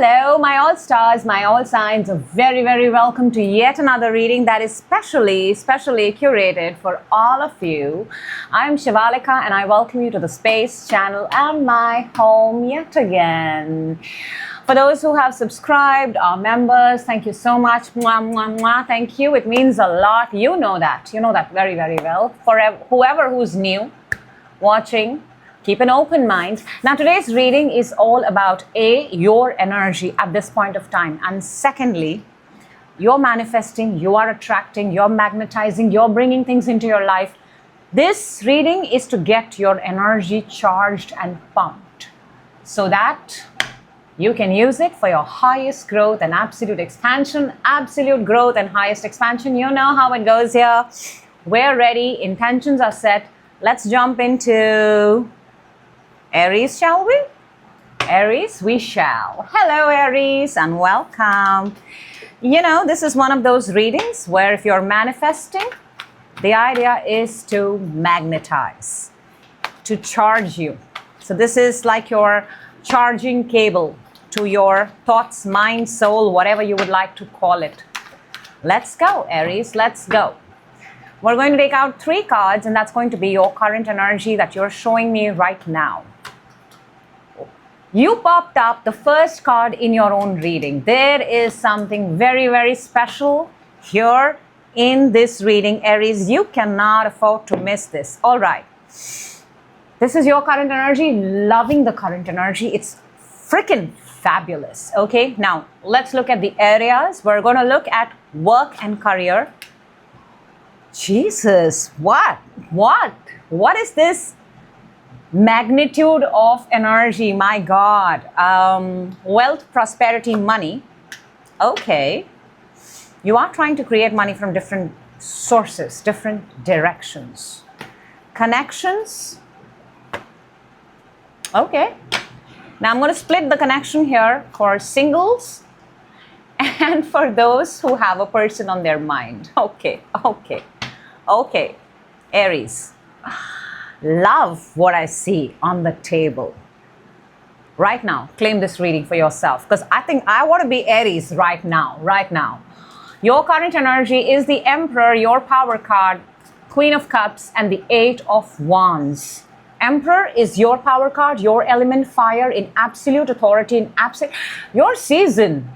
Hello, my all stars, my all signs. Very, very welcome to yet another reading that is specially curated for all of you. I'm Shivalika and I welcome you to the Space Channel and my home yet again. For those who have subscribed, our members, thank you so much. Mwah, mwah, mwah. Thank you. It means a lot. You know that. You know that very, very well. For whoever who's new, watching, keep an open mind. Now, today's reading is all about your energy at this point of time. And secondly, you're manifesting, you are attracting, you're magnetizing, you're bringing things into your life. This reading is to get your energy charged and pumped so that you can use it for your highest growth and absolute expansion. Absolute growth and highest expansion. You know how it goes here. We're ready. Intentions are set. Let's jump into Aries, shall we? Aries, we shall. Hello, Aries, and welcome. You know, this is one of those readings where if you're manifesting, the idea is to magnetize, to charge you. So this is like your charging cable to your thoughts, mind, soul, whatever you would like to call it. Let's go, Aries, let's go. We're going to take out 3 cards, and that's going to be your current energy that you're showing me right now. You popped up the first card in your own reading. There is something very, very special here in this reading, Aries. You cannot afford to miss this. All right. This is your current energy. Loving the current energy. It's freaking fabulous. Okay. Now, let's look at the areas. We're going to look at work and career. Jesus, what is this magnitude of energy? My God. Wealth, prosperity, money. Okay. You are trying to create money from different sources, different directions. Connections. Okay. Now I'm going to split the connection here for singles and for those who have a person on their mind. Okay. Aries. Love what I see on the table. Right now, claim this reading for yourself because I think I want to be Aries right now. Your current energy is the Emperor, your power card, Queen of Cups, and the 8 of Wands. Emperor is your power card, your element fire in absolute authority, in absolute. Your season,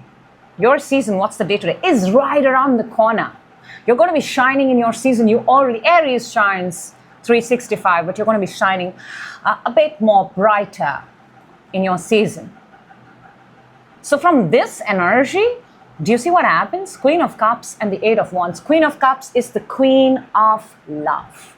what's the date today, is right around the corner. You're going to be shining in your season. Aries shines 365, but you're going to be shining a bit more brighter in your season. So from this energy, do you see what happens? Queen of Cups and the 8 of Wands. Queen of Cups is the queen of love,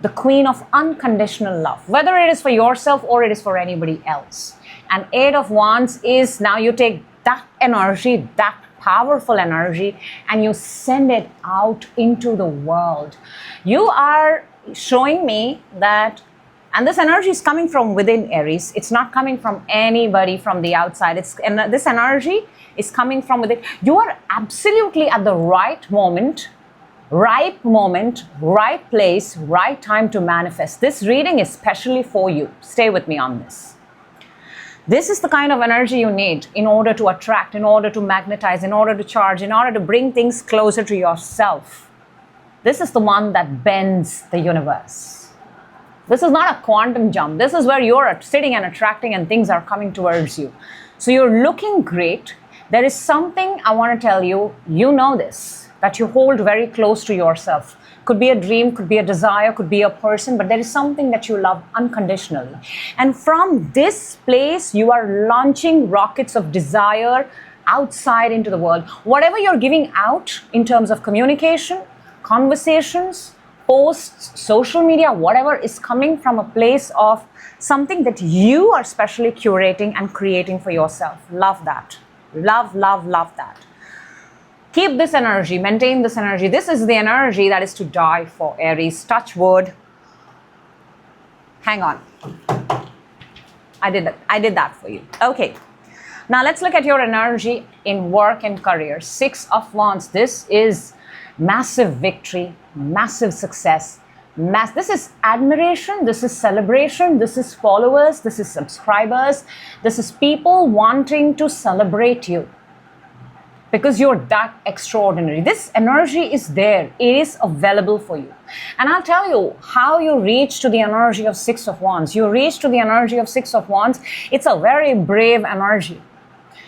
the queen of unconditional love, whether it is for yourself or it is for anybody else. And 8 of Wands is now you take that energy, that powerful energy, and you send it out into the world. You are showing me that, and this energy is coming from within, Aries. It's not coming from anybody from the outside. This energy is coming from within. You are absolutely at the right moment, right place, right time to manifest. This reading is specially for you. Stay with me on this. This is the kind of energy you need in order to attract, in order to magnetize, in order to charge, in order to bring things closer to yourself. This is the one that bends the universe. This is not a quantum jump. This is where you're sitting and attracting and things are coming towards you. So you're looking great. There is something I want to tell you, you know this, that you hold very close to yourself. Could be a dream, could be a desire, could be a person, but there is something that you love unconditionally. And from this place, you are launching rockets of desire outside into the world. Whatever you're giving out in terms of communication, conversations, posts, social media, whatever is coming from a place of something that you are specially curating and creating for yourself. Love that. Love that. Keep this energy, maintain this energy. This is the energy that is to die for, Aries. Touch wood. Hang on. I did that for you. Okay. Now let's look at your energy in work and career. 6 of Wands. This is massive victory, massive success, This is admiration, this is celebration, this is followers, this is subscribers, this is people wanting to celebrate you because you're that extraordinary. This energy is there, it is available for you. And I'll tell you how you reach to the energy of Six of Wands. You reach to the energy of Six of Wands. It's a very brave energy.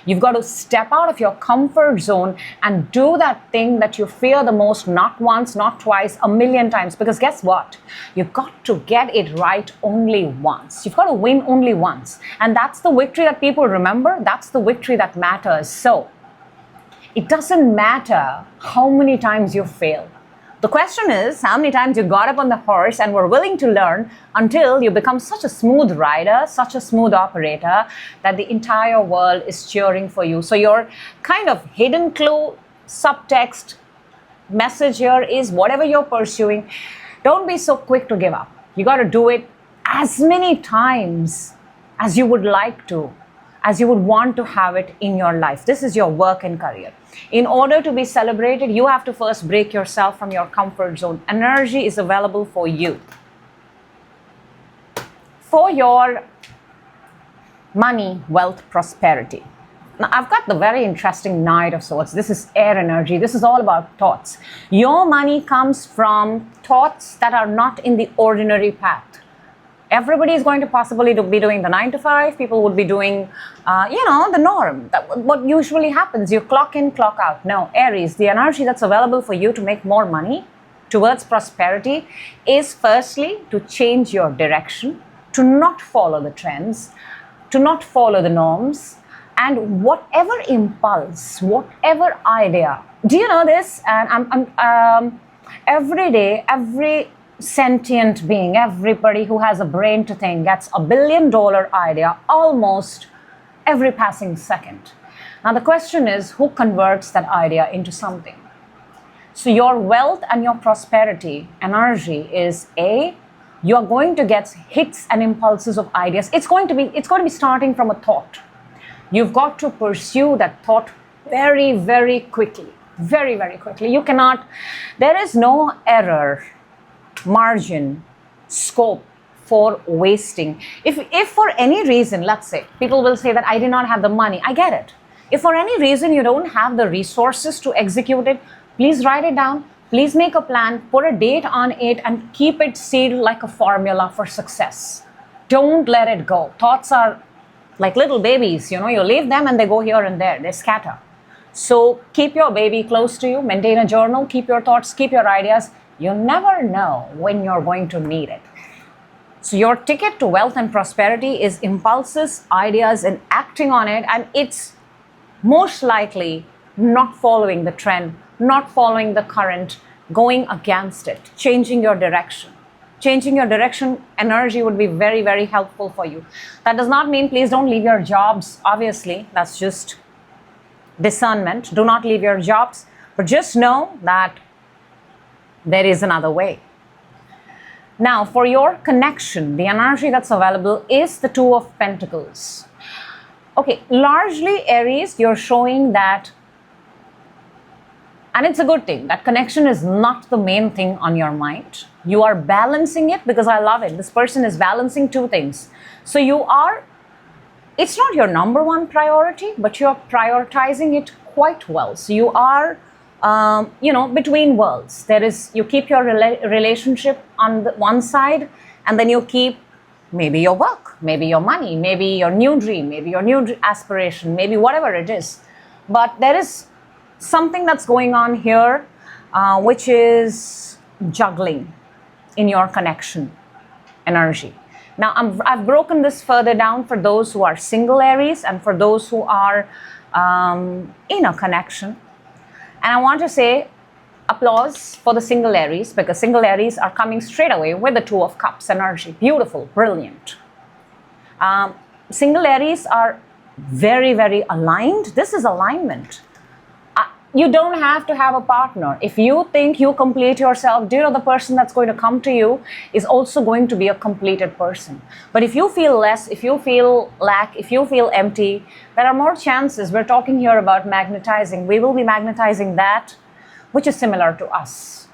You've got to step out of your comfort zone and do that thing that you fear the most, not once, not twice, a million times. Because guess what? You've got to get it right only once. You've got to win only once. And that's the victory that people remember. That's the victory that matters. So it doesn't matter how many times you fail. The question is how many times you got up on the horse and were willing to learn until you become such a smooth rider, such a smooth operator that the entire world is cheering for you. So your kind of hidden clue, subtext message here is whatever you're pursuing, don't be so quick to give up. You got to do it as many times as you would like to, as you would want to have it in your life. This is your work and career. In order to be celebrated, you have to first break yourself from your comfort zone. Energy is available for you. For your money, wealth, prosperity. Now, I've got the very interesting Knight of Swords. This is air energy. This is all about thoughts. Your money comes from thoughts that are not in the ordinary path. Everybody is going to possibly be doing the 9 to 5. People would be doing, the norm. What usually happens, you clock in, clock out. No, Aries, the energy that's available for you to make more money towards prosperity is firstly to change your direction, to not follow the trends, to not follow the norms, and whatever impulse, whatever idea. Do you know this? And every day, every sentient being, everybody who has a brain to think gets $1 billion idea almost every passing second. Now the question is, who converts that idea into something? So your wealth and your prosperity energy is you're going to get hits and impulses of ideas. It's going to be starting from a thought. You've got to pursue that thought very, very quickly. Very, very quickly. There is no error, margin, scope for wasting. If for any reason, let's say, people will say that I did not have the money. I get it. If for any reason you don't have the resources to execute it, please write it down. Please make a plan, put a date on it, and keep it sealed like a formula for success. Don't let it go. Thoughts are like little babies, you leave them and they go here and there, they scatter. So keep your baby close to you, maintain a journal, keep your thoughts, keep your ideas. You never know when you're going to need it. So your ticket to wealth and prosperity is impulses, ideas, and acting on it. And it's most likely not following the trend, not following the current, going against it, changing your direction. Changing your direction energy would be very, very helpful for you. That does not mean please don't leave your jobs. Obviously, that's just discernment. Do not leave your jobs. But just know that there is another way. Now, for your connection, the energy that's available is the Two of Pentacles. Okay, largely Aries, you're showing that, and it's a good thing, that connection is not the main thing on your mind. You are balancing it, because I love it. This person is balancing two things. So it's not your number one priority, but you're prioritizing it quite well. So you are between worlds. You keep your relationship on the one side, and then you keep maybe your work, maybe your money, maybe your new dream, maybe your new aspiration, maybe whatever it is. But there is something that's going on here, which is juggling in your connection energy. Now, I've broken this further down for those who are single Aries and for those who are in a connection. And I want to say applause for the single Aries, because single Aries are coming straight away with the Two of Cups energy. Beautiful, brilliant. Single Aries are very, very aligned. This is alignment. You don't have to have a partner. If you think you complete yourself, the person that's going to come to you is also going to be a completed person. But if you feel less, if you feel lack, if you feel empty, there are more chances. We're talking here about magnetizing. We will be magnetizing that which is similar to us.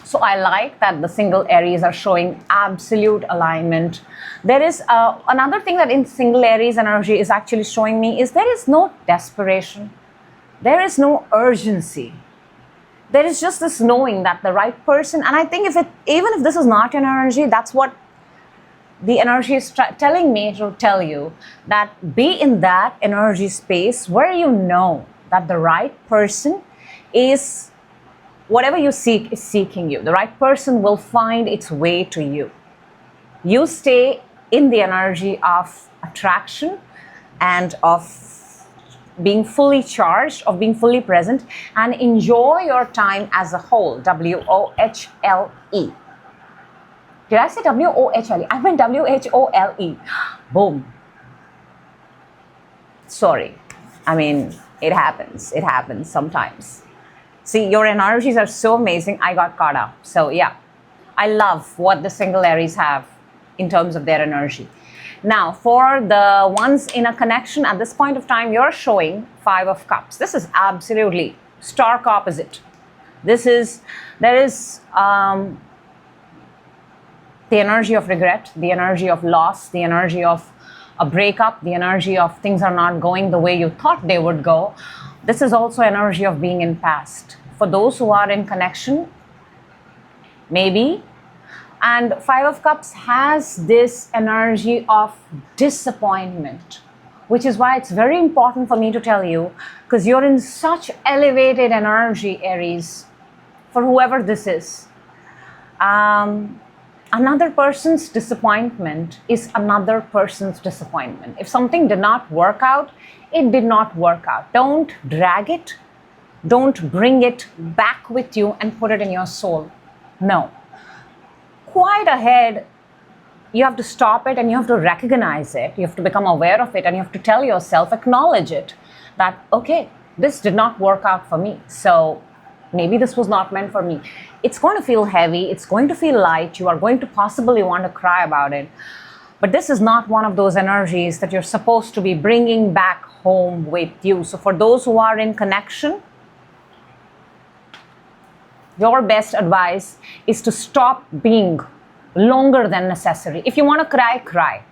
So I like that the single Aries are showing absolute alignment. There is another thing that in single Aries energy is actually showing me is there is no desperation. There is no urgency. There is just this knowing that the right person, and I think even if this is not an energy, that's what the energy is telling me to tell you, that be in that energy space where you know that the right person is, whatever you seek is seeking you. The right person will find its way to you. You stay in the energy of attraction and of being fully charged, of being fully present, and enjoy your time as a whole. WOHLE. Did I say WOHLE? I meant WHOLE. Boom. Sorry. I mean, it happens. It happens sometimes. See, your energies are so amazing. I got caught up. So yeah, I love what the single Aries have in terms of their energy. Now, for the ones in a connection at this point of time, you're showing 5 of Cups. This is absolutely stark opposite. There is the energy of regret, the energy of loss, the energy of a breakup, the energy of things are not going the way you thought they would go. This is also energy of being in past. For those who are in connection, maybe. And 5 of Cups has this energy of disappointment, which is why it's very important for me to tell you, because you're in such elevated energy, Aries, for whoever this is. Another person's disappointment is another person's disappointment. If something did not work out, it did not work out. Don't drag it. Don't bring it back with you and put it in your soul. No. Quite ahead, you have to stop it and you have to recognize it. You have to become aware of it and you have to tell yourself, acknowledge it, that, okay, this did not work out for me. So maybe this was not meant for me. It's going to feel heavy. It's going to feel light. You are going to possibly want to cry about it. But this is not one of those energies that you're supposed to be bringing back home with you. So for those who are in connection, your best advice is to stop being longer than necessary. If you want to cry, cry.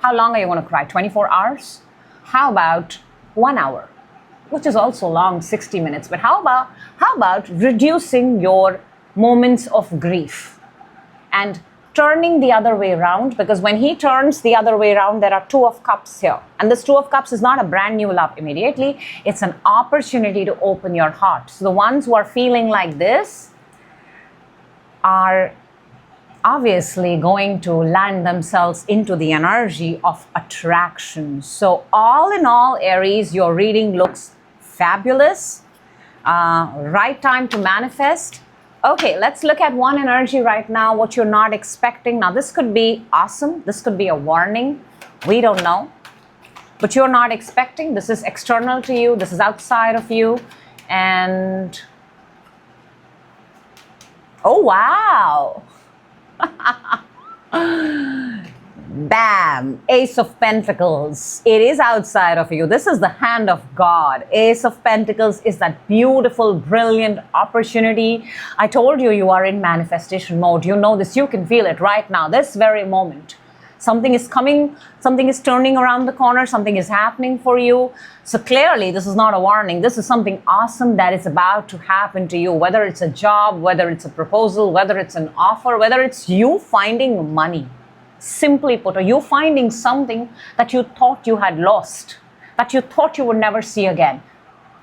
How long are you going to cry? 24 hours? How about 1 hour? Which is also long, 60 minutes. But how about reducing your moments of grief and turning the other way around? Because when he turns the other way around, there are 2 of Cups here. And this 2 of Cups is not a brand new love immediately. It's an opportunity to open your heart. So the ones who are feeling like this are obviously going to land themselves into the energy of attraction. So all in all, Aries, your reading looks fabulous. Right time to manifest. Okay, let's look at one energy right now, what you're not expecting. Now, this could be awesome. This could be a warning. We don't know. But you're not expecting. This is external to you. This is outside of you. And oh, wow. Bam! Ace of Pentacles. It is outside of you. This is the hand of God. Ace of Pentacles is that beautiful, brilliant opportunity. I told you, you are in manifestation mode. You know this. You can feel it right now, this very moment. Something is coming. Something is turning around the corner. Something is happening for you. So clearly, this is not a warning. This is something awesome that is about to happen to you. Whether it's a job, whether it's a proposal, whether it's an offer, whether it's you finding money. Simply put, or you finding something that you thought you had lost, that you thought you would never see again.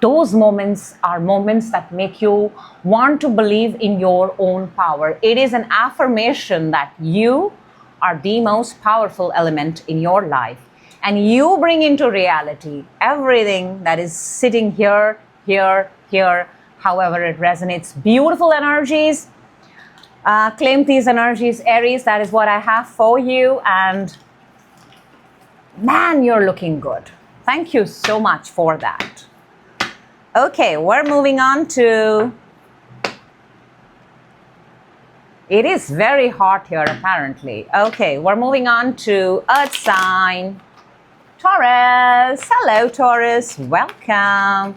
Those moments are moments that make you want to believe in your own power. It is an affirmation that you are the most powerful element in your life. And you bring into reality everything that is sitting here, however it resonates. Beautiful energies. Claim these energies, Aries. That is what I have for you. And man, you're looking good. Thank you so much for that. Okay, we're moving on to... It is very hot here, apparently. Okay, we're moving on to Earth sign. Taurus. Hello, Taurus. Welcome.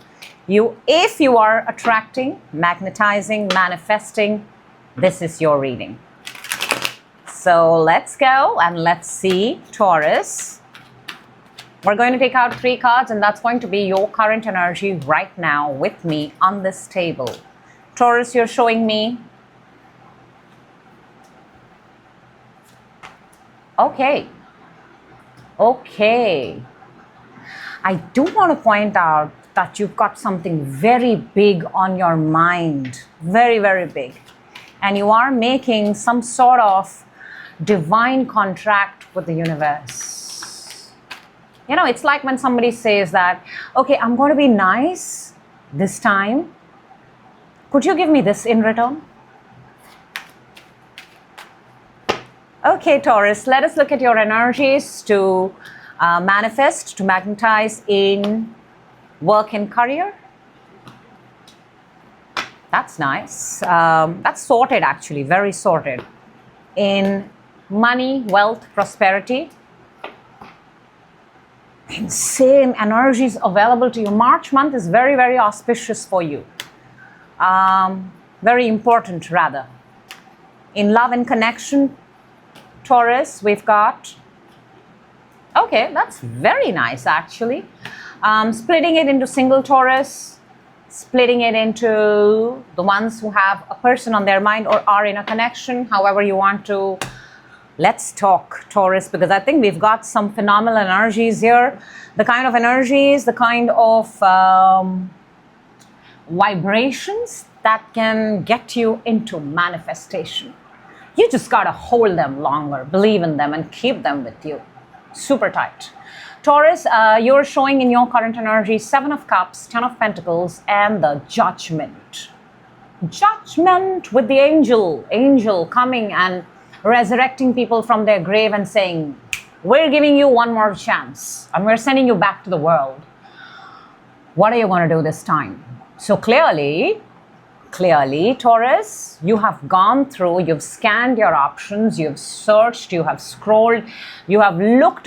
If you are attracting, magnetizing, manifesting, This is your reading. So let's go and let's see, Taurus. We're going to take out 3 cards, and that's going to be your current energy right now with me on this table. Taurus, you're showing me. Okay. Okay. I do want to point out that you've got something very big on your mind. Very, very big. And you are making some sort of divine contract with the universe. You know, it's like when somebody says that, okay, I'm going to be nice this time. Could you give me this in return? Okay, Taurus, let us look at your energies to manifest, to magnetize in work and career. That's nice. That's sorted, actually, very sorted. In money, wealth, prosperity. Insane energies available to you. March month is very, very auspicious for you. Very important, rather. In love and connection, Taurus, we've got... Okay, that's very nice, actually. Splitting it into single Taurus, splitting it into the ones who have a person on their mind or are in a connection, however you want to. Let's talk, Taurus, because I think we've got some phenomenal energies here. The kind of energies, the kind of vibrations that can get you into manifestation. You just got to hold them longer, believe in them, and keep them with you. Super tight. Taurus, you're showing in your current energy 7 of Cups, 10 of Pentacles, and the Judgment. Judgment with the angel. Angel coming and resurrecting people from their grave and saying, we're giving you one more chance and we're sending you back to the world. What are you going to do this time? So clearly, Taurus, you have gone through, you've scanned your options, you've searched, you have scrolled, you have looked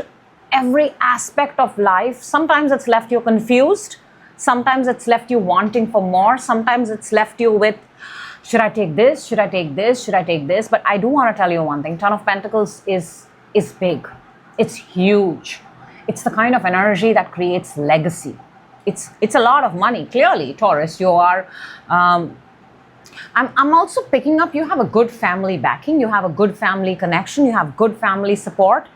every aspect of life. Sometimes it's left you confused. Sometimes it's left you wanting for more. Sometimes it's left you with, should I take this? Should I take this? Should I take this? But I do want to tell you one thing. Ten of Pentacles is big. It's huge. It's the kind of energy that creates legacy. It's a lot of money. Clearly, Taurus, you are... I'm also picking up, you have a good family backing, you have a good family connection, you have good family support.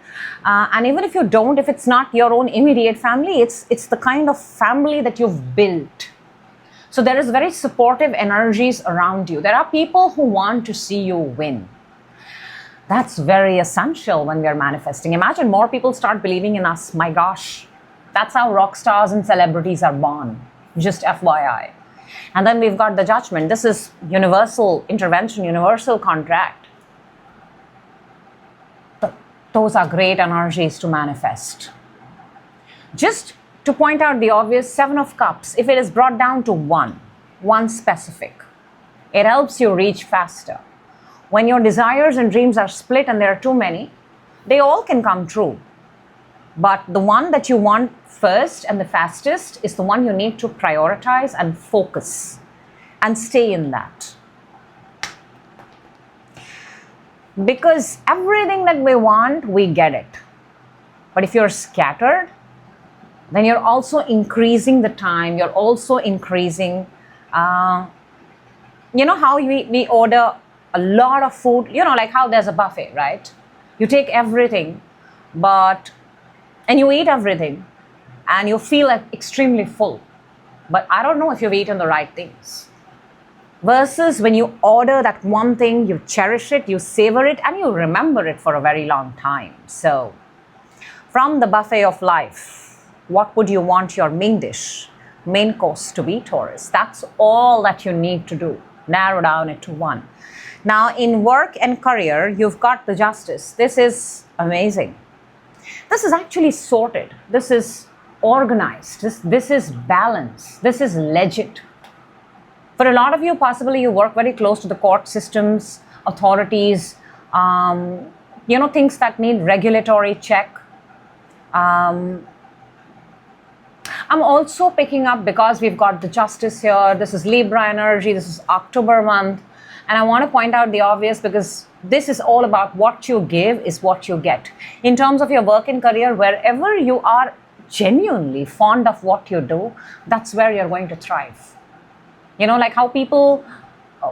And even if you don't, if it's not your own immediate family, it's the kind of family that you've built. So there is very supportive energies around you. There are people who want to see you win. That's very essential when we are manifesting. Imagine more people start believing in us. My gosh, that's how rock stars and celebrities are born. Just FYI. And then we've got the Judgment. This is universal intervention, universal contract. Those are great energies to manifest. Just to point out the obvious, 7 of Cups, if it is brought down to one specific, it helps you reach faster. When your desires and dreams are split and there are too many, they all can come true. But the one that you want first and the fastest is the one you need to prioritize and focus and stay in that. Because everything that we want, we get it. But if you're scattered, then you're also increasing the time, you're also increasing, you know how we order a lot of food, you know, like how there's a buffet, right? You take everything, and you eat everything, and you feel like extremely full. But I don't know if you've eaten the right things. Versus when you order that one thing, you cherish it, you savor it, and you remember it for a very long time. So, from the buffet of life, what would you want your main dish, main course to be, Taurus? That's all that you need to do. Narrow down it to one. Now, in work and career, you've got the Justice. This is amazing. This is actually sorted. This is organized. This is balanced. This is legit. For a lot of you, possibly you work very close to the court systems, authorities, you know, things that need regulatory check. I'm also picking up, because we've got the Justice here, this is Libra energy, this is October month, And I want to point out the obvious, because this is all about what you give is what you get. In terms of your work and career, wherever you are genuinely fond of what you do, that's where you're going to thrive. You know, like how people,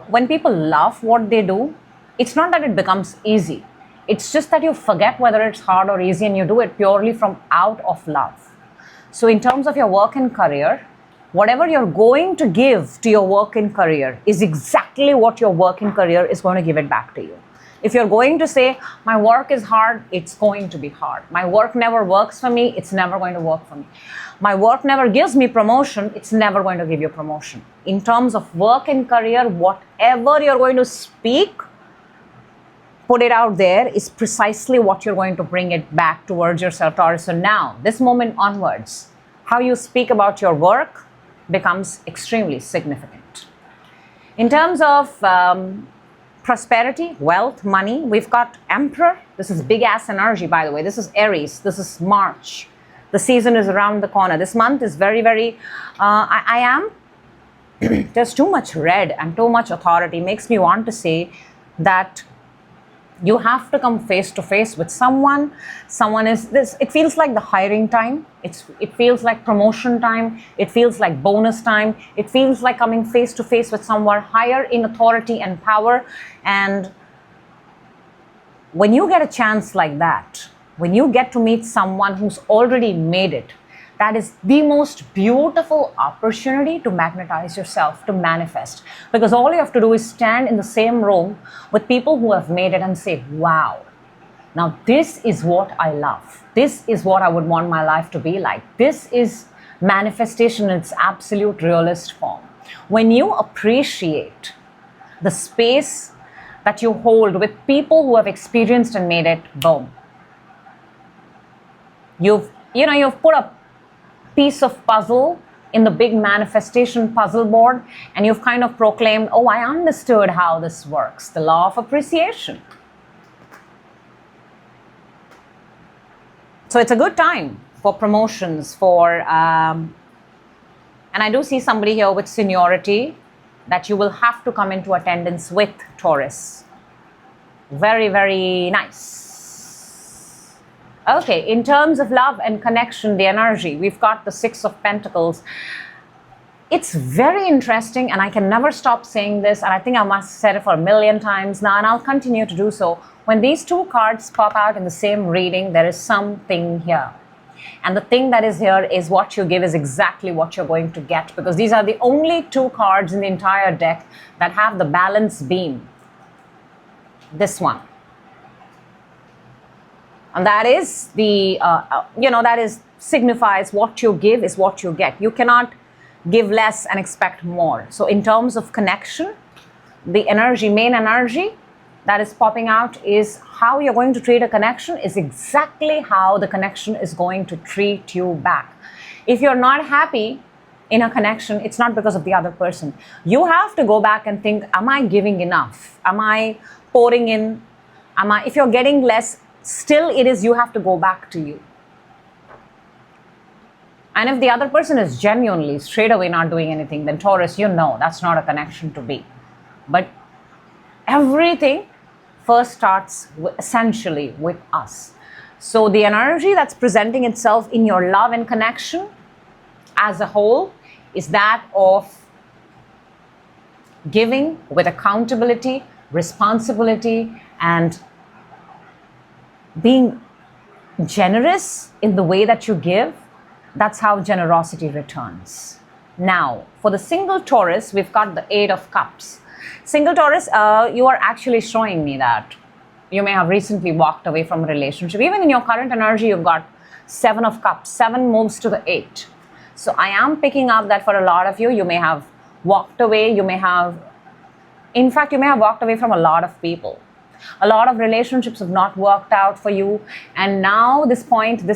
when people love what they do, it's not that it becomes easy. It's just that you forget whether it's hard or easy, and you do it purely from out of love. So in terms of your work and career, whatever you're going to give to your work and career is exactly what your work and career is going to give it back to you. If you're going to say, my work is hard, it's going to be hard. My work never works for me, it's never going to work for me. My work never gives me promotion, it's never going to give you promotion. In terms of work and career, whatever you're going to speak, put it out there, is precisely what you're going to bring it back towards yourself, Taurus. So now, this moment onwards, how you speak about your work becomes extremely significant. In terms of prosperity, wealth, money, we've got Emperor. This is big ass energy, by the way. This is Aries. This is March. The season is around the corner. This month is very, very, there's too much red and too much authority. Makes me want to say that you have to come face to face with someone. Someone is this, it feels like the hiring time. It feels like promotion time. It feels like bonus time. It feels like coming face to face with someone higher in authority and power. And when you get a chance like that, when you get to meet someone who's already made it, that is the most beautiful opportunity to magnetize yourself, to manifest. Because all you have to do is stand in the same room with people who have made it and say, wow, now this is what I love. This is what I would want my life to be like. This is manifestation in its absolute realist form. When you appreciate the space that you hold with people who have experienced and made it, boom. You've put a piece of puzzle in the big manifestation puzzle board, and you've kind of proclaimed, oh, I understood how this works. The law of appreciation. So it's a good time for promotions, and I do see somebody here with seniority that you will have to come into attendance with, Taurus. Very, very nice. Okay, in terms of love and connection, the energy, we've got the Six of Pentacles. It's very interesting, and I can never stop saying this, and I think I must have said it for a million times now, and I'll continue to do so. When these two cards pop out in the same reading, there is something here. And the thing that is here is what you give is exactly what you're going to get, because these are the only two cards in the entire deck that have the balance beam. This one. And that is signifies what you give is what you get. You cannot give less and expect more. So in terms of connection, the energy, main energy that is popping out is how you're going to treat a connection is exactly how the connection is going to treat you back. If you're not happy in a connection, it's not because of the other person. You have to go back and think, am I giving enough? Am I pouring in? If you're getting less, still it is you have to go back to you. And if the other person is genuinely straight away not doing anything, then Taurus, you know that's not a connection to be. But everything first starts essentially with us. So the energy that's presenting itself in your love and connection as a whole is that of giving with accountability, responsibility, and being generous in the way that you give. That's how generosity returns. Now, for the single Taurus, we've got the Eight of Cups. Single Taurus, you are actually showing me that you may have recently walked away from a relationship. Even in your current energy, you've got Seven of Cups. 7 moves to the 8. So I am picking up that for a lot of you, you may have walked away. You may have walked away from a lot of people. A lot of relationships have not worked out for you, and now this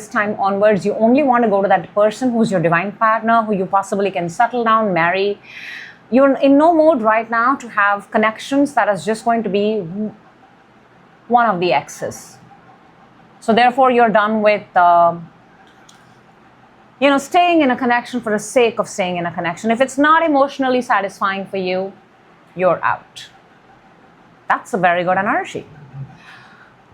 time onwards, you only want to go to that person who's your divine partner, who you possibly can settle down, marry. You're in no mood right now to have connections that is just going to be one of the exes. So therefore, you're done with staying in a connection for the sake of staying in a connection. If it's not emotionally satisfying for you, you're out. That's a very good energy.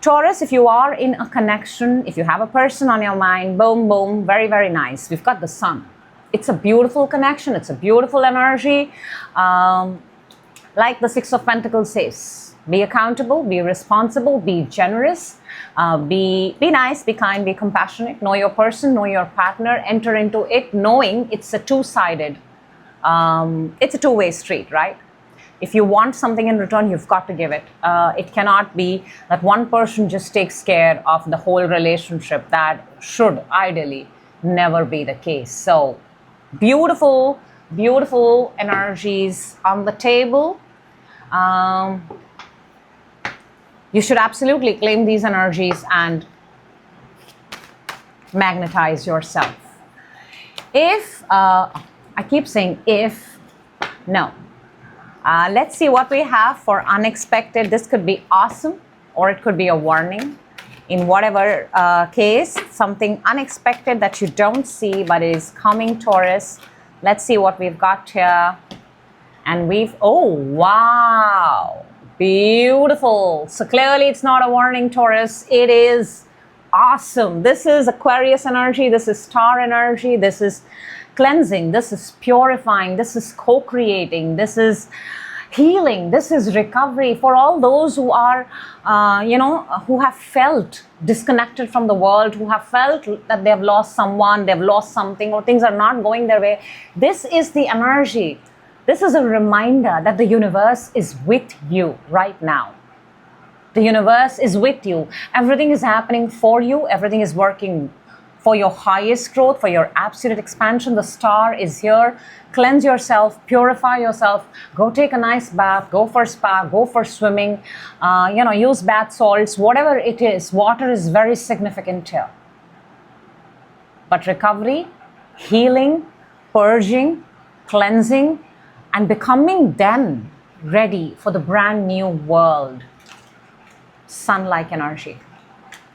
Taurus, if you are in a connection, if you have a person on your mind, boom, boom, very, very nice. We've got the sun. It's a beautiful connection. It's a beautiful energy. Like the Six of Pentacles says, be accountable, be responsible, be generous, be nice, be kind, be compassionate. Know your person, know your partner, enter into it knowing it's a two-sided, it's a two-way street, right? If you want something in return, you've got to give it. It cannot be that one person just takes care of the whole relationship. That should ideally never be the case. So beautiful, beautiful energies on the table. You should absolutely claim these energies and magnetize yourself. If, I keep saying if, no. Let's see what we have for unexpected. This could be awesome or it could be a warning. In whatever case, something unexpected that you don't see but is coming, Taurus. Let's see what we've got here. And oh, wow, beautiful. So clearly it's not a warning, Taurus. It is awesome. This is Aquarius energy. This is star energy. This is cleansing. This is purifying. This is co-creating. This is healing. This is recovery for all those who are, who have felt disconnected from the world, who have felt that they have lost someone, they've lost something, or things are not going their way. This is the energy. This is a reminder that the universe is with you right now. The universe is with you. Everything is happening for you. Everything is working for your highest growth, for your absolute expansion. The star is here. Cleanse yourself, purify yourself, go take a nice bath, go for spa, go for swimming, use bath salts, whatever it is. Water is very significant here. But recovery, healing, purging, cleansing, and becoming then ready for the brand new world. Sun-like energy.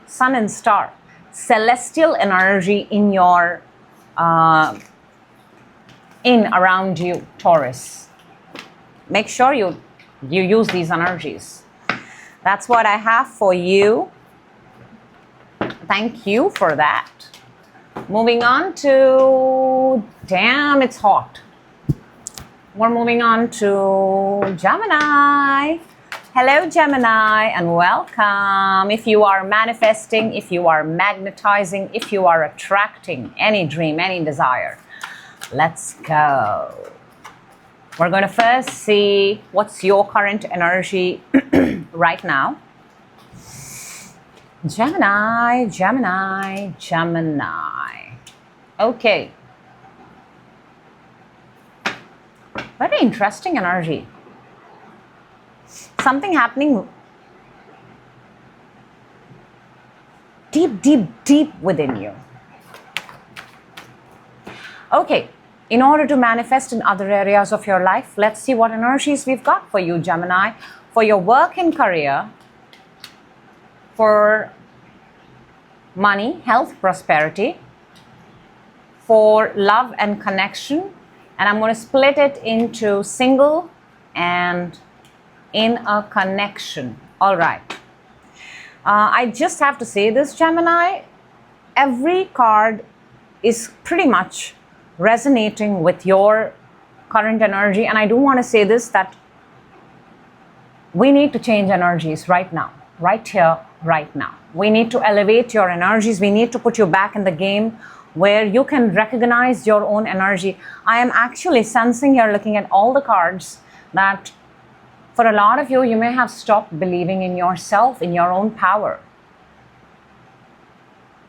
Sun and star. Celestial energy in your around you, Taurus. Make sure you use these energies. That's what I have for you. Thank you for that. Moving on to, damn, it's hot. We're moving on to Gemini. Hello, Gemini, and welcome. If you are manifesting, if you are magnetizing, if you are attracting any dream, any desire, let's go. We're going to first see what's your current energy right now. Gemini, Gemini, Gemini. Okay. Very interesting energy. Something happening deep, deep, deep within you. Okay, in order to manifest in other areas of your life, let's see what energies we've got for you, Gemini. For your work and career, for money, health, prosperity, for love and connection. And I'm going to split it into single and in a connection. All right. I just have to say this, Gemini. Every card is pretty much resonating with your current energy. And I do want to say this, that we need to change energies right now, right here, right now. We need to elevate your energies. We need to put you back in the game where you can recognize your own energy. I am actually sensing here, looking at all the cards, that for a lot of you, you may have stopped believing in yourself, in your own power.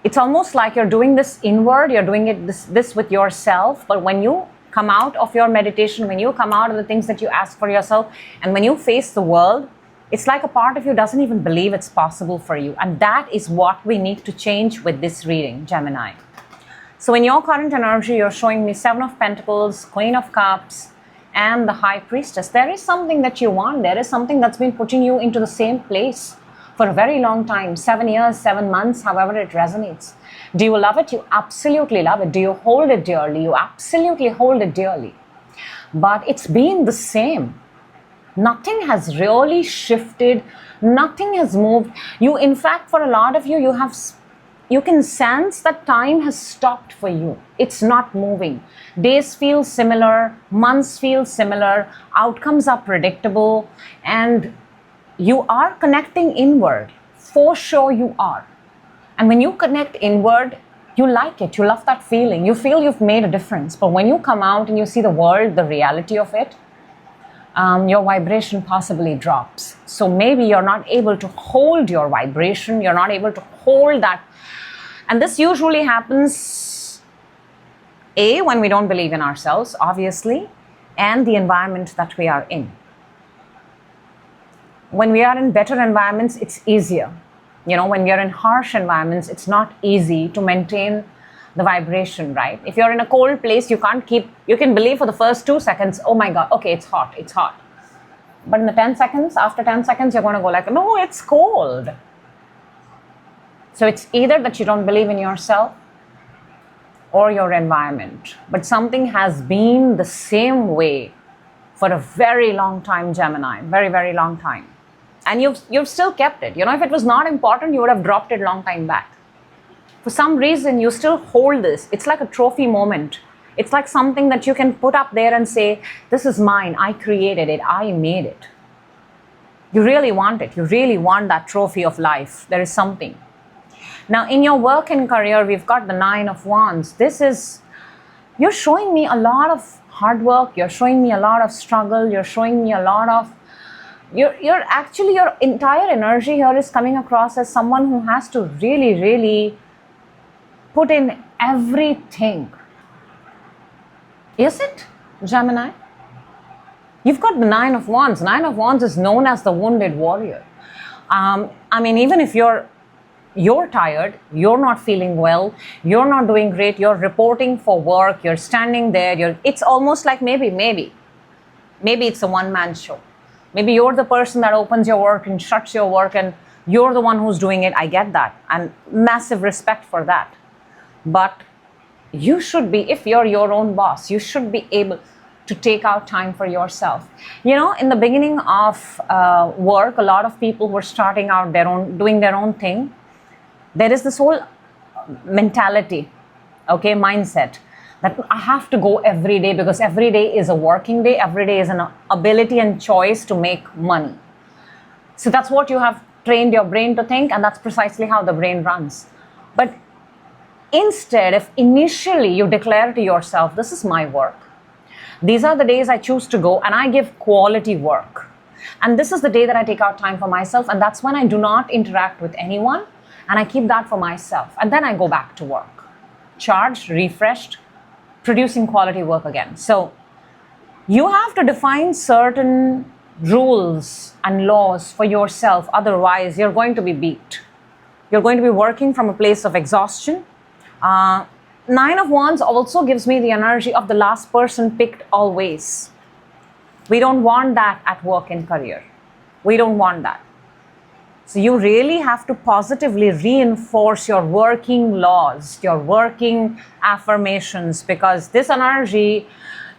It's almost like you're doing this inward, you're doing it this with yourself, but when you come out of your meditation, when you come out of the things that you ask for yourself, and when you face the world, it's like a part of you doesn't even believe it's possible for you. And that is what we need to change with this reading, Gemini. So in your current energy, you're showing me Seven of Pentacles, Queen of Cups, and the High Priestess. There is something that you want. There is something that's been putting you into the same place for a very long time. 7 years, 7 months, however it resonates. Do you love it? You absolutely love it. Do you hold it dearly? You absolutely hold it dearly. But it's been the same. Nothing has really shifted. Nothing has moved. You, in fact, for a lot of you, you can sense that time has stopped for you. It's not moving. Days feel similar, months feel similar, outcomes are predictable, and you are connecting inward. For sure you are. And when you connect inward, you like it. You love that feeling. You feel you've made a difference. But when you come out and you see the world, the reality of it, your vibration possibly drops. So maybe you're not able to hold your vibration. You're not able to hold that. And this usually happens, A, when we don't believe in ourselves, obviously, and the environment that we are in. When we are in better environments, it's easier. You know, when you're in harsh environments, it's not easy to maintain the vibration, right? If you're in a cold place, you can believe for the first 2 seconds, oh my God, okay, it's hot. But in the 10 seconds, after 10 seconds, you're going to go like, no, it's cold. So it's either that you don't believe in yourself or your environment. But something has been the same way for a very long time, Gemini, very, very long time. And you've still kept it. You know, if it was not important, you would have dropped it long time back. For some reason, you still hold this. It's like a trophy moment. It's like something that you can put up there and say, this is mine. I created it. I made it. You really want it. You really want that trophy of life. There is something. Now, in your work and career, we've got the 9 of Wands. You're showing me a lot of hard work. You're showing me a lot of struggle. You're showing me a lot of your entire energy here is coming across as someone who has to really, really put in everything. Is it, Gemini? You've got the 9 of Wands. 9 of Wands is known as the wounded warrior. I mean, even if you're tired, you're not feeling well, you're not doing great, you're reporting for work, you're standing there, it's almost like maybe it's a one-man show. Maybe you're the person that opens your work and shuts your work and you're the one who's doing it. I get that. And massive respect for that. But you should be, if you're your own boss, you should be able to take out time for yourself. You know, in the beginning of work, a lot of people were starting out doing their own thing. There is this whole mentality, mindset, that I have to go every day because every day is a working day. Every day is an ability and choice to make money. So that's what you have trained your brain to think, and that's precisely how the brain runs. But instead, if initially you declare to yourself, this is my work. These are the days I choose to go and I give quality work. And this is the day that I take out time for myself, and that's when I do not interact with anyone, and I keep that for myself. And then I go back to work, charged, refreshed, producing quality work again. So you have to define certain rules and laws for yourself. Otherwise, you're going to be beat. You're going to be working from a place of exhaustion. 9 of Wands also gives me the energy of the last person picked always. We don't want that at work and career. We don't want that. So you really have to positively reinforce your working laws, your working affirmations, because this energy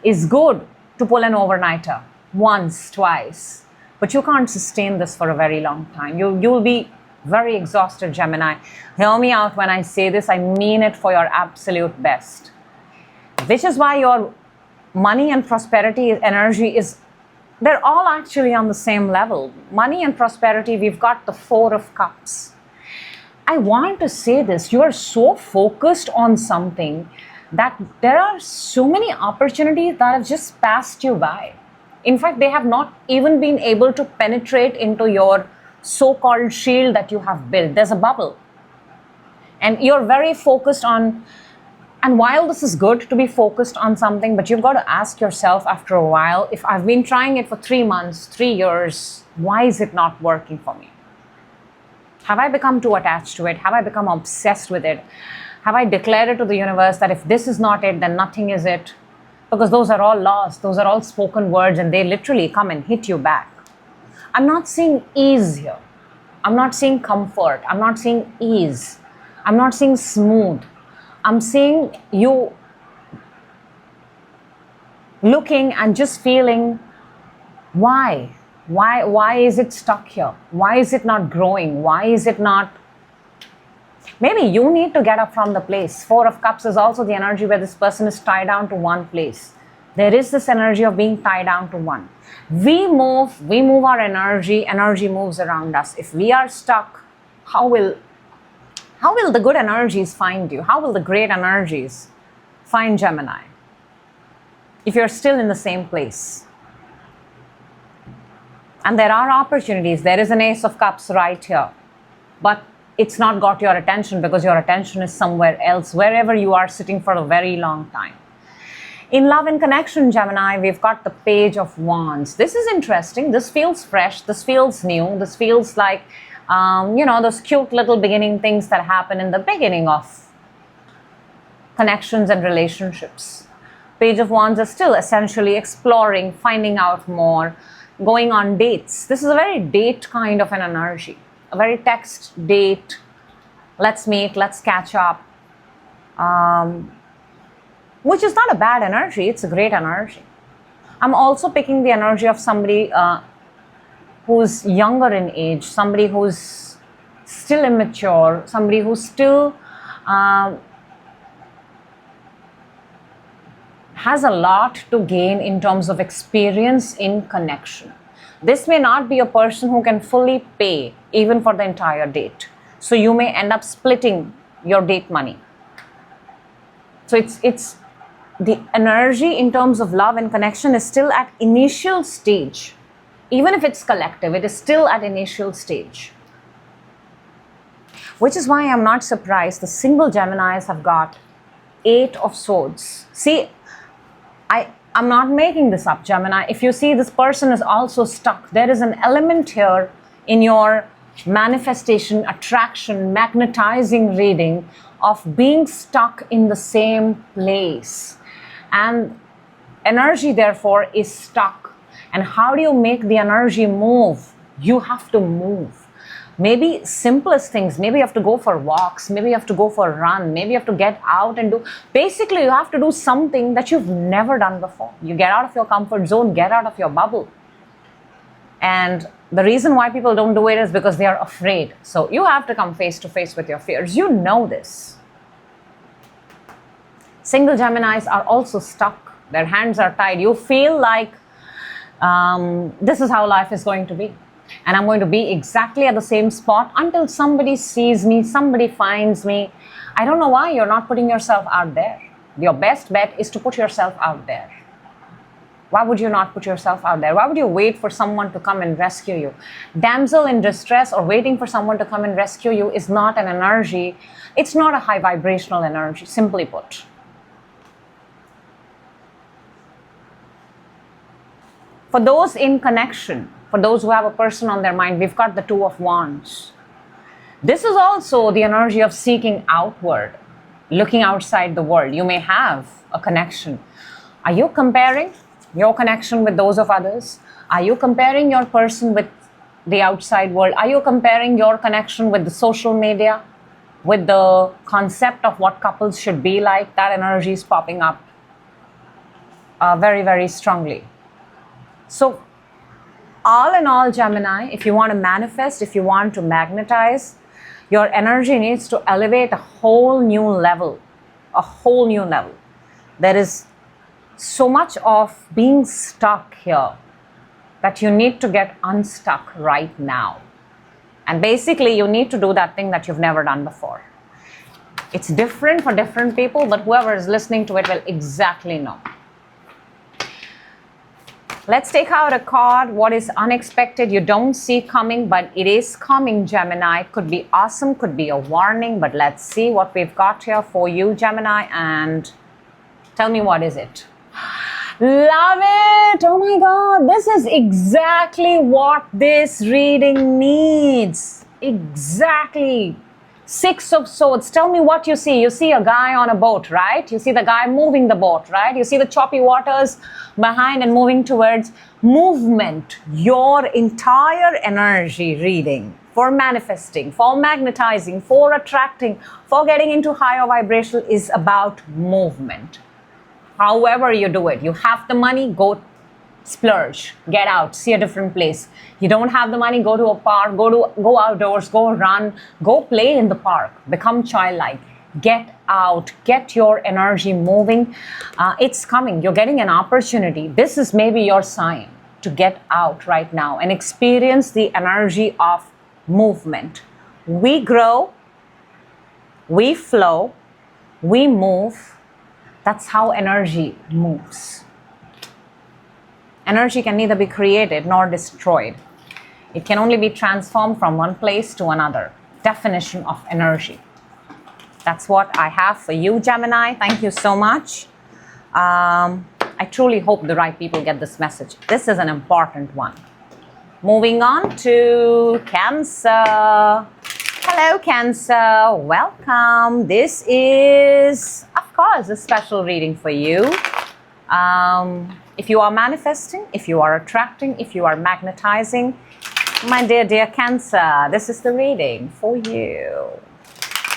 is good to pull an overnighter once, twice. But you can't sustain this for a very long time. You'll be very exhausted, Gemini. Hear me out when I say this. I mean it for your absolute best. Which is why your money and prosperity energy they're all actually on the same level. Money and prosperity, we've got the 4 of Cups. I want to say this. You are so focused on something that there are so many opportunities that have just passed you by. In fact, they have not even been able to penetrate into your so-called shield that you have built. There's a bubble. And you're very focused on. And while this is good to be focused on something, but you've got to ask yourself after a while, if I've been trying it for 3 months, 3 years, why is it not working for me? Have I become too attached to it? Have I become obsessed with it? Have I declared it to the universe that if this is not it, then nothing is it? Because those are all laws, those are all spoken words, and they literally come and hit you back. I'm not seeing ease here. I'm not seeing comfort. I'm not seeing ease. I'm not seeing smooth. I'm seeing you looking and just feeling, why? Why is it stuck here? Why is it not growing? Why is it not? Maybe you need to get up from the place. Four of Cups is also the energy where this person is tied down to one place. There is this energy of being tied down to one. We move our energy moves around us. If we are stuck, how will the good energies find you? How will the great energies find Gemini? If you're still in the same place. And there are opportunities. There is an Ace of Cups right here. But it's not got your attention because your attention is somewhere else, wherever you are sitting for a very long time. In love and connection, Gemini, we've got the Page of Wands. This is interesting. This feels fresh. This feels new. This feels like, those cute little beginning things that happen in the beginning of connections and relationships. Page of Wands is still essentially exploring, finding out more, going on dates. This is a very date kind of an energy. A very text date, let's meet, let's catch up, which is not a bad energy, it's a great energy. I'm also picking the energy of somebody who's younger in age, somebody who's still immature, somebody who's still has a lot to gain in terms of experience in connection. This may not be a person who can fully pay even for the entire date. So you may end up splitting your date money. So it's the energy in terms of love and connection is still at initial stage. Even if it's collective, it is still at initial stage. Which is why I'm not surprised the single Geminis have got 8 of Swords. See, I'm not making this up, Gemini. If you see this person is also stuck, there is an element here in your manifestation, attraction, magnetizing reading of being stuck in the same place. And energy, therefore, is stuck. And how do you make the energy move? You have to move. Maybe simplest things, maybe you have to go for walks, maybe you have to go for a run, maybe you have to get out and do, basically you have to do something that you've never done before. You get out of your comfort zone, get out of your bubble. And the reason why people don't do it is because they are afraid. So you have to come face to face with your fears. You know this. Single Geminis are also stuck. Their hands are tied. You feel like this is how life is going to be. And I'm going to be exactly at the same spot until somebody sees me, somebody finds me. I don't know why you're not putting yourself out there. Your best bet is to put yourself out there. Why would you not put yourself out there? Why would you wait for someone to come and rescue you? Damsel in distress or waiting for someone to come and rescue you is not an energy. It's not a high vibrational energy, simply put. For those in connection, for those who have a person on their mind, we've got the Two of Wands. This is also the energy of seeking outward, looking outside the world. You may have a connection. Are you comparing your connection with those of others? Are you comparing your person with the outside world? Are you comparing your connection with the social media, with the concept of what couples should be like? That energy is popping up very, very strongly. So, all in all, Gemini, if you want to manifest, if you want to magnetize, your energy needs to elevate a whole new level. A whole new level. There is so much of being stuck here that you need to get unstuck right now. And basically, you need to do that thing that you've never done before. It's different for different people, but whoever is listening to it will exactly know. Let's take out a card. What is unexpected you don't see coming, but it is coming, Gemini. Could be awesome, could be a warning, but let's see what we've got here for you, Gemini, and tell me what is it. Love it! Oh my God, this is exactly what this reading needs. Exactly. 6 of Swords. Tell me what you see. You see a guy on a boat, right? You see the guy moving the boat, right? You see the choppy waters behind and moving towards movement. Your entire energy reading for manifesting, for magnetizing, for attracting, for getting into higher vibration is about movement. However you do it. You have the money, go Splurge, get out, see a different place. You don't have the money, go to a park, go outdoors, go run, go play in the park, become childlike. Get out, get your energy moving. It's coming. You're getting an opportunity. This is maybe your sign to get out right now and experience the energy of movement. We grow, we flow, we move. That's how energy moves. Energy can neither be created nor destroyed. It can only be transformed from one place to another. Definition of energy. That's what I have for you, Gemini. Thank you so much. I truly hope the right people get this message. This is an important one. Moving on to Cancer. Hello, Cancer. Welcome. This is, of course, a special reading for you. If you are manifesting, if you are attracting, if you are magnetizing, my dear Cancer, this is the reading for you.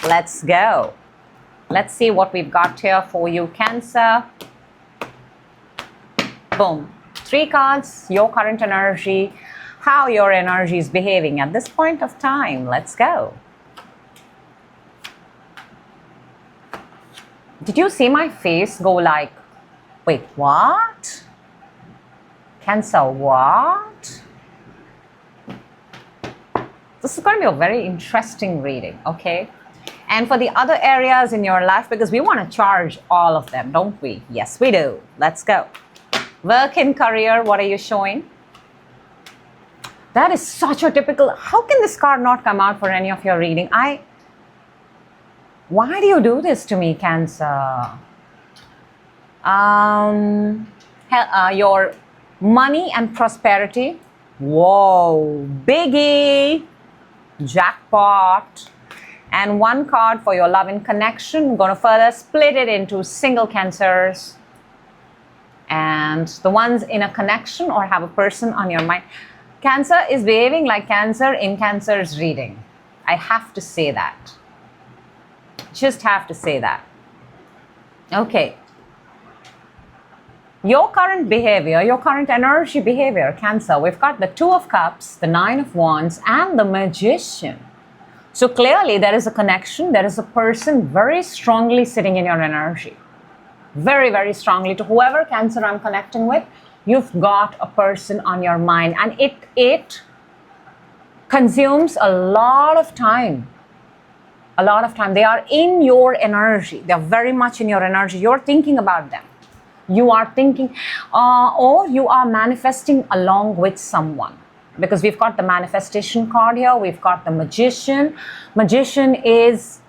Let's go. Let's see what we've got here for you, Cancer. Boom. 3 cards, your current energy, how your energy is behaving at this point of time. Let's go. Did you see my face go like, wait, what? Cancer, what? This is going to be a very interesting reading, okay? And for the other areas in your life, because we want to charge all of them, don't we? Yes, we do. Let's go. Work and career, what are you showing? That is such a typical... How can this card not come out for any of your reading? Why do you do this to me, Cancer? Your money and prosperity. Whoa, biggie. Jackpot. And 1 card for your love and connection. I'm going to further split it into single Cancers and the ones in a connection or have a person on your mind. Cancer is behaving like Cancer in Cancer's reading. I have to say that. Just have to say that. Okay. Your current behavior, your current energy behavior, Cancer, we've got the 2 of Cups, the 9 of Wands, and the Magician. So clearly there is a connection, there is a person very strongly sitting in your energy. Very, very strongly. To whoever, Cancer, I'm connecting with, you've got a person on your mind, and it consumes a lot of time. A lot of time. They are in your energy. They're very much in your energy. You're thinking about them. You are thinking, or you are manifesting along with someone. Because we've got the manifestation card here. We've got the Magician. Magician is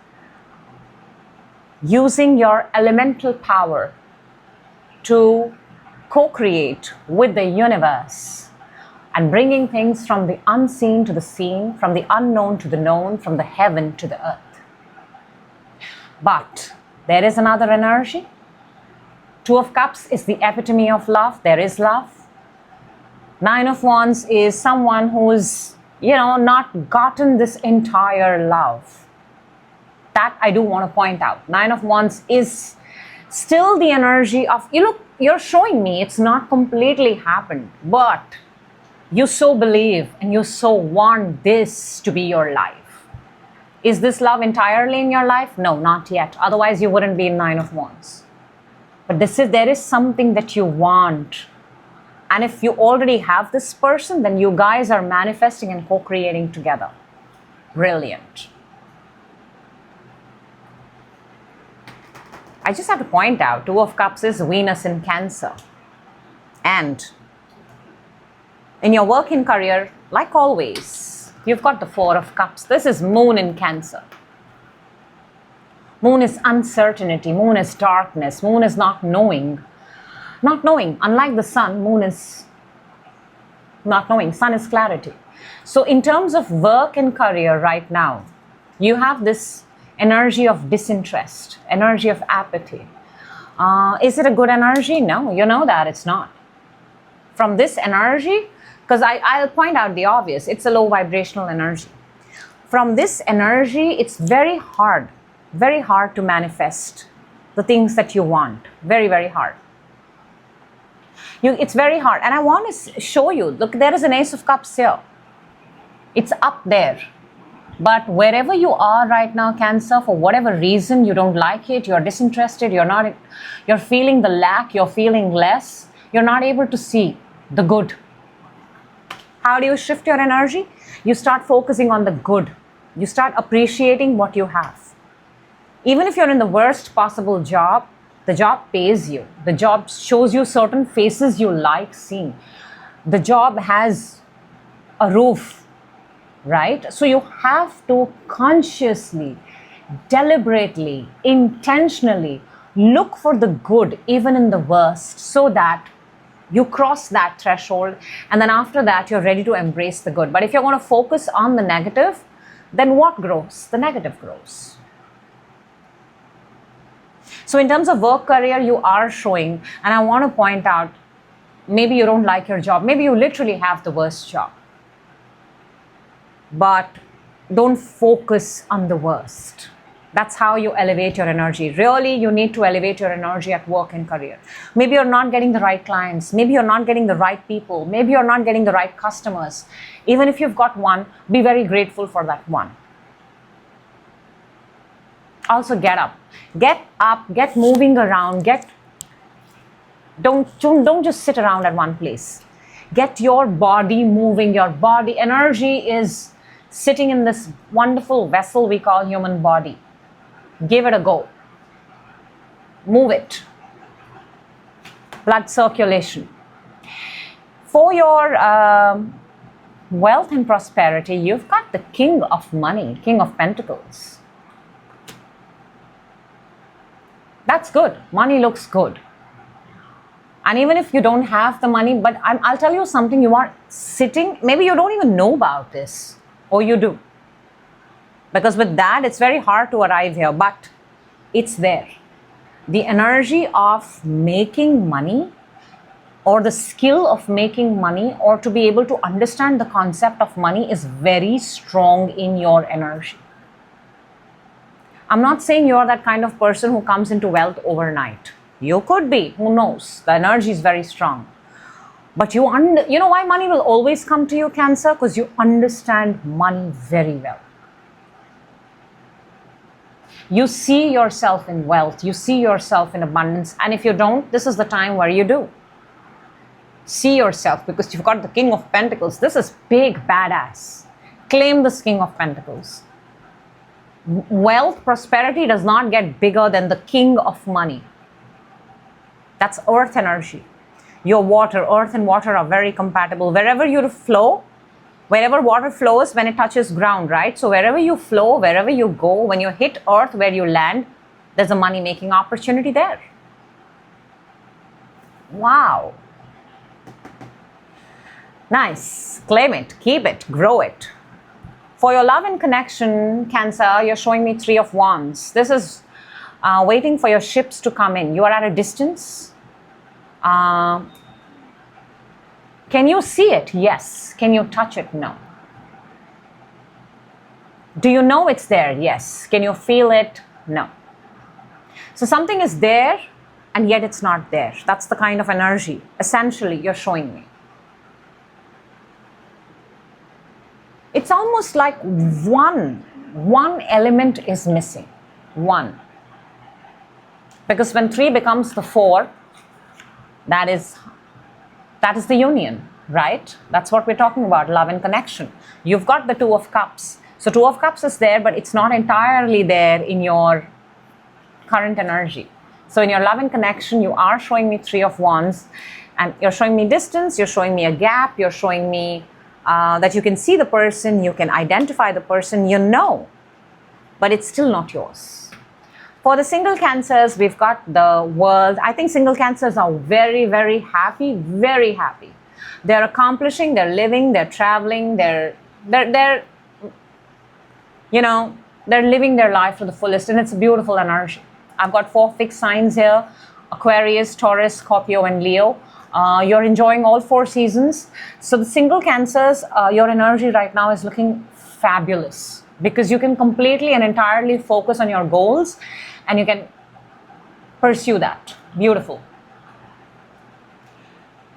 using your elemental power to co-create with the universe and bringing things from the unseen to the seen, from the unknown to the known, from the heaven to the earth. But there is another energy. 2 of Cups is the epitome of love. There is love. 9 of Wands is someone who's, not gotten this entire love. That I do want to point out. 9 of Wands is still the energy of, you're showing me it's not completely happened, but you so believe and you so want this to be your life. Is this love entirely in your life? No, not yet. Otherwise, you wouldn't be in 9 of Wands. But there is something that you want. And if you already have this person, then you guys are manifesting and co-creating together. Brilliant. I just have to point out, 2 of Cups is Venus in Cancer. And in your work and career, like always, you've got the 4 of Cups. This is Moon in Cancer. Moon is uncertainty. Moon is darkness. Moon is not knowing. Not knowing. Unlike the sun, Moon is not knowing. Sun is clarity. So in terms of work and career right now, you have this energy of disinterest, energy of apathy. Is it a good energy? No, you know that it's not. From this energy, because I'll point out the obvious, it's a low vibrational energy. From this energy, it's very hard to manifest the things that you want. Very, very hard. It's very hard. And I want to show you, look, there is an Ace of Cups here. It's up there. But wherever you are right now, Cancer, for whatever reason, you don't like it, you're disinterested, you're feeling the lack, you're feeling less, you're not able to see the good. How do you shift your energy? You start focusing on the good. You start appreciating what you have. Even if you're in the worst possible job, the job pays you. The job shows you certain faces you like seeing. The job has a roof, right? So you have to consciously, deliberately, intentionally look for the good even in the worst, so that you cross that threshold, and then after that you're ready to embrace the good. But if you're going to focus on the negative, then what grows? The negative grows. So in terms of work career, you are showing, and I want to point out, maybe you don't like your job, maybe you literally have the worst job. But don't focus on the worst. That's how you elevate your energy. Really, you need to elevate your energy at work and career. Maybe you're not getting the right clients. Maybe you're not getting the right people. Maybe you're not getting the right customers. Even if you've got one, be very grateful for that one. Also get up, get moving around, don't just sit around at one place. Get your body moving. Your body energy is sitting in this wonderful vessel we call human body. Give it a go. Move it. Blood circulation. For your wealth and prosperity, you've got the King of Money, King of Pentacles. That's good. Money looks good. And even if you don't have the money, but I'll tell you something, you are sitting, maybe you don't even know about this, or you do. Because with that, it's very hard to arrive here, but it's there. The energy of making money, or the skill of making money, or to be able to understand the concept of money is very strong in your energy. I'm not saying you're that kind of person who comes into wealth overnight. You could be, who knows? The energy is very strong. But you know why money will always come to you, Cancer? Because you understand money very well. You see yourself in wealth. You see yourself in abundance. And if you don't, this is the time where you do. See yourself, because you've got the King of Pentacles. This is big, badass. Claim this King of Pentacles. Wealth, prosperity does not get bigger than the King of Money. That's earth energy. Your water, earth and water are very compatible. Wherever you flow, wherever water flows, when it touches ground, right? So wherever you flow, wherever you go, when you hit earth, where you land, there's a money-making opportunity there. Wow. Nice. Claim it, keep it, grow it. For your love and connection, Cancer, you're showing me 3 of Wands. This is waiting for your ships to come in. You are at a distance. Can you see it? Yes. Can you touch it? No. Do you know it's there? Yes. Can you feel it? No. So something is there and yet it's not there. That's the kind of energy, essentially, you're showing me. It's almost like one element is missing. One. Because when 3 becomes the 4, that is the union, right? That's what we're talking about, love and connection. You've got the 2 of Cups. So 2 of Cups is there, but it's not entirely there in your current energy. So in your love and connection, you are showing me 3 of Wands, and you're showing me distance, you're showing me a gap, you're showing me that you can see the person, you can identify the person, you know, but it's still not yours. For the single Cancers, we've got the World. I think single Cancers are very, very happy, very happy. They're accomplishing, they're living, they're traveling, they're living their life to the fullest, and it's a beautiful energy. I've got 4 fixed signs here: Aquarius, Taurus, Scorpio, and Leo. You're enjoying all 4 seasons. So the single Cancers, your energy right now is looking fabulous, because you can completely and entirely focus on your goals and you can pursue that. Beautiful.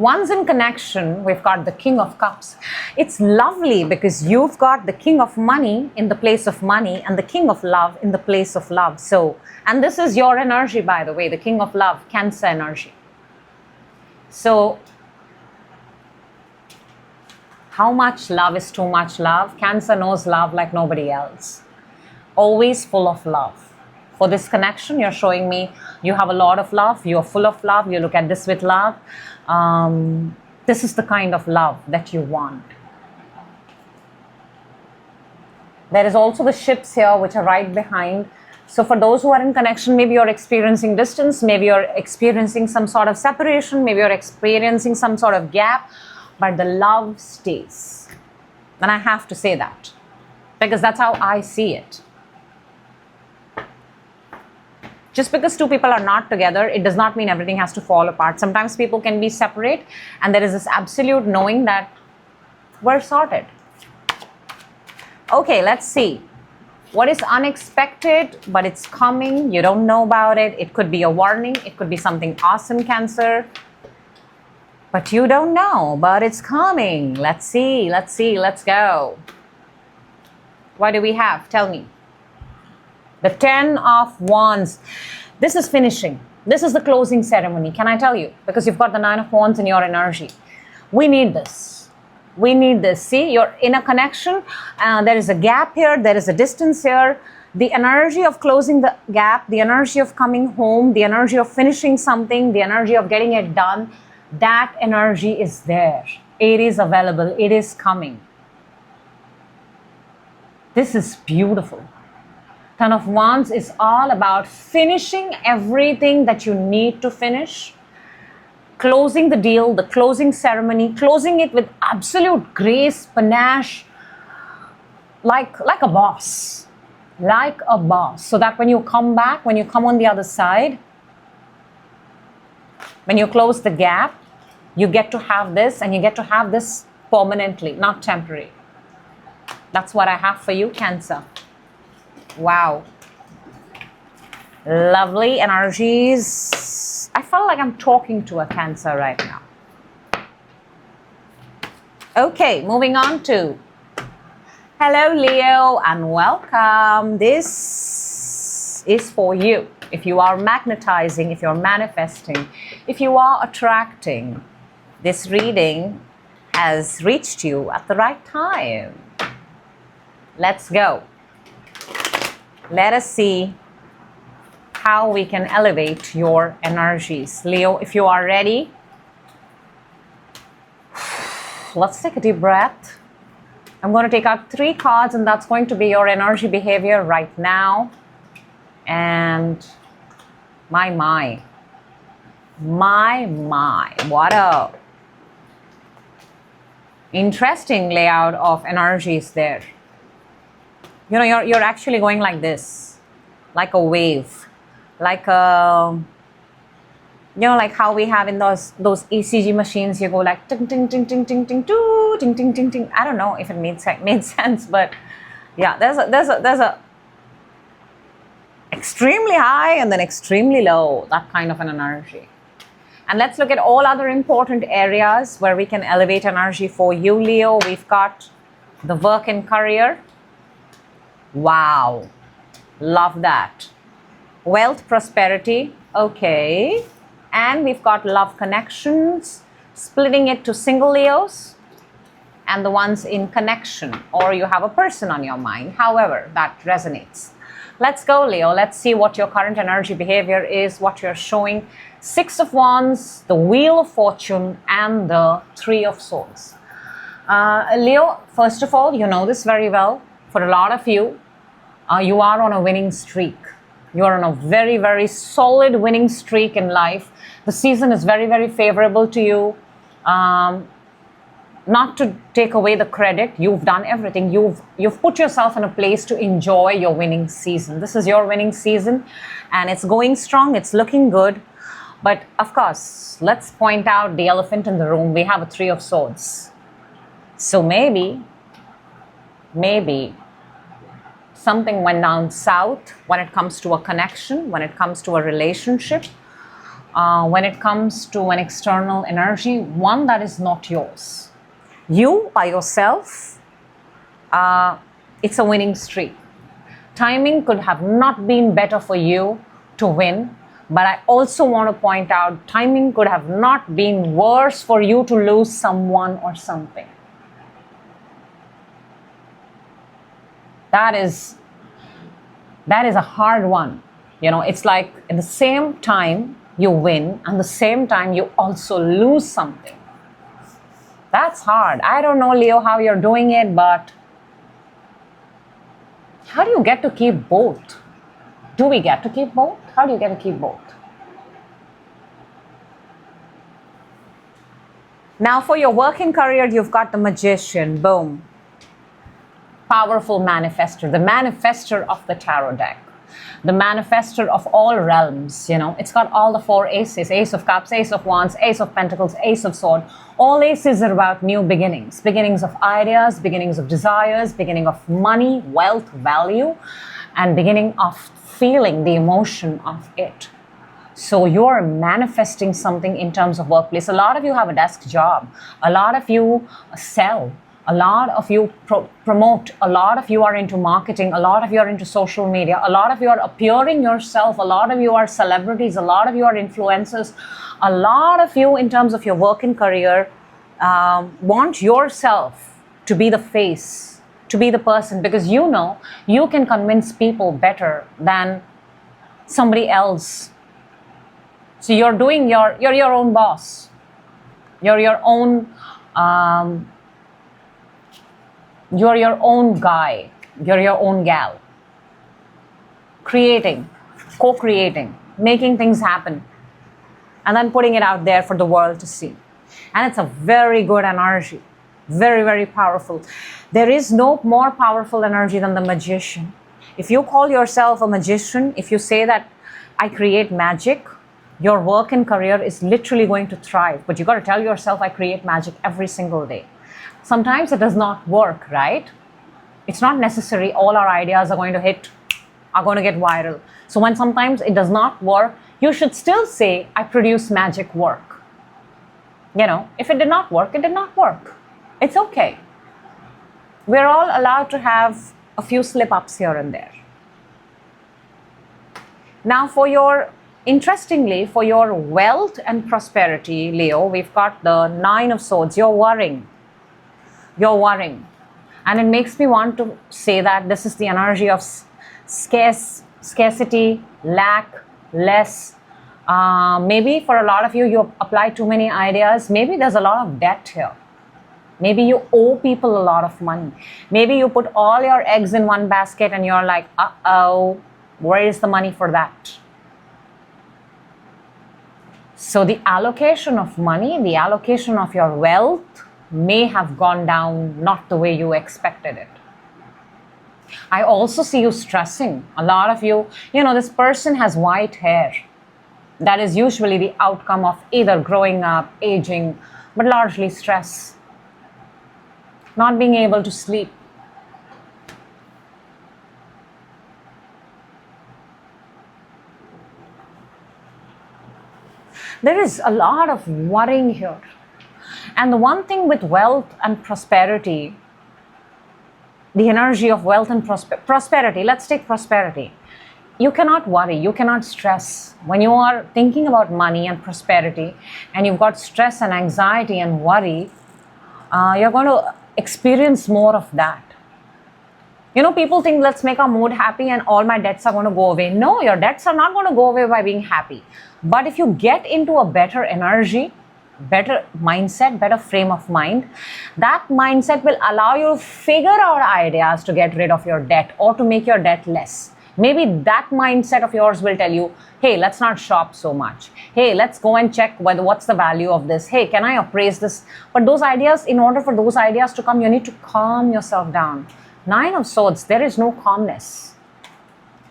Once in connection, we've got the King of Cups. It's lovely because you've got the King of Money in the place of money and the King of Love in the place of love. So, and this is your energy, by the way, the King of Love, Cancer energy. So, how much love is too much love? Cancer knows love like nobody else. Always full of love. For this connection, you're showing me you have a lot of love, you're full of love, you look at this with love. This is the kind of love that you want. There is also the ships here which are right behind. So for those who are in connection, maybe you're experiencing distance, maybe you're experiencing some sort of separation, maybe you're experiencing some sort of gap, but the love stays. And I have to say that because that's how I see it. Just because two people are not together, it does not mean everything has to fall apart. Sometimes people can be separate and there is this absolute knowing that we're sorted. Okay, let's see. What is unexpected, but it's coming, you don't know about it. It could be a warning, it could be something awesome, Cancer. But you don't know, but it's coming. Let's see, let's go. What do we have? Tell me. The 10 of Wands. This is finishing. This is the closing ceremony. Can I tell you? Because you've got the 9 of Wands in your energy. We need this. We need this. See, you're in a connection. There is a gap here. There is a distance here. The energy of closing the gap, the energy of coming home, the energy of finishing something, the energy of getting it done, that energy is there. It is available. It is coming. This is beautiful. 10 of Wands is all about finishing everything that you need to finish, closing the deal, the closing ceremony, closing it with absolute grace, panache, like a boss, so that when you come back, when you come on the other side, when you close the gap, you get to have this, and you get to have this permanently, not temporary. That's what I have for you, Cancer. Wow. Lovely energies. I felt like I'm talking to a Cancer right now. Okay, moving on to hello, Leo, and welcome. This is for you. If you are magnetizing, if you're manifesting, if you are attracting, this reading has reached you at the right time. Let's go. Let us see how we can elevate your energies. Leo, if you are ready, let's take a deep breath. I'm going to take out 3 cards, and that's going to be your energy behavior right now. And my, what a interesting layout of energies there. You know, you're actually going like this, like a wave, like a, you know, like how we have in those ECG machines. You go like ting ting ting ting ting ting doo, ting ting ting ting. I don't know if it made sense, but yeah, there's a extremely high and then extremely low, that kind of an energy. And let's look at all other important areas where we can elevate energy for you, Leo. We've got the work and career. Wow, love that. Wealth, prosperity, okay. And we've got love connections, splitting it to single Leos and the ones in connection, or you have a person on your mind, however that resonates. Let's go, Leo. Let's see what your current energy behavior is, what you're showing. 6 of Wands, the Wheel of Fortune, and the 3 of Swords. Leo, first of all, you know this very well. For a lot of you, you are on a winning streak. You are on a very, very solid winning streak in life. The season is very, very favorable to you. Not to take away the credit, you've done everything. You've put yourself in a place to enjoy your winning season. This is your winning season, and it's going strong. It's looking good. But of course, let's point out the elephant in the room. We have a 3 of Swords. So maybe something went down south when it comes to a connection, when it comes to a relationship, when it comes to an external energy, one that is not yours. You by yourself, it's a winning streak. Timing could have not been better for you to win, but I also want to point out timing could have not been worse for you to lose someone or something. That is a hard one. You know, it's like at the same time you win and the same time you also lose something. That's hard. I don't know, Leo, how you're doing it, but how do you get to keep both? Do we get to keep both? How do you get to keep both? Now for your working career, you've got the Magician. Boom. Powerful manifester, the manifester of the tarot deck, the manifester of all realms. You know, it's got all the four aces: Ace of Cups, Ace of Wands, Ace of Pentacles, Ace of Swords. All aces are about new beginnings, beginnings of ideas, beginnings of desires, beginning of money, wealth, value, and beginning of feeling the emotion of it. So you're manifesting something in terms of workplace. A lot of you have a desk job. A lot of you sell. A lot of you promote, a lot of you are into marketing, a lot of you are into social media, a lot of you are appearing yourself, a lot of you are celebrities, a lot of you are influencers, a lot of you in terms of your work and career want yourself to be the face, to be the person, because you know you can convince people better than somebody else. So you're your own boss. You're your own you're your own guy, you're your own gal. Creating, co-creating, making things happen, and then putting it out there for the world to see. And it's a very good energy, very, very powerful. There is no more powerful energy than the Magician. If you call yourself a magician, if you say that I create magic, your work and career is literally going to thrive. But you got to tell yourself, I create magic every single day. Sometimes it does not work, right? It's not necessary all our ideas are going to get viral. So when sometimes it does not work, you should still say, I produce magic work. You know, if it did not work, it did not work. It's okay. We're all allowed to have a few slip-ups here and there. Now interestingly, for your wealth and prosperity, Leo, we've got the Nine of Swords. You're worrying. And it makes me want to say that this is the energy of scarcity, lack, less. Maybe for a lot of you, you apply too many ideas. Maybe there's a lot of debt here. Maybe you owe people a lot of money. Maybe you put all your eggs in one basket and you're like, uh-oh, where is the money for that? So the allocation of money, the allocation of your wealth may have gone down not the way you expected it. I also see you stressing. A lot of you, this person has white hair. That is usually the outcome of either growing up, aging, but largely stress. Not being able to sleep. There is a lot of worrying here. And the one thing with wealth and prosperity, the energy of wealth and prosperity, let's take prosperity. You cannot worry, you cannot stress. When you are thinking about money and prosperity, and you've got stress and anxiety and worry, you're going to experience more of that. People think, let's make our mood happy and all my debts are going to go away. No, your debts are not going to go away by being happy. But if you get into a better energy, better mindset, better frame of mind, that mindset will allow you to figure out ideas to get rid of your debt or to make your debt less. Maybe that mindset of yours will tell you, hey, let's not shop so much. Hey, let's go and check what's the value of this. Hey, can I appraise this? But those ideas, in order for those ideas to come, you need to calm yourself down. Nine of Swords, there is no calmness.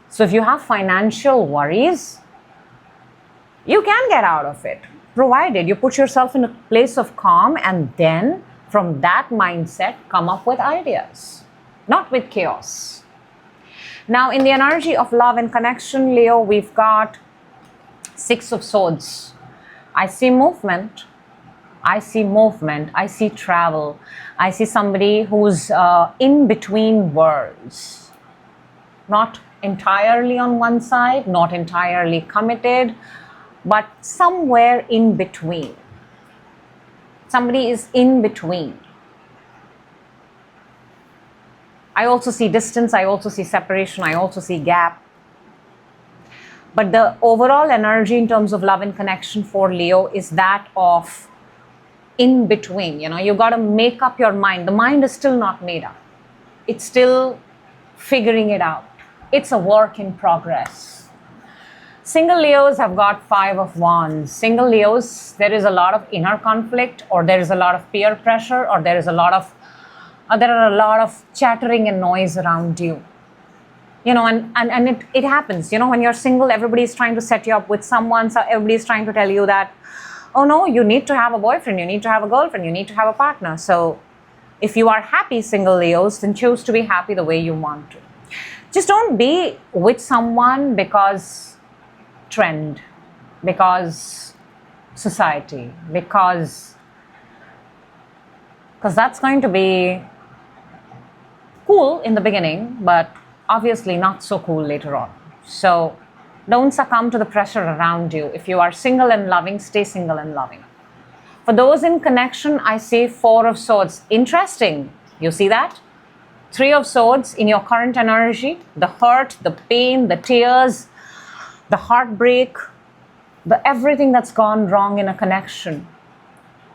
So if you have financial worries, you can get out of it, provided you put yourself in a place of calm and then from that mindset come up with ideas, not with chaos. Now in the energy of love and connection, Leo, we've got Six of Swords. I see movement. I see movement. I see travel. I see somebody who's in between worlds. Not entirely on one side, not entirely committed, but somewhere in between. Somebody is in between. I also see distance, I also see separation, I also see gap. But the overall energy in terms of love and connection for Leo is that of in between. You got to make up your mind. The mind is still not made up. It's still figuring it out. It's a work in progress. Single Leos have got 5 of Wands. Single Leos, there is a lot of inner conflict, or there is a lot of peer pressure, or there are a lot of chattering and noise around you. And it happens. When you're single, everybody's trying to set you up with someone. So everybody's trying to tell you that, oh no, you need to have a boyfriend, you need to have a girlfriend, you need to have a partner. So if you are happy, single Leos, then choose to be happy the way you want to. Just don't be with someone because trend, because society, because that's going to be cool in the beginning, but obviously not so cool later on. So don't succumb to the pressure around you. If you are single and loving, stay single and loving. For those in connection, I see 4 of Swords. Interesting. You see that? 3 of Swords in your current energy. The hurt, the pain, the tears, the heartbreak, the everything that's gone wrong in a connection.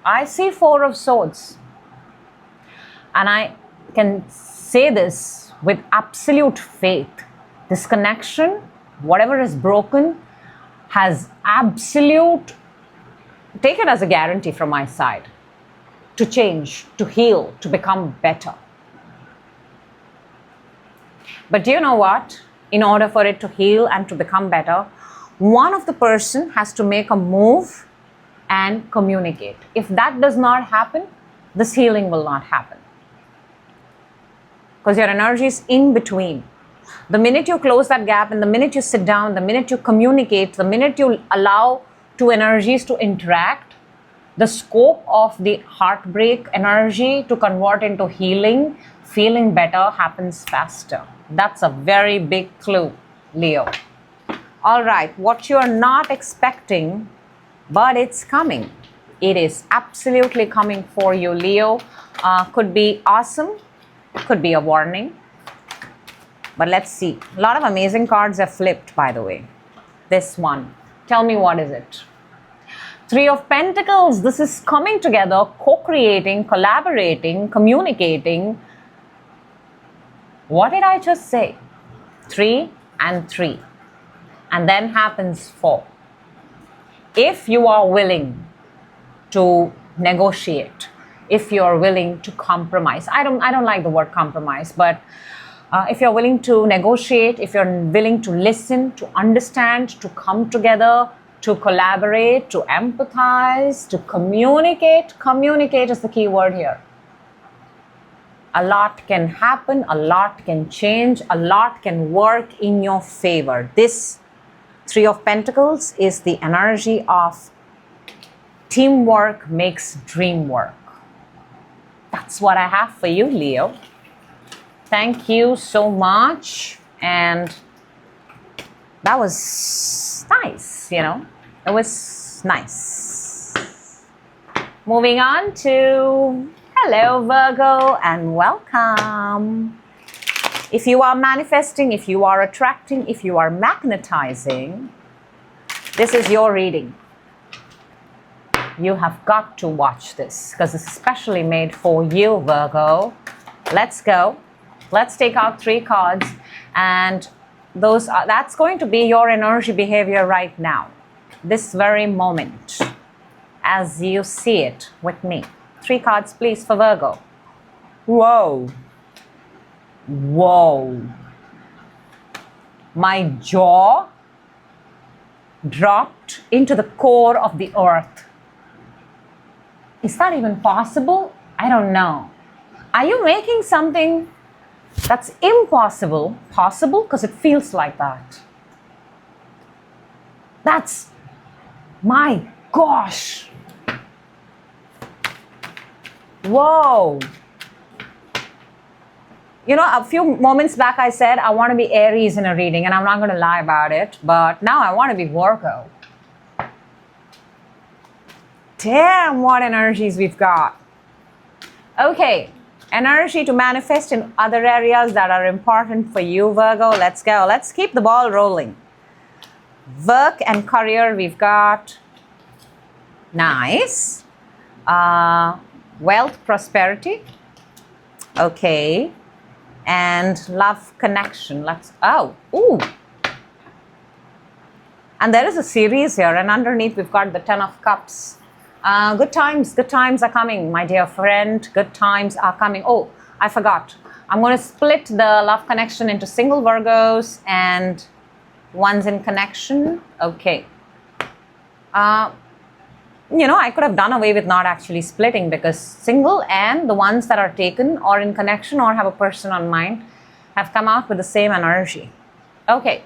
I see 4 of Swords. And I can say this with absolute faith. This connection, whatever is broken, has absolute, take it as a guarantee from my side, to change, to heal, to become better. But do you know what? In order for it to heal and to become better, one of the person has to make a move and communicate. If that does not happen, this healing will not happen. Because your energy is in between. The minute you close that gap, and the minute you sit down, the minute you communicate, the minute you allow two energies to interact, the scope of the heartbreak energy to convert into healing, feeling better happens faster. That's a very big clue, Leo. All right, what you're not expecting, but it's coming. It is absolutely coming for you, Leo. Could be awesome, could be a warning. But let's see. A lot of amazing cards are flipped, by the way. This one. Tell me, what is it? 3 of Pentacles. This is coming together, co-creating, collaborating, communicating. What did I just say? 3 and 3. And then happens 4. If you are willing to negotiate, if you're willing to compromise, I don't like the word compromise, but if you're willing to negotiate, if you're willing to listen, to understand, to come together, to collaborate, to empathize, to communicate. Communicate is the key word here. A lot can happen, a lot can change, a lot can work in your favor. This 3 of Pentacles is the energy of teamwork makes dream work. That's what I have for you, Leo. Thank you so much. And that was nice, you know. It was nice. Moving on to hello, Virgo, and welcome. If you are manifesting, if you are attracting, if you are magnetizing, this is your reading. You have got to watch this because it's especially made for you, Virgo. Let's go. Let's take out 3 cards, and that's going to be your energy behavior right now, this very moment, as you see it with me. 3 cards, please, for Virgo. Whoa. Whoa. My jaw dropped into the core of the earth. Is that even possible? I don't know. Are you making something that's impossible possible? Because it feels like that. That's, my gosh. Whoa. You know, a few moments back I said I want to be Aries in a reading, and I'm not going to lie about it, but now I want to be Virgo. Damn, what energies we've got. Okay, energy to manifest in other areas that are important for you, Virgo. Let's go. Let's keep the ball rolling. Work and career, we've got nice. Wealth, prosperity. Okay. And love, connection. Let's, ooh. And there is a series here, and underneath we've got the 10 of Cups. Good times are coming, my dear friend. Good times are coming. Oh, I forgot. I'm going to split the love connection into single Virgos and ones in connection. Okay. You know, I could have done away with not actually splitting, because single and the ones that are taken or in connection or have a person on mind have come out with the same energy. Okay.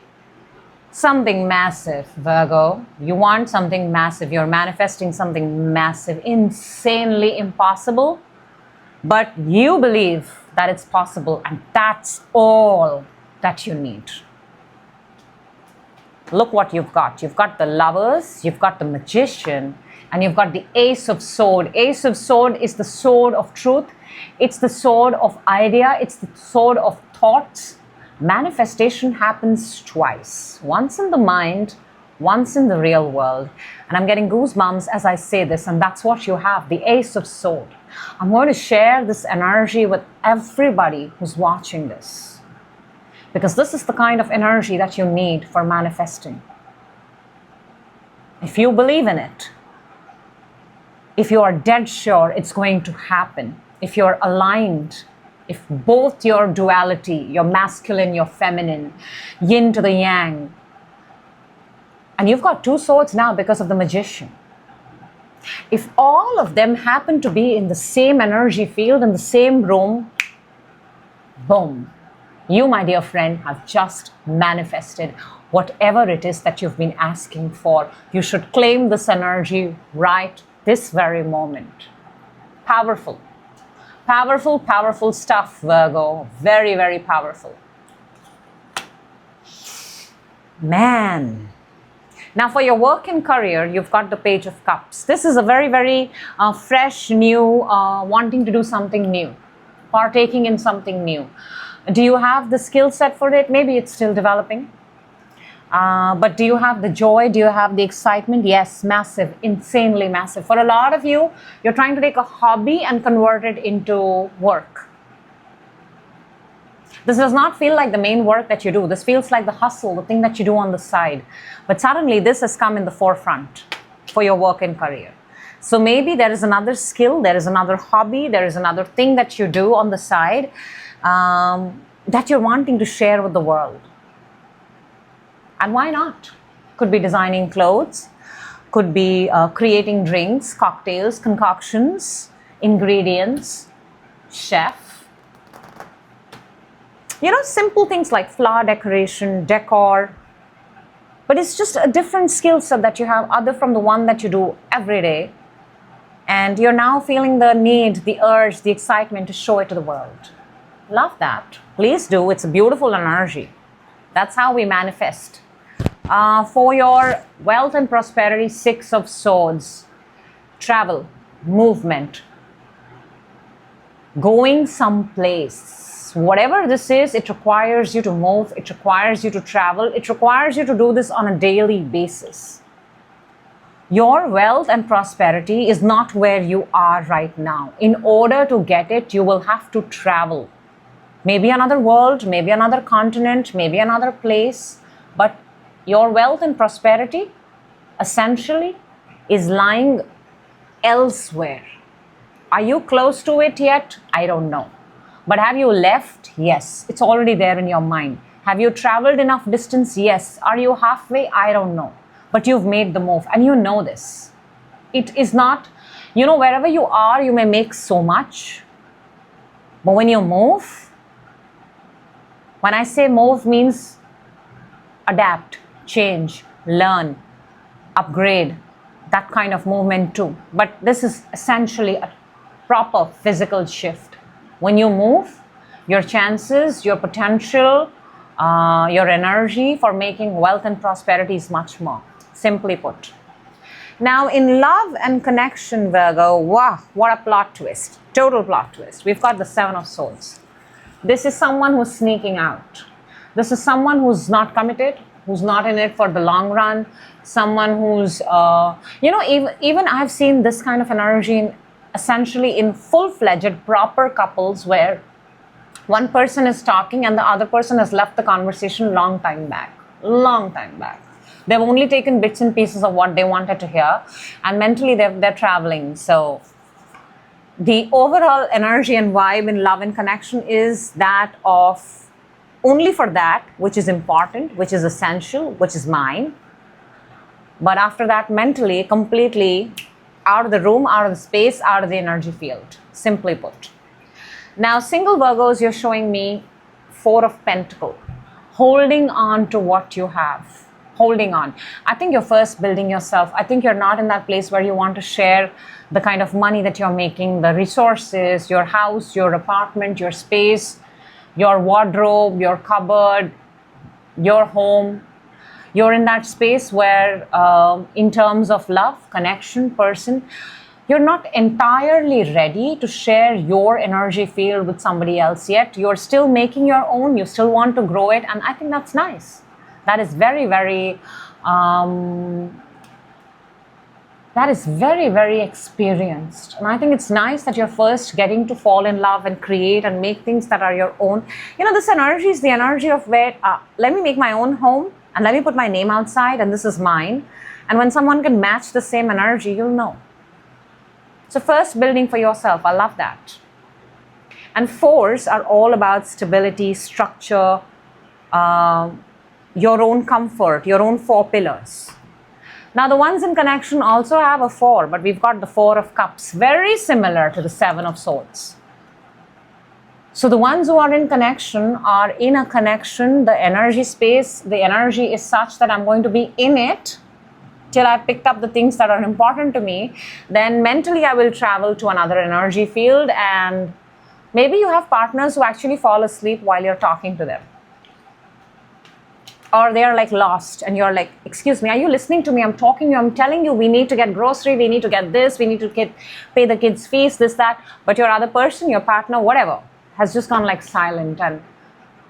Something massive, Virgo. You want something massive. You're manifesting something massive, insanely impossible. But you believe that it's possible, and that's all that you need. Look what you've got. You've got the Lovers, you've got the Magician, and you've got the Ace of Sword. Ace of Sword is the sword of truth. It's the sword of idea. It's the sword of thoughts. Manifestation happens twice. Once in the mind, once in the real world. And I'm getting goosebumps as I say this, and that's what you have, the Ace of Sword. I'm going to share this energy with everybody who's watching this, because this is the kind of energy that you need for manifesting. If you believe in it, if you are dead sure it's going to happen, if you're aligned, if both your duality, your masculine, your feminine, yin to the yang, and you've got two swords now because of the Magician. If all of them happen to be in the same energy field, in the same room, boom, you, my dear friend, have just manifested whatever it is that you've been asking for. You should claim this energy right this very moment. Powerful. Powerful, powerful stuff, Virgo. Very, very powerful. Man. Now for your work and career, you've got the Page of Cups. This is a very, very fresh, new, wanting to do something new, partaking in something new. Do you have the skill set for it? Maybe it's still developing. But do you have the joy? Do you have the excitement? Yes, massive, insanely massive. For a lot of you, you're trying to take a hobby and convert it into work. This does not feel like the main work that you do. This feels like the hustle, the thing that you do on the side. But suddenly this has come in the forefront for your work and career. So maybe there is another skill, there is another hobby, there is another thing that you do on the side that you're wanting to share with the world. And why not? Could be designing clothes, could be creating drinks, cocktails, concoctions, ingredients, chef. You know, simple things like flower decoration, decor. But it's just a different skill set that you have other from the one that you do every day. And you're now feeling the need, the urge, the excitement to show it to the world. Love that. Please do. It's a beautiful energy. That's how we manifest. For your wealth and prosperity, Six of Swords. Travel, movement, going someplace. Whatever this is, it requires you to move, it requires you to travel, it requires you to do this on a daily basis. Your wealth and prosperity is not where you are right now. In order to get it, you will have to travel. Maybe another world, maybe another continent, maybe another place, but your wealth and prosperity essentially is lying elsewhere. Are you close to it yet? I don't know. But have you left? Yes, it's already there in your mind. Have you traveled enough distance? Yes. Are you halfway? I don't know. But you've made the move and you know this. It is not, you know, wherever you are, you may make so much. But when you move, when I say move means adapt, change, learn, upgrade, that kind of movement too. But this is essentially a proper physical shift. When you move, your chances, your potential, your energy for making wealth and prosperity is much more, simply put. Now, in love and connection, Virgo, wow, what a plot twist. Total plot twist. We've got the Seven of Swords. This is someone who's sneaking out. This is someone who's not committed, who's not in it for the long run. Someone who's, even I've seen this kind of energy essentially in full-fledged, proper couples where one person is talking and the other person has left the conversation long time back. They've only taken bits and pieces of what they wanted to hear, and mentally they're traveling. So the overall energy and vibe in love and connection is that of only for that which is important, which is essential, which is mine. But after that, mentally, completely out of the room, out of the space, out of the energy field, simply put. Now, single Virgos, you're showing me Four of Pentacles, holding on to what you have. Holding on. I think you're first building yourself. I think you're not in that place where you want to share the kind of money that you're making, the resources, your house, your apartment, your space, your wardrobe, your cupboard, your home. You're in that space where, in terms of love, connection, person, you're not entirely ready to share your energy field with somebody else yet. You're still making your own. You still want to grow it. And I think that's nice. That is very, very experienced. And I think it's nice that you're first getting to fall in love and create and make things that are your own. You know, this energy is the energy of where, let me make my own home and let me put my name outside and this is mine. And when someone can match the same energy, you'll know. So first building for yourself, I love that. And fours are all about stability, structure, your own comfort, your own four pillars. Now the ones in connection also have a four, but we've got the Four of Cups, very similar to the Seven of Swords. So the ones who are in connection are in a connection, the energy space, the energy is such that I'm going to be in it till I've picked up the things that are important to me. Then mentally I will travel to another energy field, and maybe you have partners who actually fall asleep while you're talking to them. Or they're like lost and you're like, excuse me, are you listening to me? I'm talking to you, I'm telling you, we need to get grocery, we need to get this, we need to pay the kids' fees, this, that. But your other person, your partner, whatever, has just gone like silent and,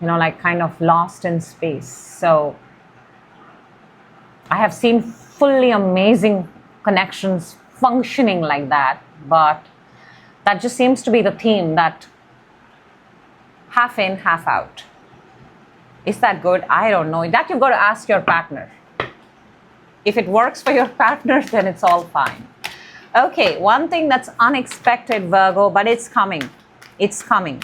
like kind of lost in space. So I have seen fully amazing connections functioning like that, but that just seems to be the theme, that half in, half out. Is that good? I don't know. That you've got to ask your partner. If it works for your partner, then it's all fine. Okay, one thing that's unexpected, Virgo, but it's coming. It's coming.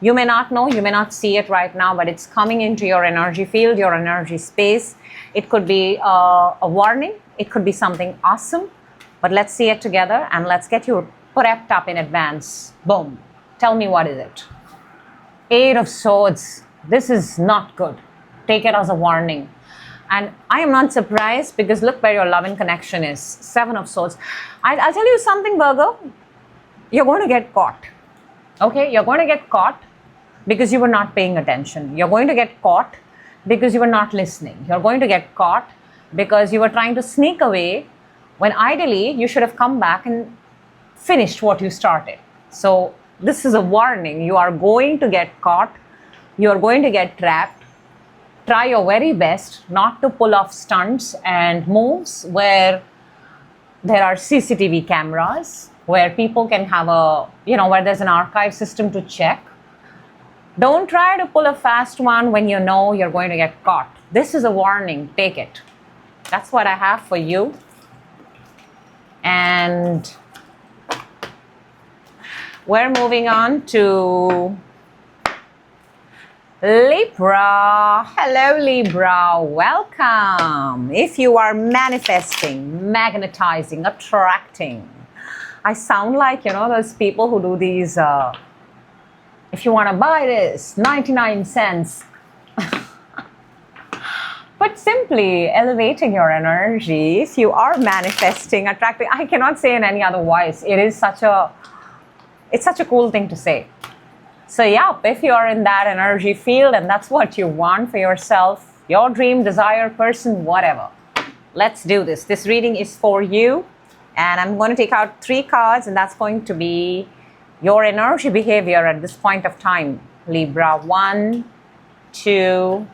You may not know, you may not see it right now, but it's coming into your energy field, your energy space. It could be a warning. It could be something awesome. But let's see it together and let's get you prepped up in advance. Boom. Tell me, what is it? Eight of Swords. This is not good. Take it as a warning. And I am not surprised, because look where your love and connection is. Seven of Swords. I'll tell you something, Virgo. You're going to get caught. Okay? You're going to get caught because you were not paying attention. You're going to get caught because you were not listening. You're going to get caught because you were trying to sneak away when ideally you should have come back and finished what you started. So this is a warning. You are going to get caught. You're going to get trapped. Try your very best not to pull off stunts and moves where there are CCTV cameras, where people can have where there's an archive system to check. Don't try to pull a fast one when you know you're going to get caught. This is a warning. Take it. That's what I have for you. And we're moving on to Libra. Hello, Libra. Welcome. If you are manifesting, magnetizing, attracting, I sound like, those people who do these, if you want to buy this, 99 cents. But simply elevating your energy, if you are manifesting, attracting, I cannot say in any other voice. It's such a cool thing to say. So yeah, if you're in that energy field and that's what you want for yourself, your dream, desire, person, whatever, let's do this. This reading is for you. And I'm going to take out 3 cards, and that's going to be your energy behavior at this point of time. Libra, 1, 2.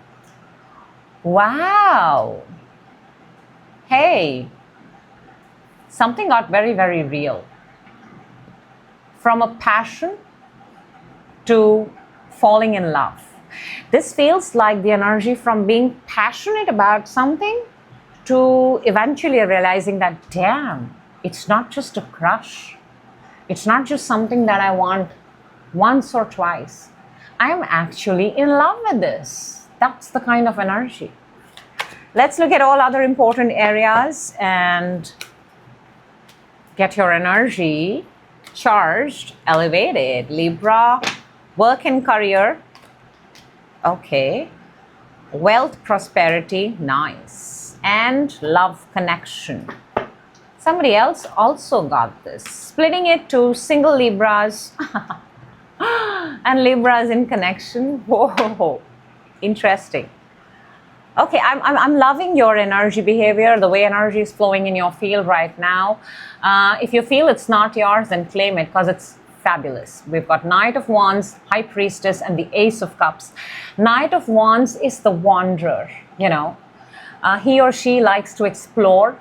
Wow. Hey, something got very, very real. From a passion to falling in love. This feels like the energy from being passionate about something to eventually realizing that, damn, it's not just a crush. It's not just something that I want once or twice. I am actually in love with this. That's the kind of energy. Let's look at all other important areas and get your energy charged, elevated. Libra, work and career. Okay. Wealth, prosperity, nice. And love connection. Somebody else also got this. Splitting it to single Libras and Libras in connection. Whoa, interesting. Okay, I'm loving your energy behavior, the way energy is flowing in your field right now. If you feel it's not yours, then claim it because it's fabulous. We've got Knight of Wands, High Priestess, and the Ace of Cups. Knight of Wands is the wanderer, you know. He or she likes to explore.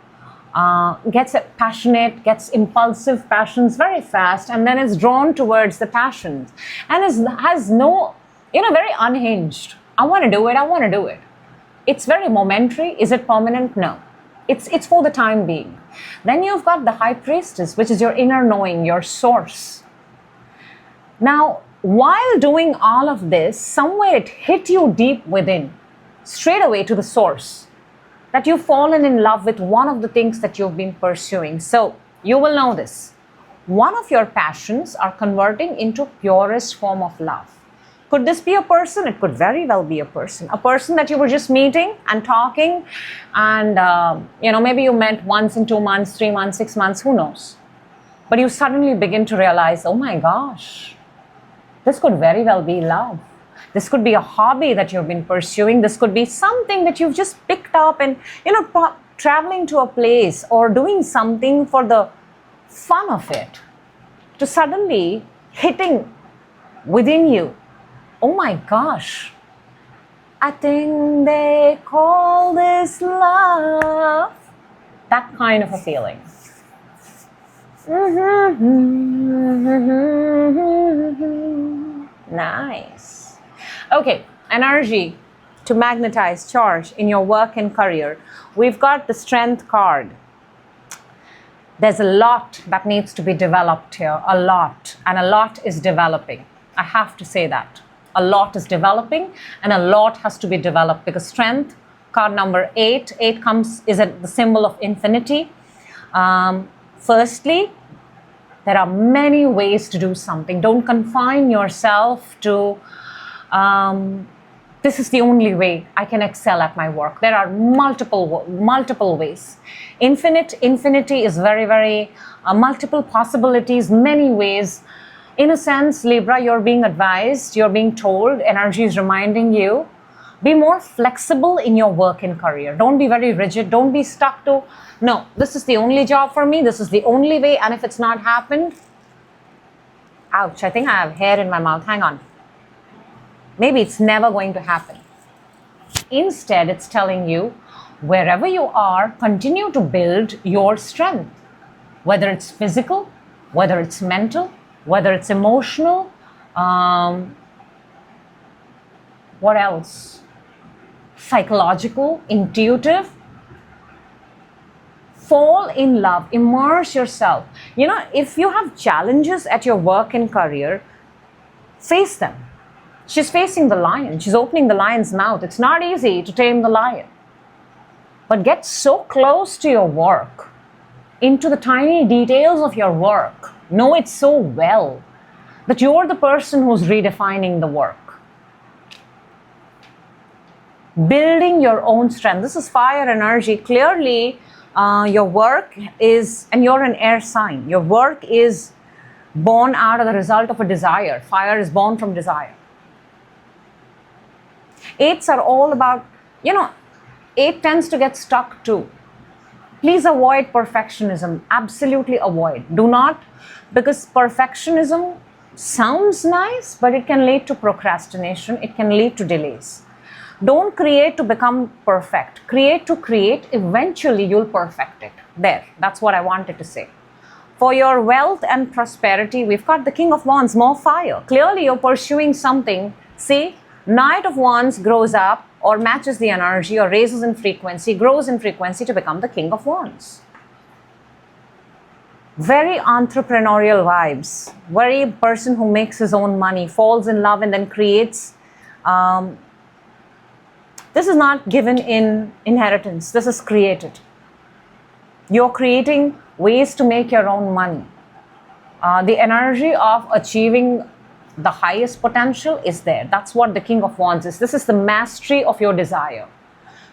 Gets passionate, gets impulsive passions very fast, and then is drawn towards the passions and has no, very unhinged. I want to do it. It's very momentary. Is it permanent? No. It's for the time being. Then you've got the High Priestess, which is your inner knowing, your source. Now, while doing all of this, somewhere it hit you deep within, straight away to the source, that you've fallen in love with one of the things that you've been pursuing. So you will know this. One of your passions are converting into purest form of love. Could this be a person? It could very well be a person. A person that you were just meeting and talking and, maybe you met once in 2 months, 3 months, 6 months, who knows? But you suddenly begin to realize, oh my gosh, this could very well be love. This could be a hobby that you've been pursuing. This could be something that you've just picked up and, traveling to a place or doing something for the fun of it, to suddenly hitting within you. Oh my gosh, I think they call this love. That kind of a feeling. Nice. Okay, energy to magnetize, charge in your work and career. We've got the Strength card. There's a lot that needs to be developed here, a lot, and a lot is developing. I have to say that. A lot is developing and a lot has to be developed because Strength, card number 8, 8 is the symbol of infinity. Firstly, there are many ways to do something. Don't confine yourself to this is the only way I can excel at my work. There are multiple ways. Infinity is very, very multiple possibilities, many ways. In a sense, Libra, you're being advised, you're being told, energy is reminding you, be more flexible in your work and career. Don't be very rigid. Don't be stuck to, no, this is the only job for me. This is the only way. And if it's not happened, ouch, I think I have hair in my mouth. Hang on. Maybe it's never going to happen. Instead, it's telling you, wherever you are, continue to build your strength. Whether it's physical, whether it's mental, whether it's emotional, what else? Psychological, intuitive. Fall in love, immerse yourself. If you have challenges at your work and career, face them. She's facing the lion. She's opening the lion's mouth. It's not easy to tame the lion. But get so close to your work, into the tiny details of your work. Know it so well that you're the person who's redefining the work. building your own strength. This is fire energy. Clearly, your work is, and you're an air sign, your work is born out of the result of a desire. Fire is born from desire. Eights are all about, eight tends to get stuck too. Please avoid perfectionism. Absolutely avoid. Do not, because perfectionism sounds nice, but it can lead to procrastination. It can lead to delays. Don't create to become perfect. Create to create. Eventually, you'll perfect it. There. That's what I wanted to say. For your wealth and prosperity, we've got the King of Wands, more fire. Clearly, you're pursuing something. See, Knight of Wands grows up or matches the energy or raises in frequency, grows in frequency to become the King of Wands. Very entrepreneurial vibes. Very person who makes his own money, falls in love and then creates. This is not given in inheritance. This is created. You're creating ways to make your own money. The energy of achieving the highest potential is there. That's what the King of Wands is. This is the mastery of your desire.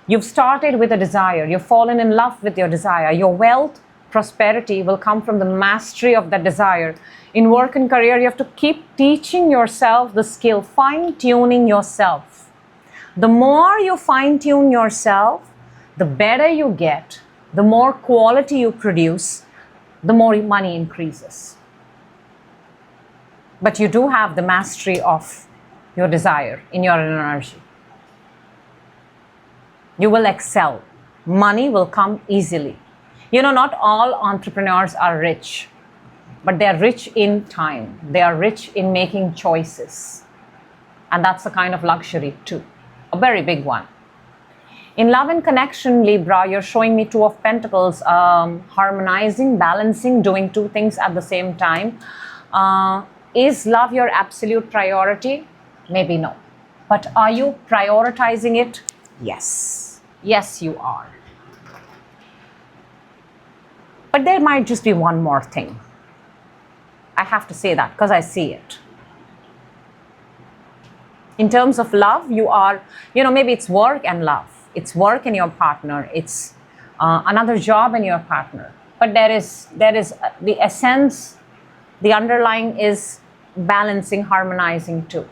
You've started with a desire. You've fallen in love with your desire. Your wealth, prosperity will come from the mastery of that desire. In work and career, you have to keep teaching yourself the skill, fine-tuning yourself. The more you fine-tune yourself, the better you get, the more quality you produce, the more money increases. But you do have the mastery of your desire in your energy. You will excel. Money will come easily. Not all entrepreneurs are rich, but they are rich in time. They are rich in making choices. And that's a kind of luxury too, a very big one. In love and connection, Libra, you're showing me Two of Pentacles, harmonizing, balancing, doing two things at the same time. Is love your absolute priority? Maybe no. But are you prioritizing it? Yes. Yes, you are. But there might just be one more thing. I have to say that because I see it. In terms of love, you are, maybe it's work and love. It's work and your partner. It's another job and your partner. But there is the essence, the underlying is balancing, harmonizing too.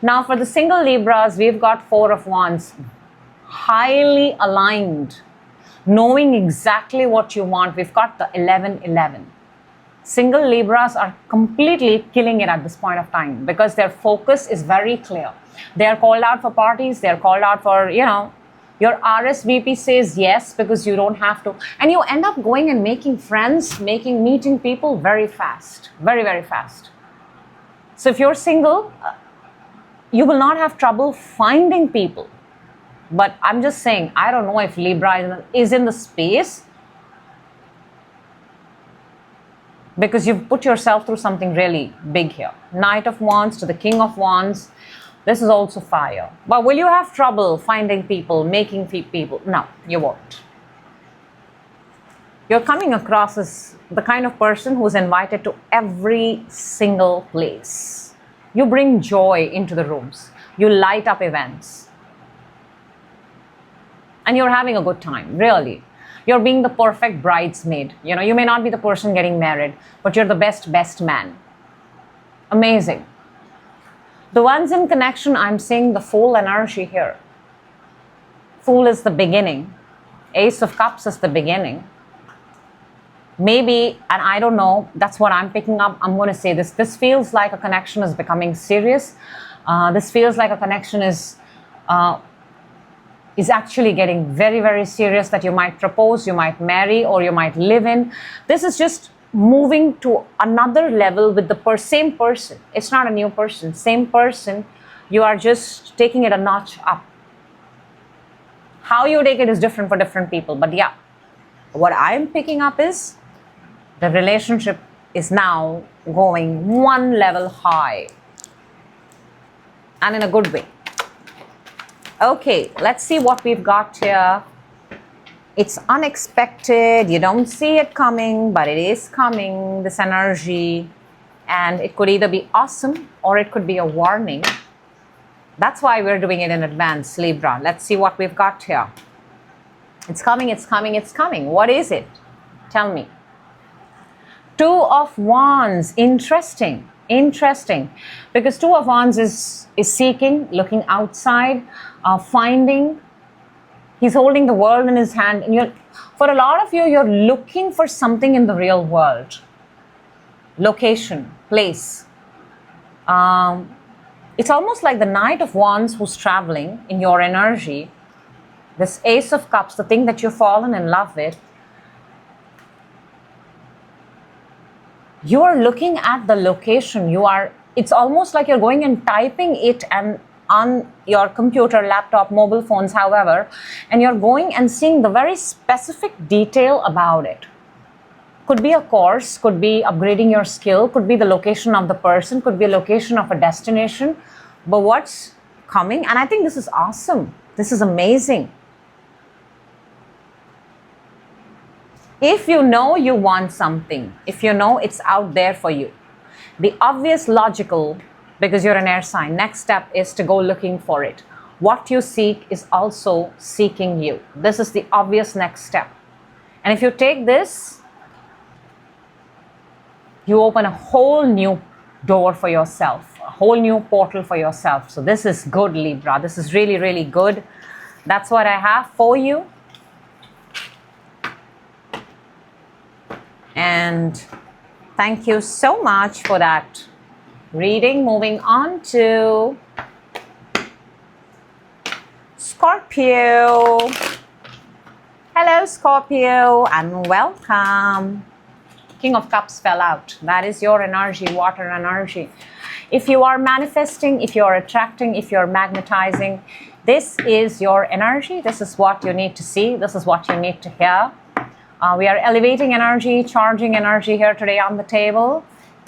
Now for the single Libras, we've got Four of Wands. Highly aligned, knowing exactly what you want. We've got the 11-11. Single Libras are completely killing it at this point of time because their focus is very clear. They are called out for parties. They're called out for, your RSVP says yes because you don't have to. And you end up going and making friends, meeting people very fast. Very, very fast. So if you're single, you will not have trouble finding people. But I'm just saying, I don't know if Libra is in the space because you've put yourself through something really big here. Knight of Wands to the King of Wands. This is also fire. But will you have trouble finding people, making people? No, you won't. You're coming across as the kind of person who's invited to every single place. You bring joy into the rooms. You light up events. And you're having a good time, really. You're being the perfect bridesmaid. You may not be the person getting married, but you're the best man. Amazing. The ones in connection, I'm seeing the Fool energy here. Fool is the beginning. Ace of Cups is the beginning. Maybe, and I don't know, that's what I'm picking up. I'm going to say this. This feels like a connection is becoming serious. This feels like a connection is actually getting very, very serious, that you might propose, you might marry, or you might live in. This is just moving to another level with the same person. It's not a new person. Same person. You are just taking it a notch up. How you take it is different for different people. But yeah, what I'm picking up is the relationship is now going one level high. And in a good way. Okay, let's see what we've got here. It's unexpected. You don't see it coming, but it is coming, this energy. And it could either be awesome or it could be a warning. That's why we're doing it in advance, Libra. Let's see what we've got here. It's coming, it's coming, it's coming. What is it? Tell me. Two of Wands. Interesting. Interesting. Because Two of Wands is seeking, looking outside, finding. He's holding the world in his hand. And for a lot of you, you're looking for something in the real world. Location, place. It's almost like the Knight of Wands who's traveling in your energy. This Ace of Cups, the thing that you've fallen in love with. You are looking at the location. It's almost like you're going and typing it and on your computer, laptop, mobile phones, however, and you're going and seeing the very specific detail about it. Could be a course, could be upgrading your skill, could be the location of the person, could be a location of a destination. But what's coming? And I think this is awesome. This is amazing. If you know you want something, if you know it's out there for you, the obvious logical, because you're an air sign, next step is to go looking for it. What you seek is also seeking you. This is the obvious next step. And if you take this, you open a whole new door for yourself, a whole new portal for yourself. So this is good, Libra. This is really, really good. That's what I have for you. And thank you so much for that reading. Moving on to Scorpio. Hello, Scorpio, and welcome. King of Cups fell out. That is your energy, water energy. If you are manifesting, if you are attracting, if you are magnetizing, this is your energy. This is what you need to see. This is what you need to hear. We are elevating energy, charging energy here today on the table.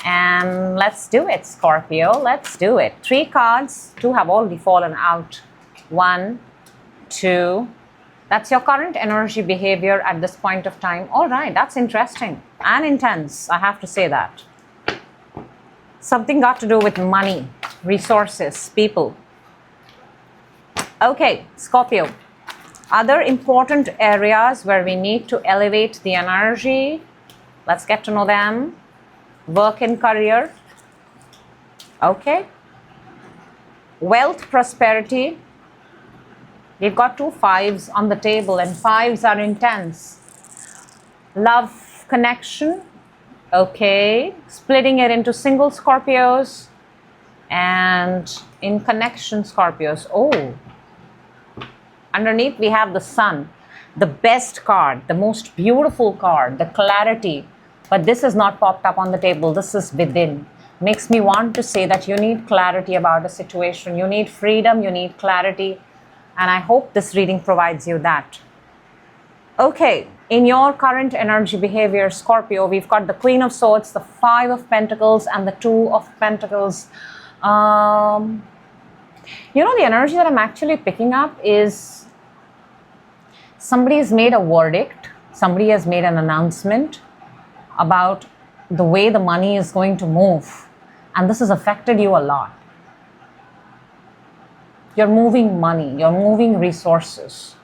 And let's do it, Scorpio. Let's do it. 3 cards. 2 have already fallen out. 1, 2. That's your current energy behavior at this point of time. All right, that's interesting and intense. I have to say that. Something got to do with money, resources, people. Okay, Scorpio. Other important areas where we need to elevate the energy. Let's get to know them. Work and career. Okay. Wealth, prosperity. We've got 2 5s on the table, and 5s are intense. Love, connection. Okay. Splitting it into single Scorpios and in connection Scorpios. Oh. Underneath we have the Sun, the best card, the most beautiful card, the clarity. But this is not popped up on the table. This is within. Makes me want to say that you need clarity about a situation. You need freedom, you need clarity. And I hope this reading provides you that. Okay, in your current energy behavior, Scorpio, we've got the Queen of Swords, the 5 of Pentacles, and the 2 of Pentacles. You know, the energy that I'm actually picking up is somebody has made a verdict, somebody has made an announcement about the way the money is going to move, and this has affected you a lot. You're moving money, you're moving resources.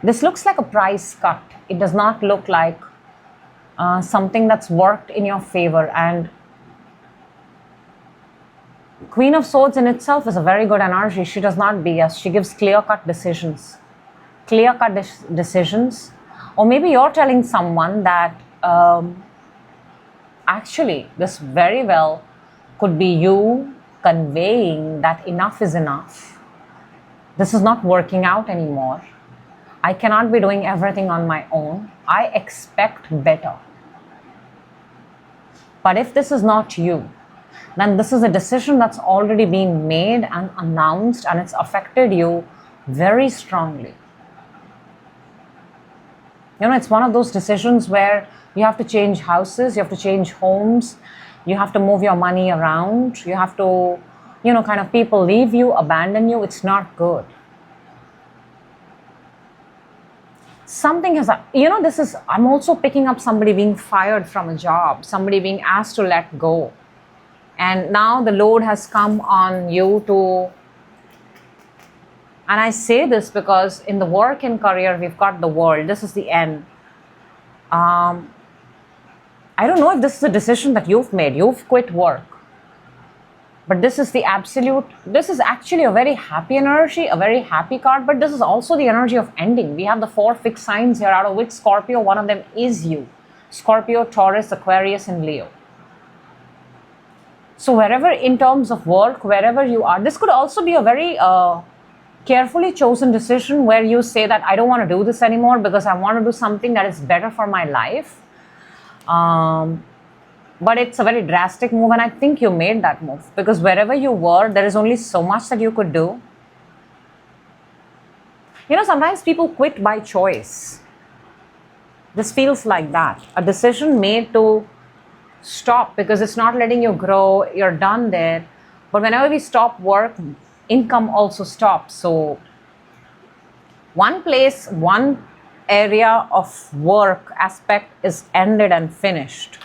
This looks like a price cut. It does not look like something that's worked in your favor. And Queen of Swords in itself is a very good energy. She does not BS. She gives clear-cut decisions. Clear-cut decisions. Or maybe you're telling someone that actually this very well could be you conveying that enough is enough. This is not working out anymore. I cannot be doing everything on my own. I expect better. But if this is not you, then this is a decision that's already been made and announced, and it's affected you very strongly. You know, it's one of those decisions where you have to change houses, you have to change homes, you have to move your money around, you have to, you know, kind of people leave you, abandon you. It's not good. Something has, you know, this is, I'm also picking up somebody being fired from a job, somebody being asked to let go. And now the load has come on you to, and I say this because in the work and career, we've got the world. This is the end. I don't know if this is a decision that you've made. You've quit work. But this is the absolute, this is actually a very happy energy, a very happy card, but this is also the energy of ending. We have the 4 fixed signs here, out of which Scorpio, one of them is you. Scorpio, Taurus, Aquarius, and Leo. So wherever in terms of work, wherever you are, this could also be a very carefully chosen decision where you say that I don't want to do this anymore because I want to do something that is better for my life. But it's a very drastic move, and I think you made that move because wherever you were, there is only so much that you could do. You know, sometimes people quit by choice. This feels like that. A decision made to stop because it's not letting you grow, you're done there. But whenever we stop work, income also stops. So one place, one area of work aspect is ended and finished.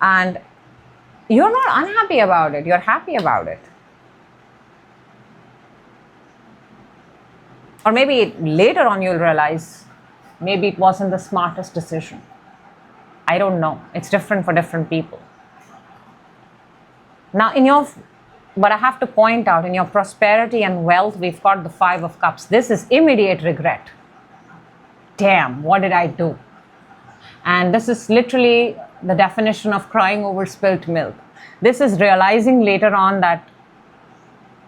And you're not unhappy about it, you're happy about it. Or maybe later on you'll realize maybe it wasn't the smartest decision. I don't know. It's different for different people. Now, but I have to point out, in your prosperity and wealth, we've got the 5 of Cups. This is immediate regret. Damn, what did I do? And this is literally the definition of crying over spilt milk. This is realizing later on that,